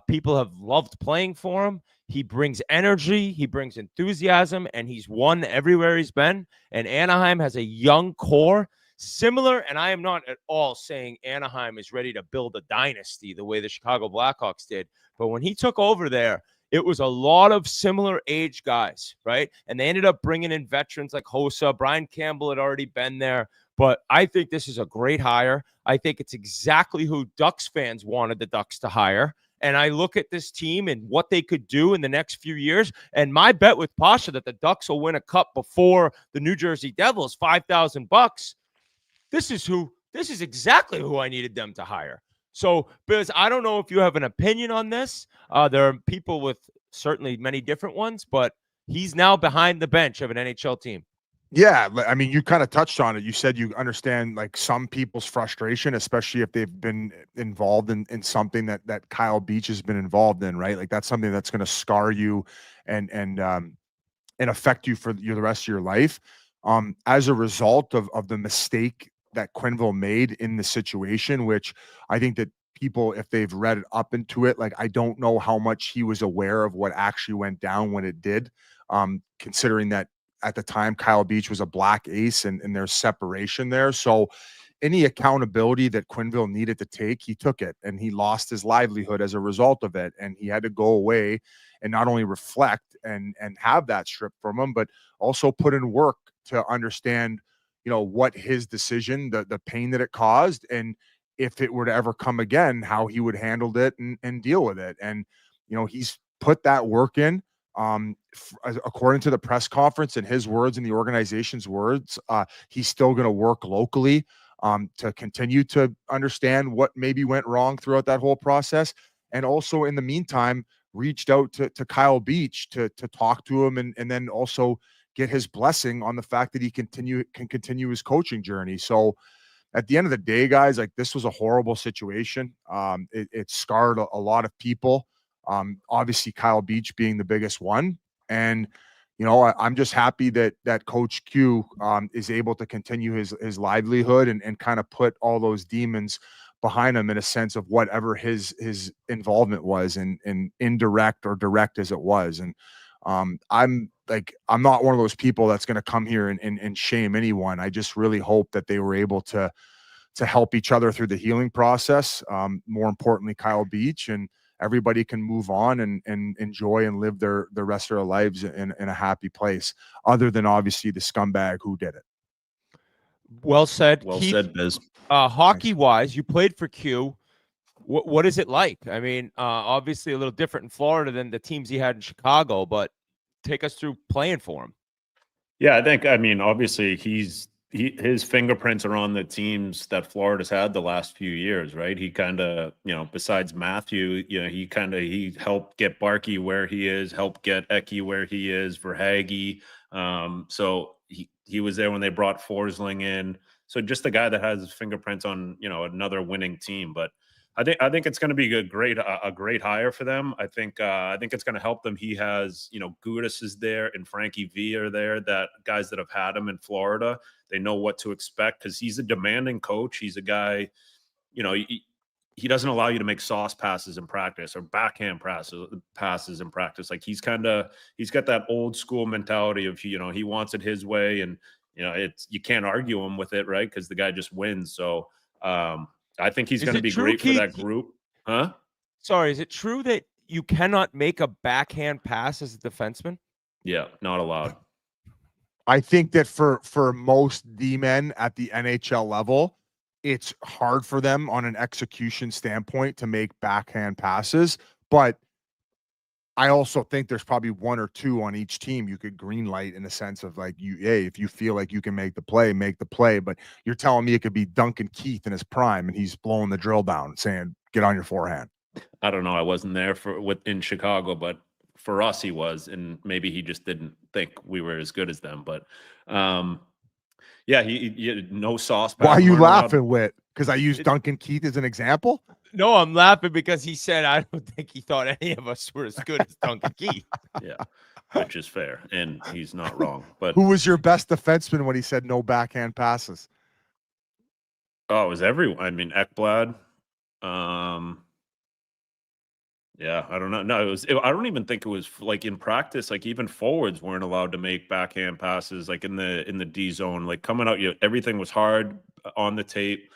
People have loved playing for him. He brings energy, he brings enthusiasm, and he's won everywhere he's been. And Anaheim has a young core, similar, and I am not at all saying Anaheim is ready to build a dynasty the way the Chicago Blackhawks did. But when he took over there, it was a lot of similar age guys, right? And they ended up bringing in veterans like Hossa. Brian Campbell had already been there. But I think this is a great hire. I think it's exactly who Ducks fans wanted the Ducks to hire. And I look at this team and what they could do in the next few years. And my bet with Pasha that the Ducks will win a cup before the New Jersey Devils, $5,000. This is exactly who I needed them to hire. So, Biz, I don't know if you have an opinion on this. There are people with certainly many different ones, but he's now behind the bench of an NHL team. Yeah, I mean, you kind of touched on it. You said you understand like some people's frustration, especially if they've been involved in something that Kyle Beach has been involved in, right? Like that's something that's going to scar you and affect you for the rest of your life. As a result of the mistake that Quenneville made in the situation, which I think that people, if they've read up into it, like I don't know how much he was aware of what actually went down when it did, considering that at the time Kyle Beach was a black ace and there's separation there. So any accountability that Quenneville needed to take, he took it, and he lost his livelihood as a result of it. And he had to go away and not only reflect and have that stripped from him, but also put in work to understand, what his decision, the pain that it caused, and if it were to ever come again, how he would handle it and deal with it. And, he's put that work in. According to the press conference and his words and the organization's words, he's still going to work locally to continue to understand what maybe went wrong throughout that whole process. And also in the meantime, reached out to Kyle Beach to talk to him and then also get his blessing on the fact that he can continue his coaching journey. So at the end of the day, guys, like this was a horrible situation. It scarred a lot of people. Obviously Kyle Beach being the biggest one. And, I'm just happy that Coach Q is able to continue his livelihood and kind of put all those demons behind him in a sense of whatever his involvement was and indirect or direct as it was. And I'm not one of those people that's going to come here and shame anyone. I just really hope that they were able to help each other through the healing process. More importantly, Kyle Beach, and everybody can move on and enjoy and live the rest of their lives in a happy place, other than obviously the scumbag who did it. Well said. Well Keith, said, Biz. Hockey-wise, you played for Q. what is it like? I mean, obviously a little different in Florida than the teams he had in Chicago, but take us through playing for him. Yeah, I mean, obviously his fingerprints are on the teams that Florida's had the last few years, right? He kind of, besides Matthew, he helped get Barkey where he is, helped get A.K.A. where he is, Verhaeghe. So he was there when they brought Forsling in. So just the guy that has his fingerprints on, another winning team. But I think it's going to be a great hire for them. I think it's going to help them. He has, Gudis is there and Frankie V are there, that guys that have had him in Florida. They know what to expect because he's a demanding coach. He's a guy, he doesn't allow you to make sauce passes in practice or backhand passes in practice. Like he's got that old school mentality of, he wants it his way, and you can't argue him with it, right? Because the guy just wins. So I think he's going to be great for that group. Huh? Sorry, is it true that you cannot make a backhand pass as a defenseman? Yeah, not allowed. I think that for most D-men at the NHL level, it's hard for them on an execution standpoint to make backhand passes. But I also think there's probably one or two on each team you could green light in the sense of like, if you feel like you can make the play, make the play. But you're telling me it could be Duncan Keith in his prime and he's blowing the drill down saying, get on your forehand. I don't know. I wasn't there in Chicago, but for us he was, and maybe he just didn't think we were as good as them. But yeah, he no sauce. Why are you laughing, Whit? Because I used Duncan Keith as an example? No, I'm laughing because he said I don't think he thought any of us were as good as Duncan Keith. Yeah, which is fair, and he's not wrong. But who was your best defenseman when he said no backhand passes? Oh, it was everyone. I mean, Ekblad. Yeah, I don't know. No, I don't even think it was like in practice. Like even forwards weren't allowed to make backhand passes. Like in the D zone, like coming out, everything was hard on the tape.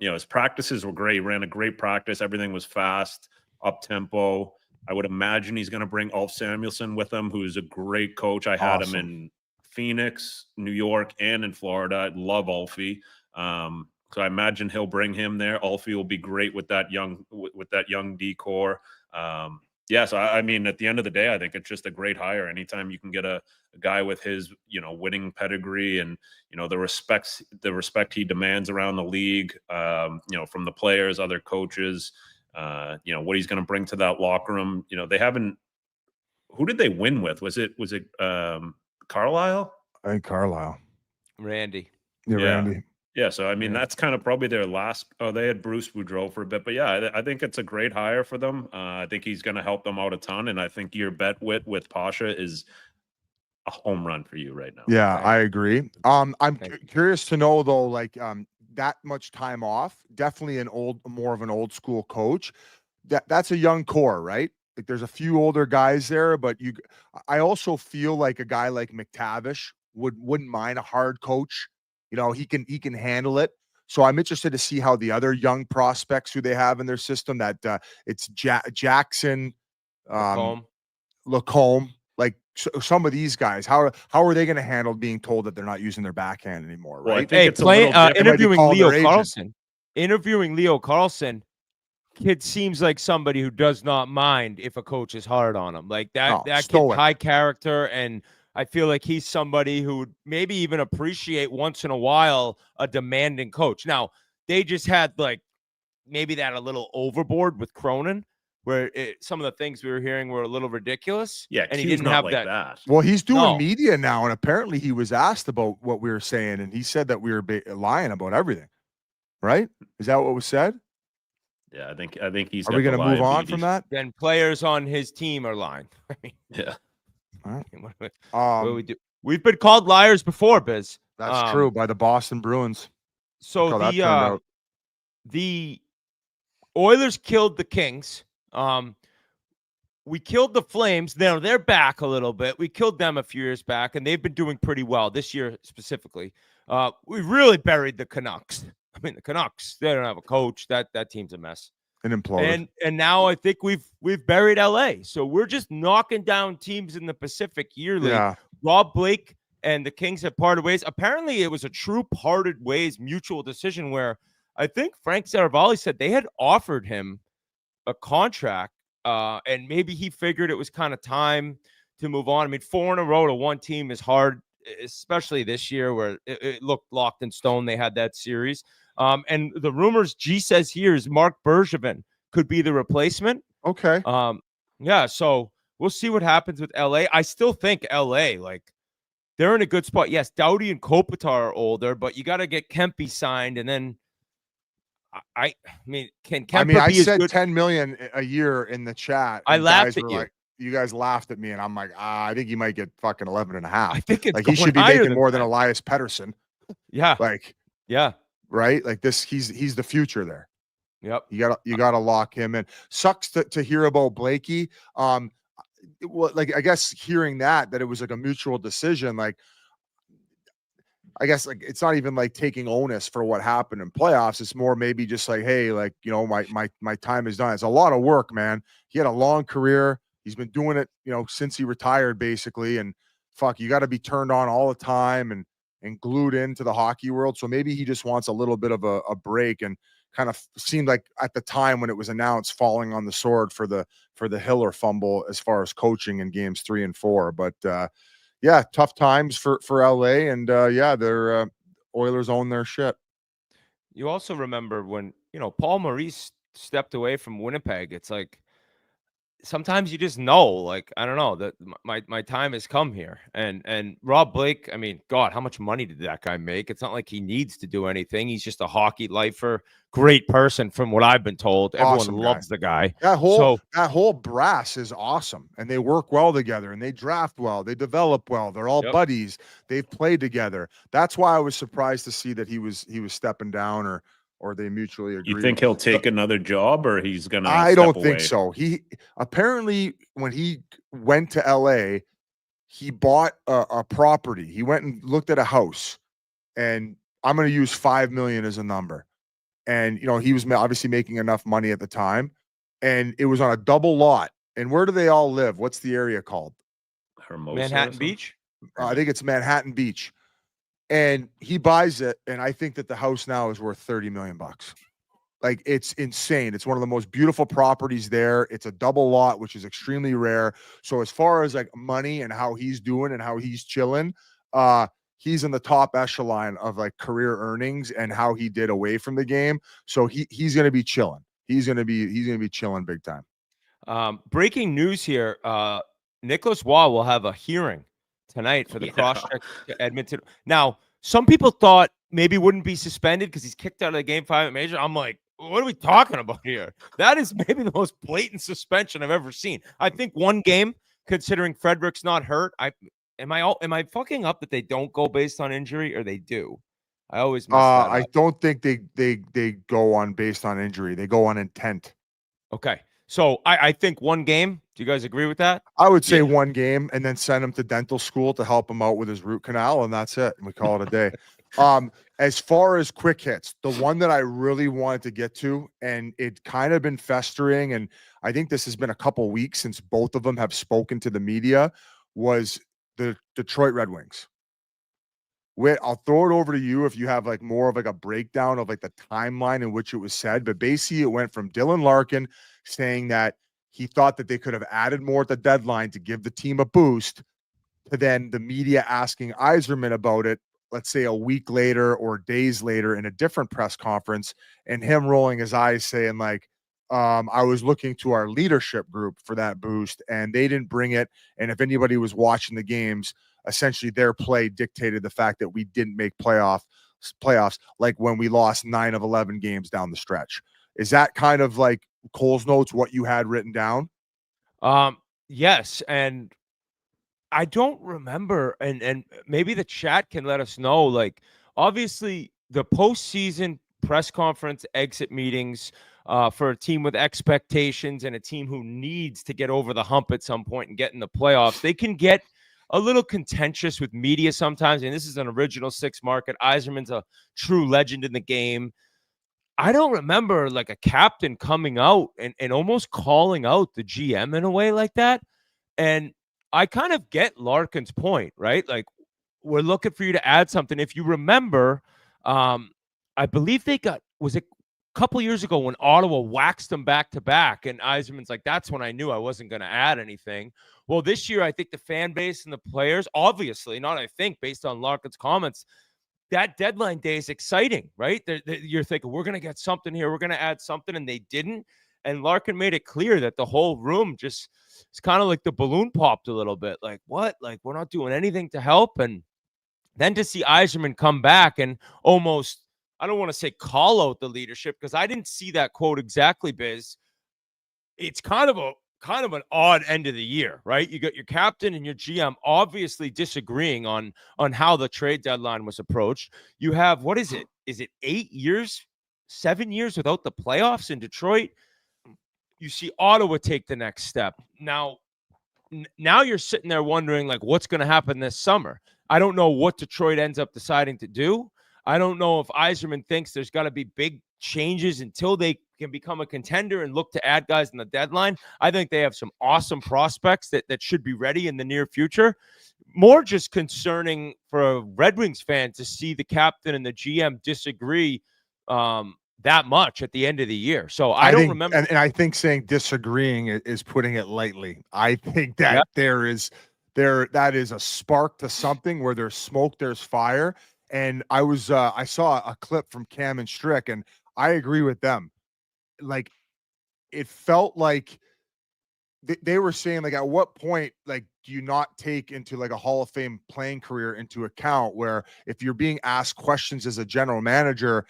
His practices were great. He ran a great practice. Everything was fast, up tempo. I would imagine he's going to bring Ulf Samuelsson with him, who's a great coach. I had him in Phoenix, New York, and in Florida. I love Ulfie. So I imagine he'll bring him there. Ulfie will be great with that young decor. So I mean, at the end of the day, I think it's just a great hire. Anytime you can get a guy with his, winning pedigree and, the respect he demands around the league, from the players, other coaches, what he's going to bring to that locker room. They haven't. Who did they win with? Was it Carlisle? I think Carlisle. Randy. Yeah, Randy. Yeah, so I mean that's kind of probably their last. Oh, they had Bruce Boudreau for a bit, but yeah, I think it's a great hire for them. I think he's going to help them out a ton, and I think your bet with Pasha is a home run for you right now. Yeah, right. I agree. I'm curious to know though, like that much time off, definitely more of an old school coach. That's a young core, right? Like there's a few older guys there, but I also feel like a guy like McTavish wouldn't mind a hard coach. He can handle it. So I'm interested to see how the other young prospects who they have in their system, that it's Jackson, Lacombe, like some of these guys, how are they going to handle being told that they're not using their backhand anymore? Right. Hey, interviewing Leo Carlson, kid seems like somebody who does not mind if a coach is hard on him. Like that kid's high character, and I feel like he's somebody who would maybe even appreciate once in a while a demanding coach. Now, they just had like maybe that a little overboard with Cronin, where some of the things we were hearing were a little ridiculous. Yeah, and he didn't have like that. Well, he's doing media now, and apparently he was asked about what we were saying, and he said that we were lying about everything. Right? Is that what was said? Yeah, I think he's. Are we going to move on from that? Then players on his team are lying. Yeah. All right. What do we do? We've been called liars before, Biz. That's true, by the Boston Bruins. So the Oilers killed the Kings. We killed the Flames. Now they're back a little bit. We killed them a few years back, and they've been doing pretty well this year specifically. We really buried the Canucks. I mean, the Canucks, they don't have a coach. That team's a mess. And imploded. And now I think we've buried LA. So we're just knocking down teams in the Pacific yearly. Yeah. Rob Blake and the Kings have parted ways. Apparently it was a true parted ways mutual decision where I think Frank Saravalli said they had offered him a contract, and maybe he figured it was kind of time to move on. I mean, 4 in a row to one team is hard, especially this year where it looked locked in stone. They had that series. And the rumors G says here is Mark Bergevin could be the replacement. Okay. Yeah, so we'll see what happens with LA. I still think LA, like, they're in a good spot. Yes, Doughty and Kopitar are older, but you got to get Kempe signed, and then I mean, can Kempe be I as said good? 10 million a year in the chat. I and laughed guys at were you. Like, you guys laughed at me, and I'm like, I think he might get fucking 11 and a half. I think it's like he should be higher making than more than that. Elias Pettersson. Yeah, Like, yeah, right? Like this, he's the future there. yep. You gotta lock him in. Sucks to hear about Blakey. Well, like I guess hearing that it was like a mutual decision. Like, I guess like it's not even like taking onus for what happened in playoffs. It's more maybe just like, hey, like, you know, my time is done. It's a lot of work, man. He had a long career. He's been doing it, you know, since he retired, basically. And fuck, you got to be turned on all the time and glued into the hockey world. So maybe he just wants a little bit of a break, and kind of seemed like at the time when it was announced, falling on the sword for the Hiller fumble as far as coaching in games 3 and 4. But yeah, tough times for LA, and yeah, their Oilers own their shit. You also remember when, you know, Paul Maurice stepped away from Winnipeg. It's like sometimes you just know, like, I don't know, that my time has come here. And Rob Blake, I mean, God, how much money did that guy make? It's not like he needs to do anything. He's just a hockey lifer, great person from what I've been told. Awesome Everyone guy. loves the guy. That whole brass is awesome, and they work well together, and they draft well, they develop well, they're all buddies, they've played together. That's why I was surprised to see that he was stepping down, or they mutually agreed. You think he'll take another job, or he's gonna? I step don't away? think so. He apparently, when he went to LA, he bought a property. He went and looked at a house, and I'm going to use 5 million as a number. And, you know, he was obviously making enough money at the time, and it was on a double lot. And where do they all live? What's the area called? Hermosa, Manhattan Beach? I think it's Manhattan Beach. And he buys it, and I think that the house now is worth 30 million bucks. Like, it's insane. It's one of the most beautiful properties there. It's a double lot, which is extremely rare. So as far as like money and how he's doing and how he's chilling, he's in the top echelon of like career earnings and how he did away from the game. So he's going to be chilling. He's going to be chilling big time. Breaking news here. Nicholas Waugh will have a hearing tonight for the cross-check to Edmonton. Now, some people thought maybe wouldn't be suspended because he's kicked out of the Game 5 major. I'm like, what are we talking about here? That is maybe the most blatant suspension I've ever seen. I think one game, considering Frederick's not hurt. Am I fucking up that they don't go based on injury, or they do? I always mess that up. I don't think they go on based on injury. They go on intent. Okay. So I think one game. Do you guys agree with that? I would say one game, and then send him to dental school to help him out with his root canal, and that's it. And we call it a day. As far as quick hits, the one that I really wanted to get to, and it kind of been festering, and I think this has been a couple weeks since both of them have spoken to the media, was the Detroit Red Wings. I'll throw it over to you if you have like more of like a breakdown of like the timeline in which it was said. But basically, it went from Dylan Larkin saying that he thought that they could have added more at the deadline to give the team a boost, to then the media asking Yzerman about it, let's say a week later or days later in a different press conference, and him rolling his eyes saying like, I was looking to our leadership group for that boost, and they didn't bring it. And if anybody was watching the games, essentially their play dictated the fact that we didn't make playoffs, like when we lost 9 of 11 games down the stretch. Is that kind of like Cole's notes, what you had written down? Yes. And I don't remember, and maybe the chat can let us know, like, obviously the postseason press conference exit meetings for a team with expectations and a team who needs to get over the hump at some point and get in the playoffs, they can get a little contentious with media sometimes. And this is an original 6 market. Yzerman's a true legend in the game. I don't remember like a captain coming out and almost calling out the GM in a way like that. And I kind of get Larkin's point, right? Like, we're looking for you to add something. If you remember, I believe they got was it a couple years ago when Ottawa waxed them back to back, and Yzerman's like, that's when I knew I wasn't going to add anything. Well, this year, I think the fan base and the players, obviously, not I think, based on Larkin's comments, that deadline day is exciting, right? You're thinking, we're going to get something here. We're going to add something, and they didn't. And Larkin made it clear that the whole room just, it's kind of like the balloon popped a little bit. Like, what? Like, we're not doing anything to help. And then to see Yzerman come back and almost, I don't want to say call out the leadership, because I didn't see that quote exactly, Biz. It's kind of an odd end of the year, right? You got your captain and your GM obviously disagreeing on how the trade deadline was approached. You have, what is it? Is it 8 years, 7 years without the playoffs in Detroit? You see Ottawa take the next step. Now you're sitting there wondering, like, what's going to happen this summer? I don't know what Detroit ends up deciding to do. I don't know if Yzerman thinks there's got to be big changes until they can become a contender and look to add guys in the deadline. I think they have some awesome prospects that should be ready in the near future. More just concerning for a Red Wings fan to see the captain and the GM disagree that much at the end of the year. So I don't remember. And I think saying disagreeing is putting it lightly. I think that that is a spark to something. Where there's smoke, there's fire. And I saw a clip from Cam and Strick, and I agree with them. Like, it felt like they were saying, like, at what point, like, do you not take into like a Hall of Fame playing career into account, where if you're being asked questions as a general manager,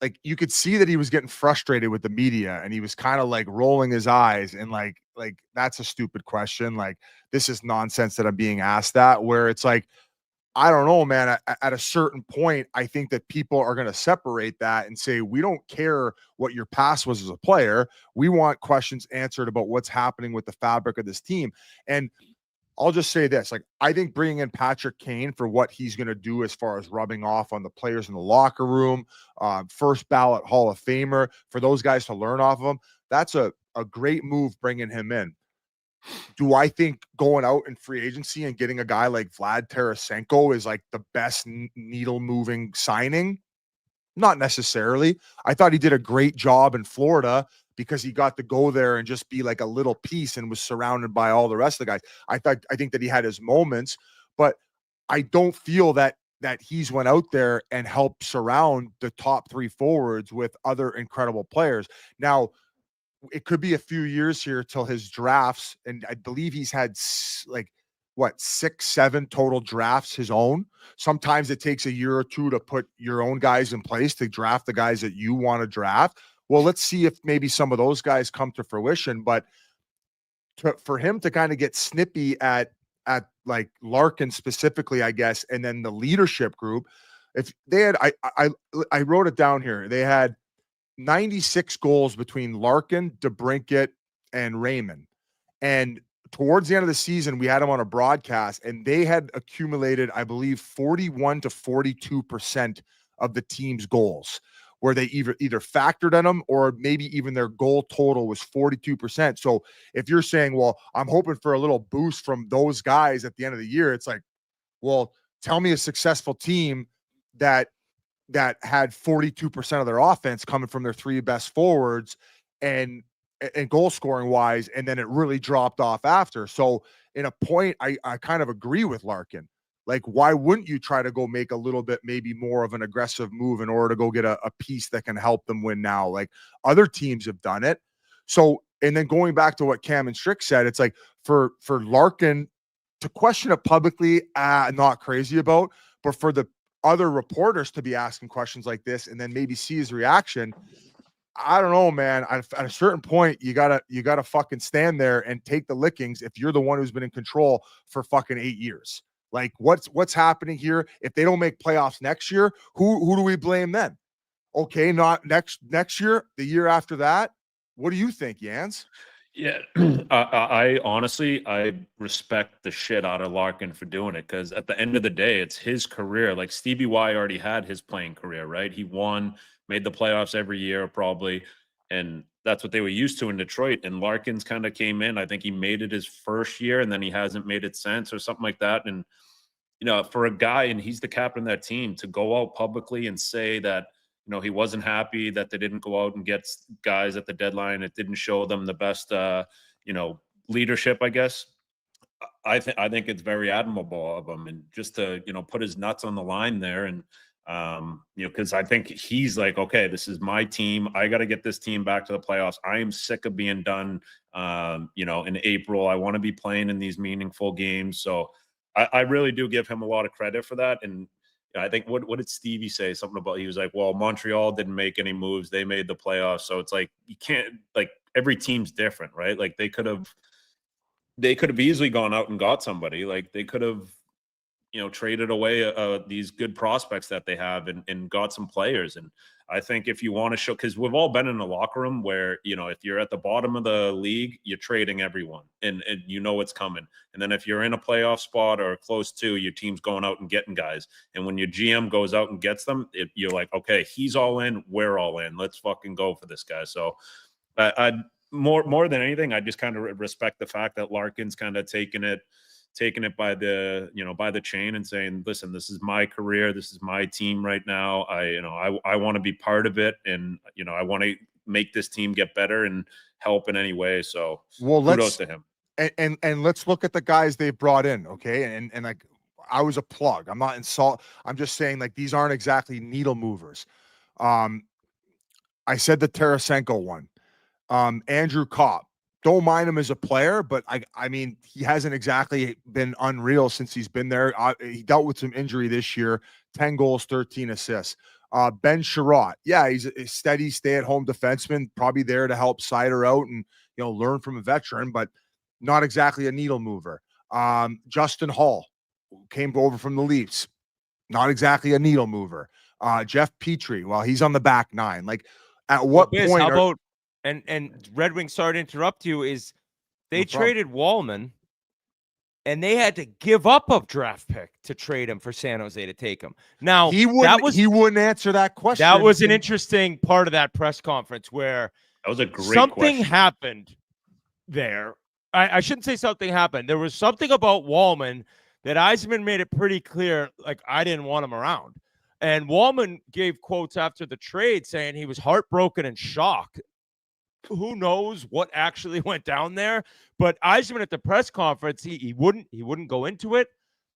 like, you could see that he was getting frustrated with the media, and he was kind of like rolling his eyes and like that's a stupid question. Like, this is nonsense that I'm being asked that, where it's like, I don't know, man. At a certain point, I think that people are going to separate that and say, we don't care what your past was as a player. We want questions answered about what's happening with the fabric of this team. And I'll just say this, like, I think bringing in Patrick Kane for what he's going to do as far as rubbing off on the players in the locker room, first ballot Hall of Famer, for those guys to learn off of him, that's a great move bringing him in. Do I think going out in free agency and getting a guy like Vlad Tarasenko is like the best needle moving signing? Not necessarily. I thought he did a great job in Florida because he got to go there and just be like a little piece and was surrounded by all the rest of the guys. I think that he had his moments, but I don't feel that he's went out there and helped surround the top three forwards with other incredible players. Now, it could be a few years here till his drafts, and I believe he's had like 6, 7 total drafts his own. Sometimes it takes a year or two to put your own guys in place to draft the guys that you want to draft. Well, let's see if maybe some of those guys come to fruition. But for him to kind of get snippy at like Larkin specifically, I guess, and then the leadership group, if they had, I wrote it down here. They had 96 goals between Larkin, DeBrincat, and Raymond. And towards the end of the season, we had them on a broadcast, and they had accumulated, I believe, 41 to 42% of the team's goals, where they either factored in them, or maybe even their goal total was 42%. So if you're saying, well, I'm hoping for a little boost from those guys at the end of the year, it's like, well, tell me a successful team that had 42% of their offense coming from their 3 best forwards and goal scoring wise, and then it really dropped off after. So in a point, I kind of agree with Larkin. Like, why wouldn't you try to go make a little bit, maybe more of an aggressive move in order to go get a piece that can help them win now? Like, other teams have done it. So, and then going back to what Cam and Strick said, it's like for Larkin to question it publicly, not crazy about, but for the other reporters to be asking questions like this and then maybe see his reaction, I don't know, man. At a certain point, you gotta fucking stand there and take the lickings if you're the one who's been in control for fucking 8 years. Like, what's happening here? If they don't make playoffs next year, who do we blame then? Okay, not next year, the year after that. What do you think, Jans? Yeah, I honestly, I respect the shit out of Larkin for doing it, because at the end of the day, it's his career. Like, Stevie Y already had his playing career, right? He won, made the playoffs every year probably, and that's what they were used to in Detroit. And Larkin's kind of came in. I think he made it his first year, and then he hasn't made it since, or something like that. And, you know, for a guy, and he's the captain of that team, to go out publicly and say that, he wasn't happy that they didn't go out and get guys at the deadline. It didn't show them the best, leadership, I guess. I think it's very admirable of him, and just to, put his nuts on the line there. And, because I think he's like, okay, this is my team. I got to get this team back to the playoffs. I am sick of being done, in April. I want to be playing in these meaningful games. So I really do give him a lot of credit for that. And I think what did Stevie say? Something about, he was like, well, Montreal didn't make any moves. They made the playoffs. So it's like, you can't, like, every team's different, right? Like they could have easily gone out and got somebody. Like they could have, traded away these good prospects that they have and got some players. And I think if you want to show, because we've all been in a locker room where, if you're at the bottom of the league, you're trading everyone and it's coming. And then if you're in a playoff spot or close to, your team's going out and getting guys. And when your GM goes out and gets them, you're like, okay, he's all in, we're all in. Let's fucking go for this guy. So more than anything, I just kind of respect the fact that Larkin's kind of taking it by the chain and saying, listen, this is my career. This is my team right now. I want to be part of it. And, I want to make this team get better and help in any way. So kudos to him. And let's look at the guys they brought in. Okay. And like, I was a plug. I'm not insult. I'm just saying, like, these aren't exactly needle movers. I said the Tarasenko one. Andrew Kopp. Don't mind him as a player, but I mean, he hasn't exactly been unreal since he's been there. He dealt with some injury this year, 10 goals, 13 assists. Ben Sherratt. Yeah, he's a steady stay-at-home defenseman, probably there to help Sider out and, learn from a veteran, but not exactly a needle mover. Justin Hall came over from the Leafs. Not exactly a needle mover. Jeff Petrie, well, he's on the back nine. Like, at what point? How about and Red Wings, sorry to interrupt you, is they traded Wallman and they had to give up a draft pick to trade him for San Jose to take him. Now, he wouldn't answer that question. That was an interesting part of that press conference where that was a great something question. Happened there. I shouldn't say something happened. There was something about Wallman that Yzerman made it pretty clear, like, I didn't want him around. And Wallman gave quotes after the trade saying he was heartbroken and shocked. Who knows what actually went down there? But Yzerman at the press conference, he wouldn't go into it.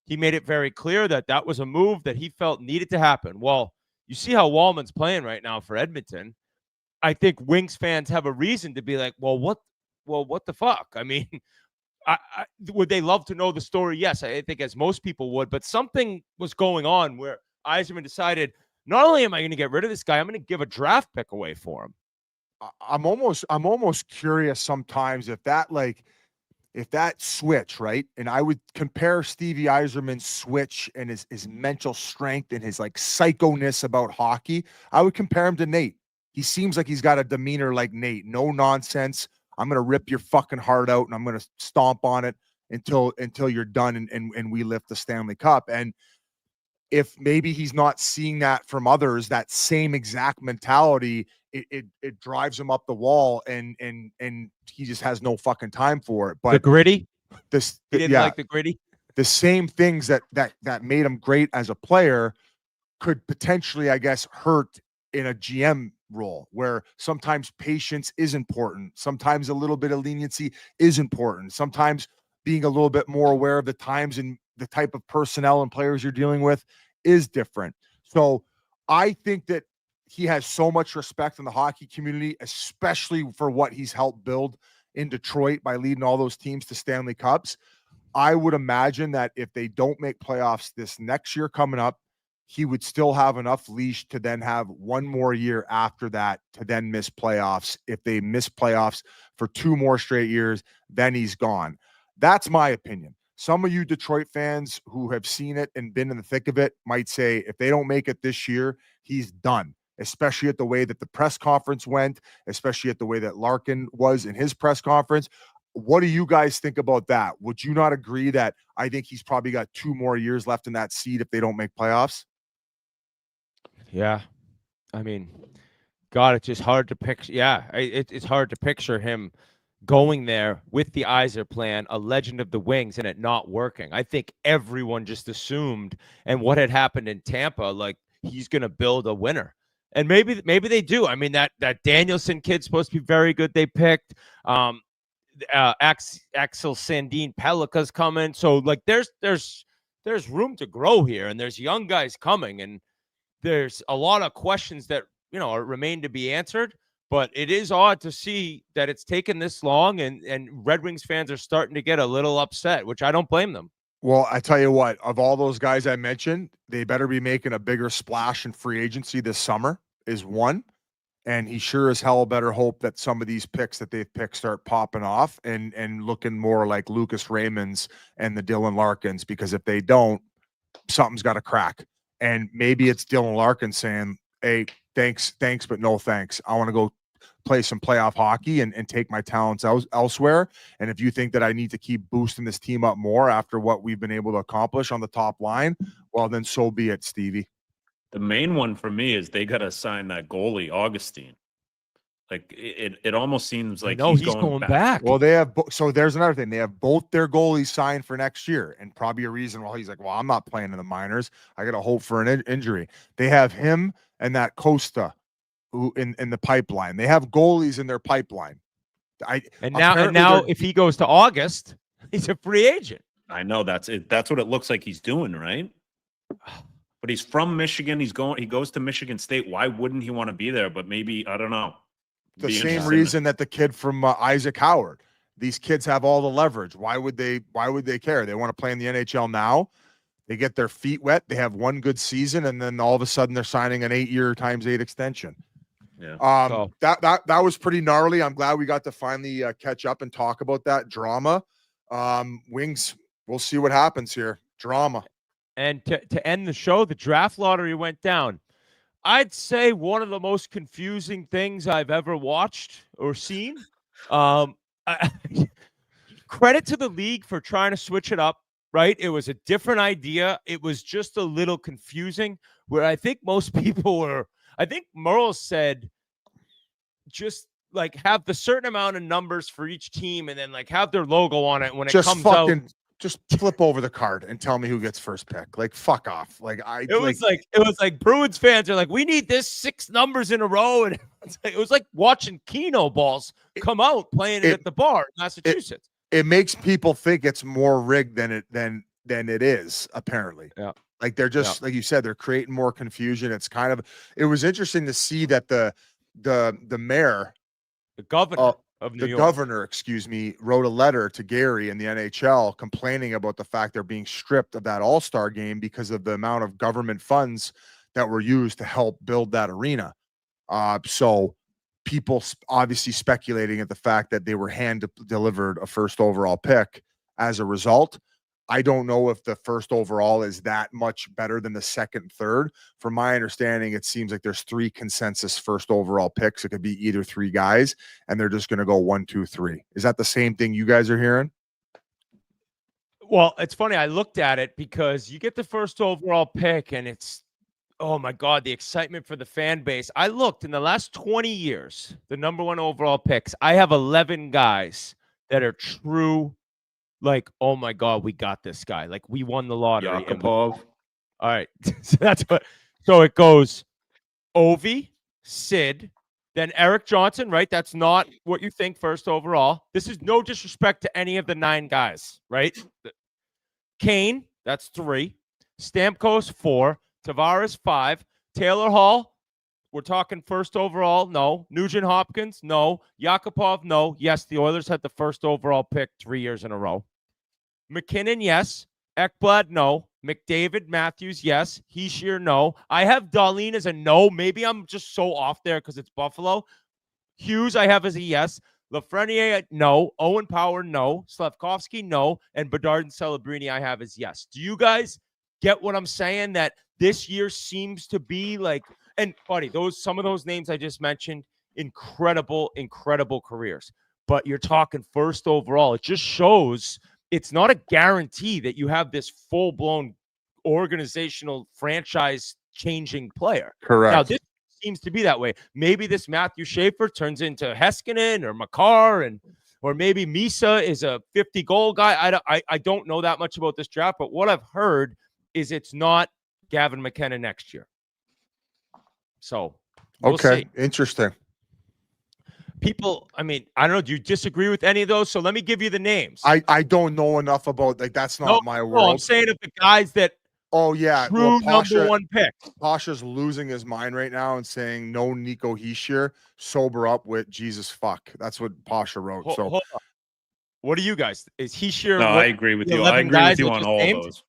He made it very clear that that was a move that he felt needed to happen. Well, you see how Wallman's playing right now for Edmonton. I think Wings fans have a reason to be like, well, what the fuck? I mean, would they love to know the story? Yes, I think as most people would. But something was going on where Yzerman decided, not only am I going to get rid of this guy, I'm going to give a draft pick away for him. I'm almost curious sometimes if that switch, right? And I would compare Stevie Yzerman's switch and his mental strength and his like psycho-ness about hockey. I would compare him to Nate. He seems like he's got a demeanor like Nate. No nonsense. I'm going to rip your fucking heart out and I'm going to stomp on it until you're done and we lift the Stanley Cup. And if maybe he's not seeing that from others, that same exact mentality, it drives him up the wall and he just has no fucking time for it. But the gritty, he didn't like the gritty. The same things that made him great as a player could potentially, I guess, hurt in a GM role where sometimes patience is important. Sometimes a little bit of leniency is important. Sometimes being a little bit more aware of the times and the type of personnel and players you're dealing with is different. So I think that he has so much respect in the hockey community, especially for what he's helped build in Detroit by leading all those teams to Stanley Cups. I would imagine that if they don't make playoffs this next year coming up, he would still have enough leash to then have one more year after that to then miss playoffs. If they miss playoffs for 2 more straight years, then he's gone. That's my opinion. Some of you Detroit fans who have seen it and been in the thick of it might say if they don't make it this year, he's done, especially at the way that the press conference went, especially at the way that Larkin was in his press conference. What do you guys think about that? Would you not agree that I think he's probably got 2 more years left in that seat if they don't make playoffs? Yeah. I mean, God, it's just hard to picture. Yeah, it's hard to picture him going there with the Yzer plan, a legend of the Wings, and it not working. I think everyone just assumed, and what had happened in Tampa, like he's going to build a winner. And maybe they do. I mean, that Danielson kid's supposed to be very good. They picked Axel Sandine Pelika's coming. So like there's room to grow here, and there's young guys coming, and there's a lot of questions that remain to be answered. But it is odd to see that it's taken this long, and Red Wings fans are starting to get a little upset, which I don't blame them. Well, I tell you what, of all those guys I mentioned, they better be making a bigger splash in free agency this summer is one. And he sure as hell better hope that some of these picks that they've picked start popping off and looking more like Lucas Raymonds and the Dylan Larkins, because if they don't, something's got to crack. And maybe it's Dylan Larkin saying, hey, thanks, but no thanks. I want to go play some playoff hockey and take my talents elsewhere. And if you think that I need to keep boosting this team up more after what we've been able to accomplish on the top line, well, then so be it, Stevie. The main one for me is they got to sign that goalie, Augustine. Like it almost seems like he's going back. Well, they have so there's another thing. They have both their goalies signed for next year, and probably a reason why he's like, well, I'm not playing in the minors. I got to hope for an injury. They have him and that Costa who in the pipeline. They have goalies in their pipeline. Now if he goes to August, he's a free agent. I know that's it. That's what it looks like he's doing, right? But he's from Michigan. He goes to Michigan State. Why wouldn't he want to be there? But maybe, I don't know. The same reason that the kid from Isaac Howard. These kids have all the leverage. Why would they care? They want to play in the NHL now. They get their feet wet. They have one good season, and then all of a sudden they're signing an 8-year ×8 extension. Yeah. That was pretty gnarly. I'm glad we got to finally catch up and talk about that drama. Wings, we'll see what happens here. Drama. And to end the show, the draft lottery went down. I'd say one of the most confusing things I've ever watched or seen. Credit to the league for trying to switch it up, right? It was a different idea. It was just a little confusing, where I think most people were, I think Merle said, just like have the certain amount of numbers for each team and then like have their logo on it when it comes out. Just flip over the card and tell me who gets first pick. Like, fuck off. It was like Bruins fans are like, we need this 6 numbers in a row. And it was like watching Keno balls come out playing it at the bar in Massachusetts. It makes people think it's more rigged than it is, apparently. Yeah. Like they're just, like you said, they're creating more confusion. It was interesting to see that the mayor, the governor of New York. Governor, wrote a letter to Gary and the NHL complaining about the fact they're being stripped of that All-Star game because of the amount of government funds that were used to help build that arena. So people obviously speculating at the fact that they were hand-delivered a first overall pick as a result. I don't know if the first overall is that much better than the second and third. From my understanding, it seems like there's 3 consensus first overall picks. It could be either 3 guys, and they're just going to go 1, 2, 3. Is that the same thing you guys are hearing? Well, it's funny. I looked at it because you get the first overall pick, and it's, oh my God, the excitement for the fan base. I looked in the last 20 years, the number 1 overall picks. I have 11 guys that are true. Like, oh my God, we got this guy. Like, we won the lottery. Yakupov. All right. So that's what. So it goes Ovi, Sid, then Eric Johnson, right? That's not what you think first overall. This is no disrespect to any of the 9 guys, right? Kane, that's 3. Stamkos, 4. Tavares, 5. Taylor Hall, we're talking first overall. No. Nugent Hopkins, no. Yakupov, no. Yes, the Oilers had the first overall pick 3 years in a row. McKinnon, yes. Ekblad, no. McDavid, Matthews, yes. Heishier, no. I have Dahlin as a no. Maybe I'm just so off there because it's Buffalo. Hughes, I have as a yes. Lafreniere, no. Owen Power, no. Slavkovsky, no. And Bedard and Celebrini, I have as yes. Do you guys get what I'm saying? That this year seems to be like, and buddy, some of those names I just mentioned, incredible careers. But you're talking first overall. It just shows it's not a guarantee that you have this full-blown organizational franchise-changing player. Correct. Now, this seems to be that way. Maybe this Matthew Schaefer turns into Heiskanen or Makar, or maybe Misa is a 50-goal guy. I don't know that much about this draft, but what I've heard is it's not Gavin McKenna next year. So We'll Okay, see. interesting. People, I mean, I don't know. Do you disagree with any of those? So let me give you the names. I don't know enough about, like, that's not my No, I'm world. saying of the guys that Oh yeah, true number one pick. Pasha's losing his mind right now and saying no Nico Hischier, sober up with Jesus fuck. That's what Pasha wrote. So Hold on. What do you guys? Is Hischier? No, I agree with you. I agree with you on all those.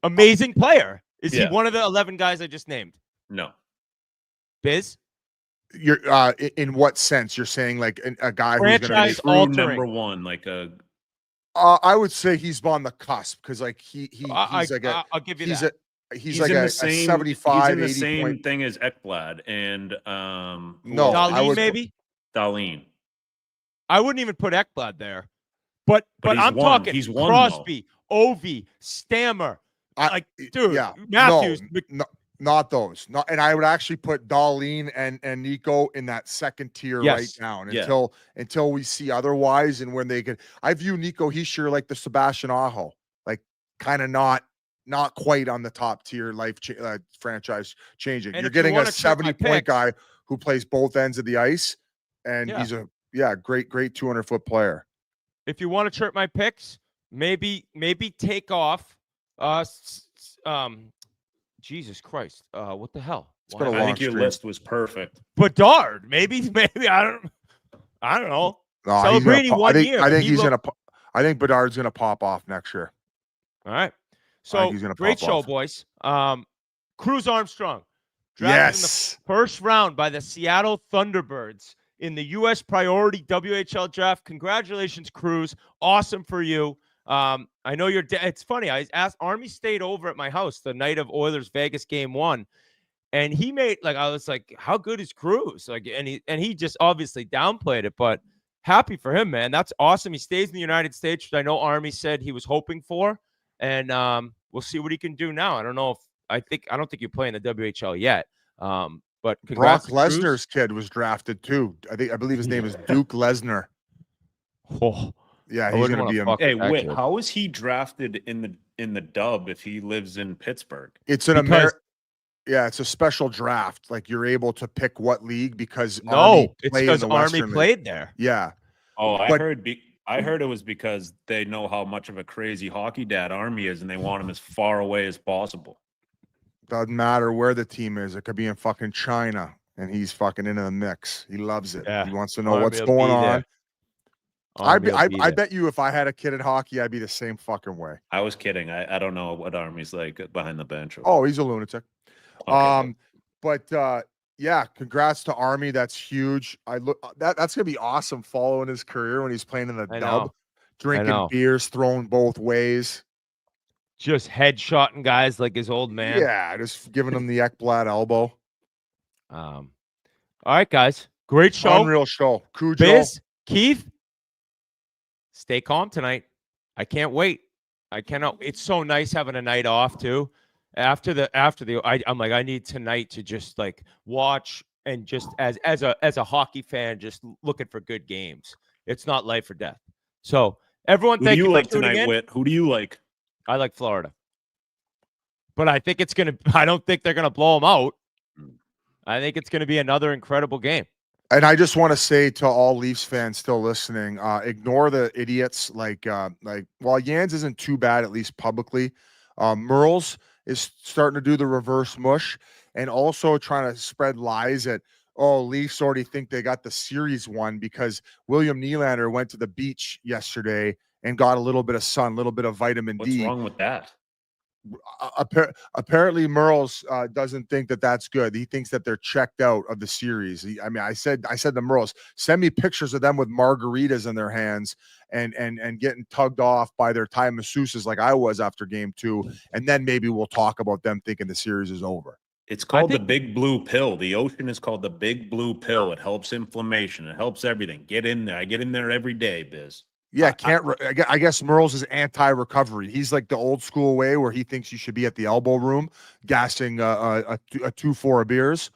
Amazing player. Is he Yeah. one of the 11 guys I just named? No. Biz? you're in what sense? You're saying like a guy who's going to Franchise True altering. number one, like a. I would say he's on the cusp because like he's like a I'll give you he's that. he's like in a the same 75, he's in the 80 same point. thing as Ekblad and who No, else? I would- maybe. Darlene. I wouldn't even put Ekblad there. But But he's I'm won. talking He's won, Crosby, Ovi, Stammer. I- Dude, yeah, Matthews. no, not those. Not, and I would actually put Darlene and Nico in that second tier right Yes. down Yeah. until we see otherwise. And when they get, I view Nico Hischier like the Sebastian Aho, like kind of not quite on the top tier franchise changing. And You're if you getting a wanna check my 70-point picks- guy who plays both ends of the ice, and Yeah. he's a great 200-foot player. If you want to chirp my picks, maybe take off. Jesus Christ. What the hell? It's been a I long think your stream. list was perfect. Bedard. Maybe I don't know. No, Celebrating one year. I but think he he's looked- gonna. I think Bedard's gonna pop off next year. All right. I So think he's gonna great pop show, off. boys. Cruz Armstrong, drafted in the Yes. first round by the Seattle Thunderbirds in the U.S. Priority WHL draft. Congratulations, Cruz. Awesome for you. I know you're. It's funny. I asked Army stayed over at my house the night of Oilers Vegas game 1, and he made I was like, how good is Cruz? Like, and he just obviously downplayed it, but happy for him, man. That's awesome. He stays in the United States, which I know Army said he was hoping for, and we'll see what he can do now. I don't know if I don't think you play in the WHL yet. But Brock congrats to Cruz. Lesnar's kid was drafted too. I believe his name is Duke Lesnar. Oh, Yeah, I he's wouldn't gonna be wanna a. fuck Hey, with that Whit, kid. how is he drafted in the dub if he lives in Pittsburgh? It's an Because- Yeah, it's a special draft. Like you're able to pick what league because No, Army it's play in because the Army Western League. played there. Yeah, Oh, But- I heard it was because they know how much of a crazy hockey dad Army is, and they want him as far away as possible. doesn't matter where the team is. It could be in fucking China, and he's fucking into the mix. He loves it. Yeah, He wants to know Army what's will going be on. there. Army will be I there. bet you if I had a kid in hockey, I'd be the same fucking way. I was kidding. I don't know what Army's like behind the bench. Oh, he's a lunatic. Okay, But yeah, congrats to Army. That's huge. That's gonna be awesome following his career when he's playing in the I dub, know. drinking know. beers, throwing both ways. Just headshotting guys like his old man. Yeah, just giving him the Ekblad elbow. All right, guys. Great show. Unreal show. Cujo. Biz, Keith, stay calm tonight. I can't wait. I cannot. It's so nice having a night off too. I'm like, I need tonight to just like watch and just as a hockey fan, just looking for good games. It's not life or death. So everyone, who do thank you you like for tuning tonight, in. Whit? Who do you like? I like Florida, but I think I don't think they're gonna blow them out. I think it's gonna be another incredible game. And I just want to say to all Leafs fans still listening, ignore the idiots like while Jans isn't too bad, at least publicly, Merles is starting to do the reverse mush and also trying to spread lies that, oh, Leafs already think they got the series won because William Nylander went to the beach yesterday and got a little bit of sun, a little bit of vitamin What's D. wrong with that? Apparently Merles doesn't think that that's good. He thinks that they're checked out of the series. I said to Merles, send me pictures of them with margaritas in their hands and getting tugged off by their Thai masseuses like I was after game 2, and then maybe we'll talk about them thinking the series is over. It's called the big blue pill. The ocean is called the big blue pill. It helps inflammation. It helps everything. Get in there. I get in there every day, Biz. Yeah, I guess Merles is anti-recovery. He's like the old school way where he thinks you should be at the elbow room gassing a 2-4 of beers,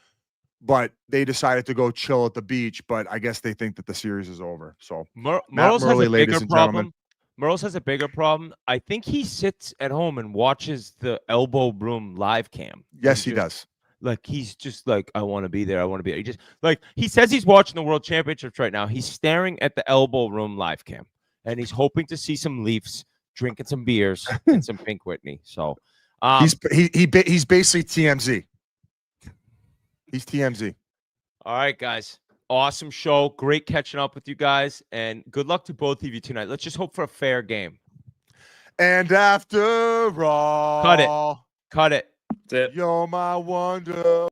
but they decided to go chill at the beach. But I guess they think that the series is over. So Merles Matt Murley, has a ladies bigger and gentlemen. problem. Merles has a bigger problem. I think he sits at home and watches the elbow room live cam. Yes, he does. Like he's just like, I want to be there. I want to be there. He just like he says he's watching the World Championships right now. He's staring at the Elbow Room live cam, and he's hoping to see some Leafs drinking some beers and some Pink Whitney. So he's basically TMZ. He's TMZ. All right, guys. Awesome show. Great catching up with you guys, and good luck to both of you tonight. Let's just hope for a fair game. And after all, Cut it. That's it. you're my wonder.